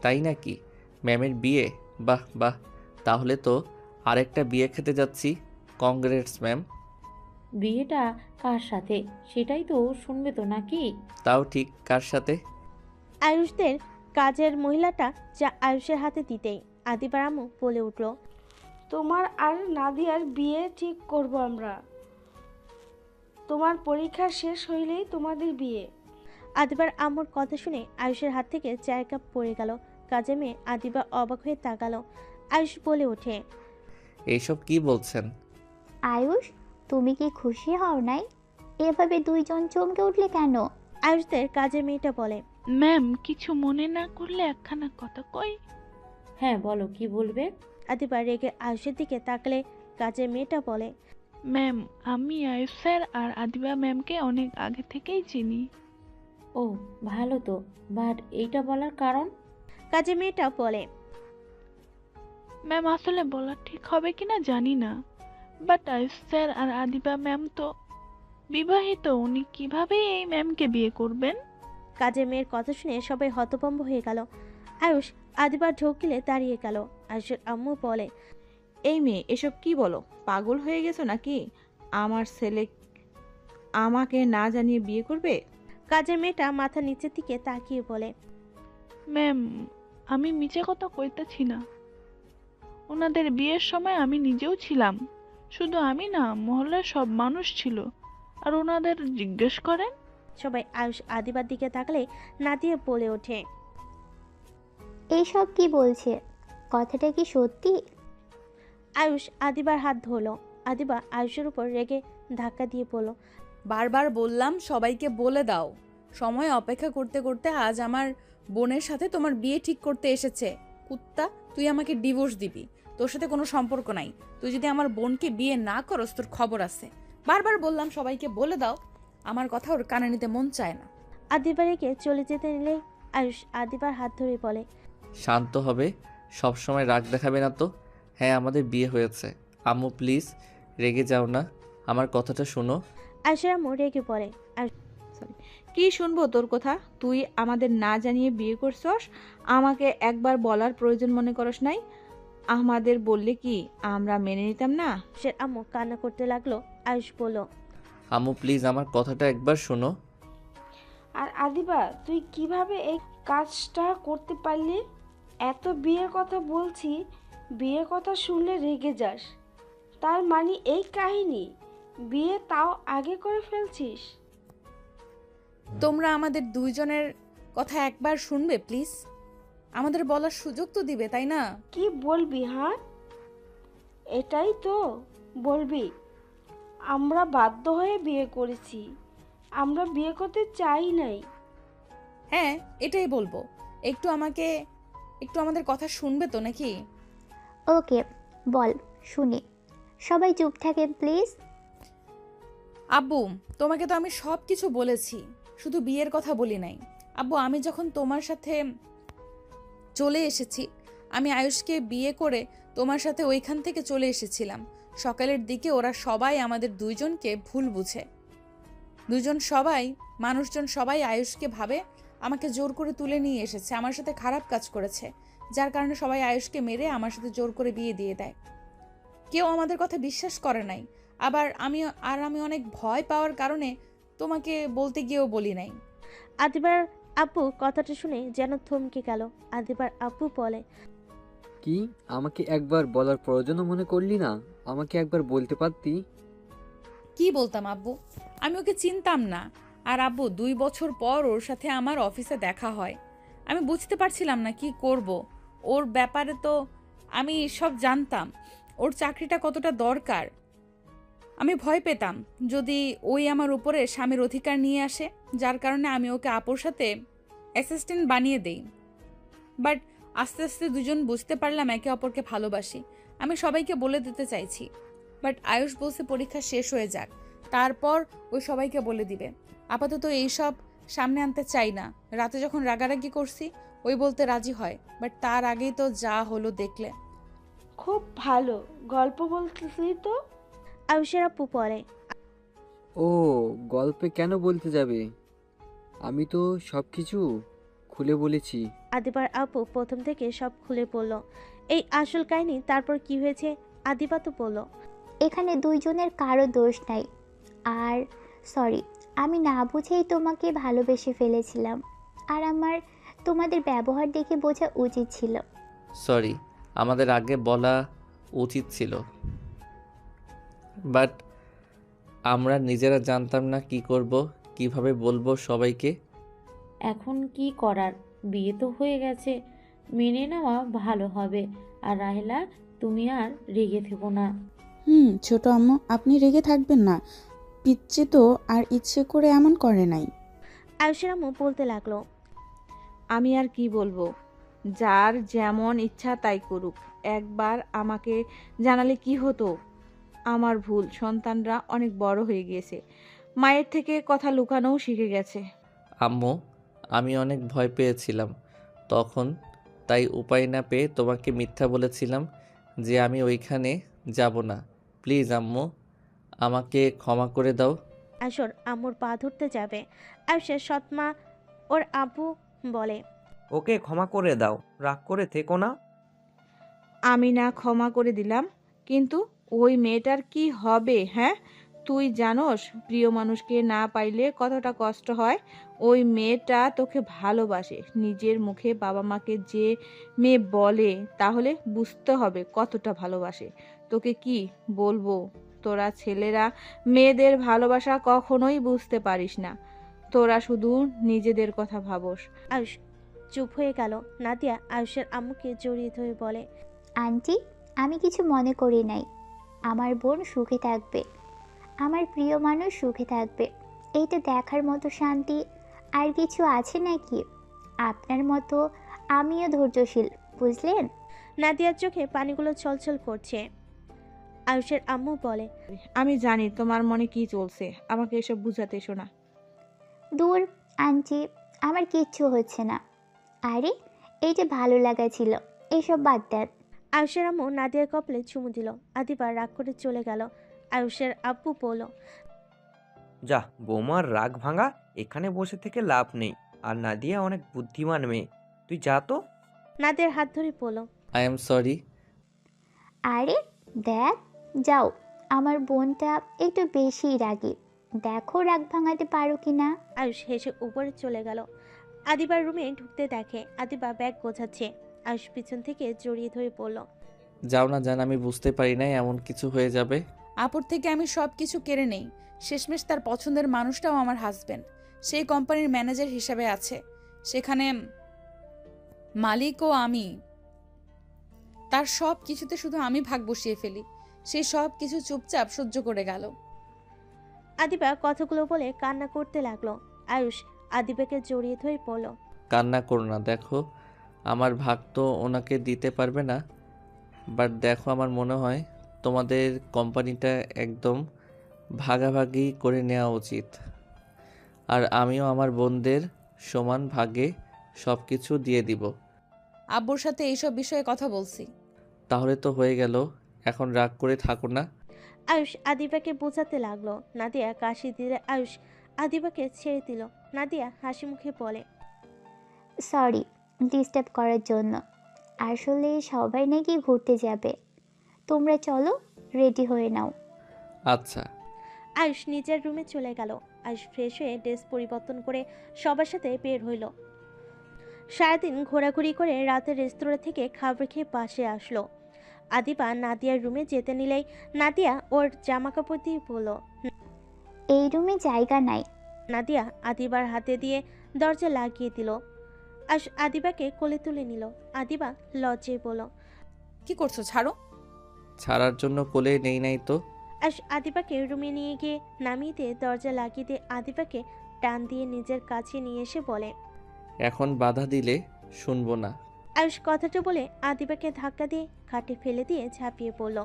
তাই নাকি? ম্যামের বিয়ে? বাহ বাহ, তাহলে তো আরেকটা বিয়ে খেতে যাচ্ছি। Congrats ma'am. বিয়েটা কার সাথে সেটাই তো শুনবে তো নাকি? তাও ঠিক, কার সাথে? আয়ুষদের কাজের মহিলাটা যা আয়ুষের হাতে দিতেই আদিবার আম্মু বলে উঠল, তোমার আর নাদিয়ার বিয়ে ঠিক করব আমরা। তোমার পরীক্ষা শেষ হইলেই তোমাদের বিয়ে। আদিবার আম্মুর কথা শুনে আয়ুষের হাত থেকে চায়ের কাপ পড়ে গেল। কাজে মেয়ে আদিবা অবাক হয়ে তাকালো। আয়ুষ বলে ওঠে, এইসব কি বলছেন? আয়ুষ, তুমি কি খুশি হও নাই? এভাবে দুইজন চমকে উঠলে কেন? আয়ুষদের কাজের মেয়েটা বলে, ম্যাম কিছু মনে না করলে একখানা কথা কই? হ্যাঁ বলো, কি বলবে? আদিবা রেগে আয়ুষের দিকে তাকালে কাজের মেয়েটা বলে, ম্যাম আমি আয়ুষ স্যার আর আদিবা ম্যামকে অনেক আগে থেকেই চিনি। ও ভালো তো, বাট এইটা বলার কারণ? কাজের মেয়েটা বলে, ম্যাম আসলে বলা ঠিক হবে কিনা জানি না, বাট আয়ুষ স্যার আর আদিবা ম্যাম তো বিবাহিত, উনি কিভাবে এই ম্যামকে বিয়ে করবেন? কাজের মেয়ের কথা শুনে সবাই হতভম্ব হয়ে গেল। আয়ুষ আদিবার ঢোকিলে দাঁড়িয়ে গেল। আয়ুষের আম্মু বলে, এই মেয়ে এসব কি বলো? পাগল হয়ে গেছো নাকি? আমার ছেলে আমাকে না জানিয়ে বিয়ে করবে? কাজের মেয়েটা মাথা নিচের দিকে তাকিয়ে বলে, ম্যাম আমি মিছে কথা কইতেছি না, ওনাদের বিয়ের সময় আমি নিজেও ছিলাম। শুধু আমি না, মহল্লার সব মানুষ ছিল। আর ওনাদের জিজ্ঞেস করেন। সবাই আয়ুষ আদিবার দিকে তাকালে নাদিয়া বলে ওঠে, এইসব কি বলছে? কথাটা কি সত্যি? আয়ুষ আদিবার হাত ধরলো। আদিবা আয়ুষের উপর রেগে ধাক্কা দিয়ে বলল, বারবার বললাম সবাইকে বলে দাও। সময় অপেক্ষা করতে করতে আজ আমার বোনের সাথে তোমার বিয়ে ঠিক করতে এসেছে। কুত্তা, তুই আমাকে ডিভোর্স দিবি, তোর সাথে কোনো সম্পর্ক নাই। তুই যদি আমার বোনকে বিয়ে না করস তোর খবর আছে। বারবার বললাম সবাইকে বলে দাও, আমার কথা ওর কানে নিতে মন চায় না। আদিবা রেগে চলে যেতে নিলে আয়ুষ আদিবার হাত ধরে বলে, শান্ত হবে, সবসময় রাগ দেখাবে না তো। হ্যাঁ আমাদের বিয়ে হয়েছে। আম্মু প্লিজ রেগে যাও না, আমার কথাটা শোনো। আয়ুষের আম্মু রেগে পড়ে। কি শুনবো তোর কথা? তুই আমাদের না জানিয়ে বিয়ে করছস, আমাকে একবার বলার প্রয়োজন মনে করস নাই? আমাদের বললে কি আমরা মেনে নিতাম না? সে আম্মু কান্না করতে লাগলো। আয়ুষ বলল, আম্মু প্লিজ আমার কথাটা একবার শোনো। আর আদিবা তুই কিভাবে এই কাজটা করতে পারলি? এত বিয়ের কথা বলছি, বিয়ের কথা শুনলে রেগে যাস, তার মানে এই কাহিনী? বিয়ে তাও আগে করে ফেলছিস? তোমরা আমাদের দুইজনের কথা একবার শুনবে প্লিজ? আমাদের বলার সুযোগ তো দিবে, তাই না? কি বলবি? হ্যাঁ এটাই তো বলবি? আমরা বাধ্য হয়ে বিয়ে করেছি, আমরা বিয়ে করতে চাই নাই। হ্যাঁ এটাই বলবো। একটু আমাদের কথা শুনবে তো নাকি? ওকে বল, শুনি। সবাই চুপ থাকেন প্লিজ। আব্বু, তোমাকে তো আমি সব কিছু বলেছি, শুধু বিয়ের কথা বলি নাই। আব্বু, আমি যখন তোমার সাথে চলে এসেছি, আমি আয়ুষকে বিয়ে করে তোমার সাথে ওইখান থেকে চলে এসেছিলাম। সকালের দিকে ওরা সবাই আমাদের দুইজনকে ভুল বুঝে। মানুষজন সবাই আয়ুষকে ভাবে আমাকে জোর করে তুলে নিয়ে এসেছে, আমার সাথে খারাপ কাজ করেছে, যার কারণে সবাই আয়ুষকে মেরে আমার সাথে জোর করে বিয়ে দিয়ে দেয়। কেউ আমাদের কথা বিশ্বাস করে নাই। আবার আমি অনেক ভয় পাওয়ার কারণে তোমাকে বলতে গিয়েও বলি নাই। আদিবার আপু কথাটা শুনে যেন থমকে গেল। আদিবার আপু বলে, কি আমাকে একবার বলার প্রয়োজনও মনে করলি না? আমাকে একবার বলতে পারতি। কি বলতাম আব্বু? আমি ওকে চিনতাম না, আর আব্বু 2 বছর পর ওর সাথে আমার অফিসে দেখা হয়। আমি বুঝতে পারছিলাম না কি করব। ওর ব্যাপারে তো আমি সব জানতাম, ওর চাকরিটা কতটা দরকার। আমি ভয় পেতাম যদি ওই আমার উপরে স্বামীর অধিকার নিয়ে আসে, যার কারণে আমি ওকে আপুর সাথে অ্যাসিস্ট্যান্ট বানিয়ে দেই। বাট আস্তে আস্তে দুজন বুঝতে পারলাম একে অপরকে ভালোবাসি। আমি সবাইকে বলে দিতে চাইছি, বাট আয়ুষ বলছে পরীক্ষা শেষ হয়ে যাক, তারপর ওই সবাইকে বলে দিবে। আপাতত এইসব সামনে আনতে চাই না। রাতে যখন রাগারাগি করছি ওই বলতে রাজি হয়, বাট তার আগেই তো যা হলো দেখলে। খুব ভালো গল্প বলতেছি তো। আয়ুষের আপু পড়ে। ও গল্পে কেন বলতে যাবে? আমি তো সব কিছু খুলে বলেছি। আদিবার আপু প্রথম থেকে সব খুলে বলল এই আসল কাহিনী। তারপর কি হয়েছে আদিবা তো বলল। এখানে দুইজনের কারো দোষ নাই। আর সরি, আমি না বুঝেই তোমাকে ভালোবেসে ফেলেছিলাম। আর আমার তোমাদের ব্যবহার দেখে বোঝা উচিত ছিল। সরি, আমাদের আগে বলা উচিত ছিল, বাট আমরা নিজেরা জানতাম না কি করব, কিভাবে বলবো সবাইকে। এখন কি করার, বিয়ে তো হয়ে গেছে, মেনে নেওয়া ভালো হবে। আর রাহেলা, তুমি আর রেগে থেকো না। ছোট আম্মু, আপনি রেগে থাকবেন না। পিচ্চি তো আর ইচ্ছে করে এমন করে নাই। আয়ুষের আম্মু বলতে লাগলো। আমি আর কি বলবো, যার যেমন ইচ্ছা তাই করুক। একবার আমাকে জানালে কি হতো। আমার ভুল, সন্তানরা অনেক বড় হয়ে গিয়েছে, মায়ের থেকে কথা লুকানোও শিখে গেছে। আম্মু, আমি অনেক ভয় পেয়েছিলাম তখন, তাই উপায় না পেয়ে তোমাকে মিথ্যা বলেছিলাম যে আমি ওইখানে যাব না। প্লিজ আম্মু, আমাকে ক্ষমা করে দাও। আসর আম্মুর পা ধরতে যাবে, আয়ুষের সৎমা ওর আব্বু বলে। ওকে ক্ষমা করে দাও, রাগ করে থেকো না। আমি না ক্ষমা করে দিলাম, কিন্তু ওই মেয়েটার কি হবে? হ্যাঁ, তুই জানোস প্রিয় মানুষকে না পাইলে কতটা কষ্ট হয়। ওই মেয়েটা তোকে ভালোবাসে, নিজের মুখে বাবা মাকে যে মেয়ে বলে, তাহলে বুঝতে হবে কতটা ভালোবাসে। তোকে কি বলবো, তোরা ছেলেরা মেয়েদের ভালোবাসা কখনোই বুঝতে পারিস না। তোরা শুধু নিজেদের কথা ভাবস। আয়ুষ চুপ হয়ে গেল। নাদিয়া আয়ুষের আম্মুকে জড়িয়ে ধরে বলে, আন্টি, আমি কিছু মনে করি নাই। আমার বোন সুখে থাকবে, আমার প্রিয় মানুষ সুখে থাকবে, এইটা দেখার মতো শান্তি আর কিছু আছে নাকি? আপনার মতো আমিও ধৈর্যশীল, বুঝলেন? নাদিয়ার চোখে পানিগুলো ছলছল করছে। আয়ুষের আম্মু বলে, আমি জানি তোমার মনে কি চলছে, আমাকে এসব বুঝাতে এসো না। দূর আন্টি, আমার কিচ্ছু হচ্ছে না। আরে, এইটা ভালো লাগা ছিল, এইসব বাদ দেন। আয়ুষের আম্মু নাদিয়ার কপালে চুমু দিল। আদিবা রাগ করে চলে গেল। আয়ুষের আব্বু বলল, যা বৌমার রাগ ভাঙা, এখানে বসে থেকে লাভ নেই। আর নাদিয়া অনেক বুদ্ধিমান মেয়ে, তুই যা তো। নাদিয়ার হাত ধরে বলল, আই এম সরি। আরে দেখ, যাও, আমার বোনটা একটু বেশি রাগী, দেখো রাগ ভাঙাতে পারো কিনা। আয়ুষ হেসে উপরে চলে গেল। আদিবার রুমে ঢুকতে দেখে আদিবা ব্যাগ গোছাচ্ছে। আয়ুষ পিছন থেকে জড়িয়ে ধরে বলল, যাও না জান, আমি বুঝতে পারি নাই এমন কিছু হয়ে যাবে। আপুর থেকে আমি সব কিছু কেড়ে নেই। শেষমেশ তার পছন্দের মানুষটাও আমার হাজবেন্ড। সেই কোম্পানির ম্যানেজার হিসেবে আছে, সেখানে মালিকও আমি। তার সব কিছুতে শুধু আমি ভাগ বসিয়ে ফেলি। সেই সব কিছু চুপচাপ সহ্য করে গেল। আদিবা কথাগুলো বলে কান্না করতে লাগলো। আয়ুষ আদিবাকে জড়িয়ে ধরে বলল, কান্না করো না, দেখো আমার ভাগ তো ওনাকে দিতে পারবে না, বাট দেখো আমার মনে হয় তোমাদের কোম্পানিটা একদম ভাগাভাগি করে নেওয়া উচিত। আর আমিও আমার বোনদের সমান ভাগে সব কিছু দিয়ে দিব। আব্বুর সাথে এইসব বিষয়ে কথা বলছি। তাহলে তো হয়ে গেল, এখন রাগ করে থাকো না। আয়ুষ আদিবাকে বোঝাতে লাগলো। নাদিয়া কাশি দিলে আয়ুষ আদিবাকে ছেড়ে দিল। নাদিয়া হাসি মুখে বলে, সরি ডিস্টার্ব করার জন্য। আসলে সবাই নাকি ঘুরতে যাবে, তোমরা চলো, রেডি হয়ে নাও। আচ্ছা। আয়ুষ নিজের রুমে চলে গেল। আয়ুষ ফ্রেশ হয়ে ড্রেস পরিবর্তন করে সবার সাথে বের হইল। সারাদিন ঘোরাঘুরি করে রাতে রেস্তোরাঁ থেকে খাবার খেয়ে পাশে আসলো। আদিবা নাদিয়ার রুমে যেতে নিলেই নাদিয়া ওর জামা কাপড় দিয়ে বলল, এই রুমে জায়গা নাই, নাদিয়া আদিবার হাতে দিয়ে দরজা লাগিয়ে দিল। আয়ুষ আদিবাকে কোলে তুলে নিল। আদিবা লজ্জায় বলল, কি করছো? ছাড়ো। ছাড়ার জন্য কোলে নেই নাই তো। আয়ুষ আদিবাকে রুমে নিয়ে গিয়ে নামিয়ে দিয়ে দরজা লাগিয়ে দিয়ে আদিবাকে টান দিয়ে নিজের কাছে নিয়ে এসে বলে, এখন বাধা দিলে শুনবো না। আয়ুষ কথাটা বলে আদিবাকে ধাক্কা দিয়ে খাটে ফেলে দিয়ে ঝাঁপিয়ে পড়ল।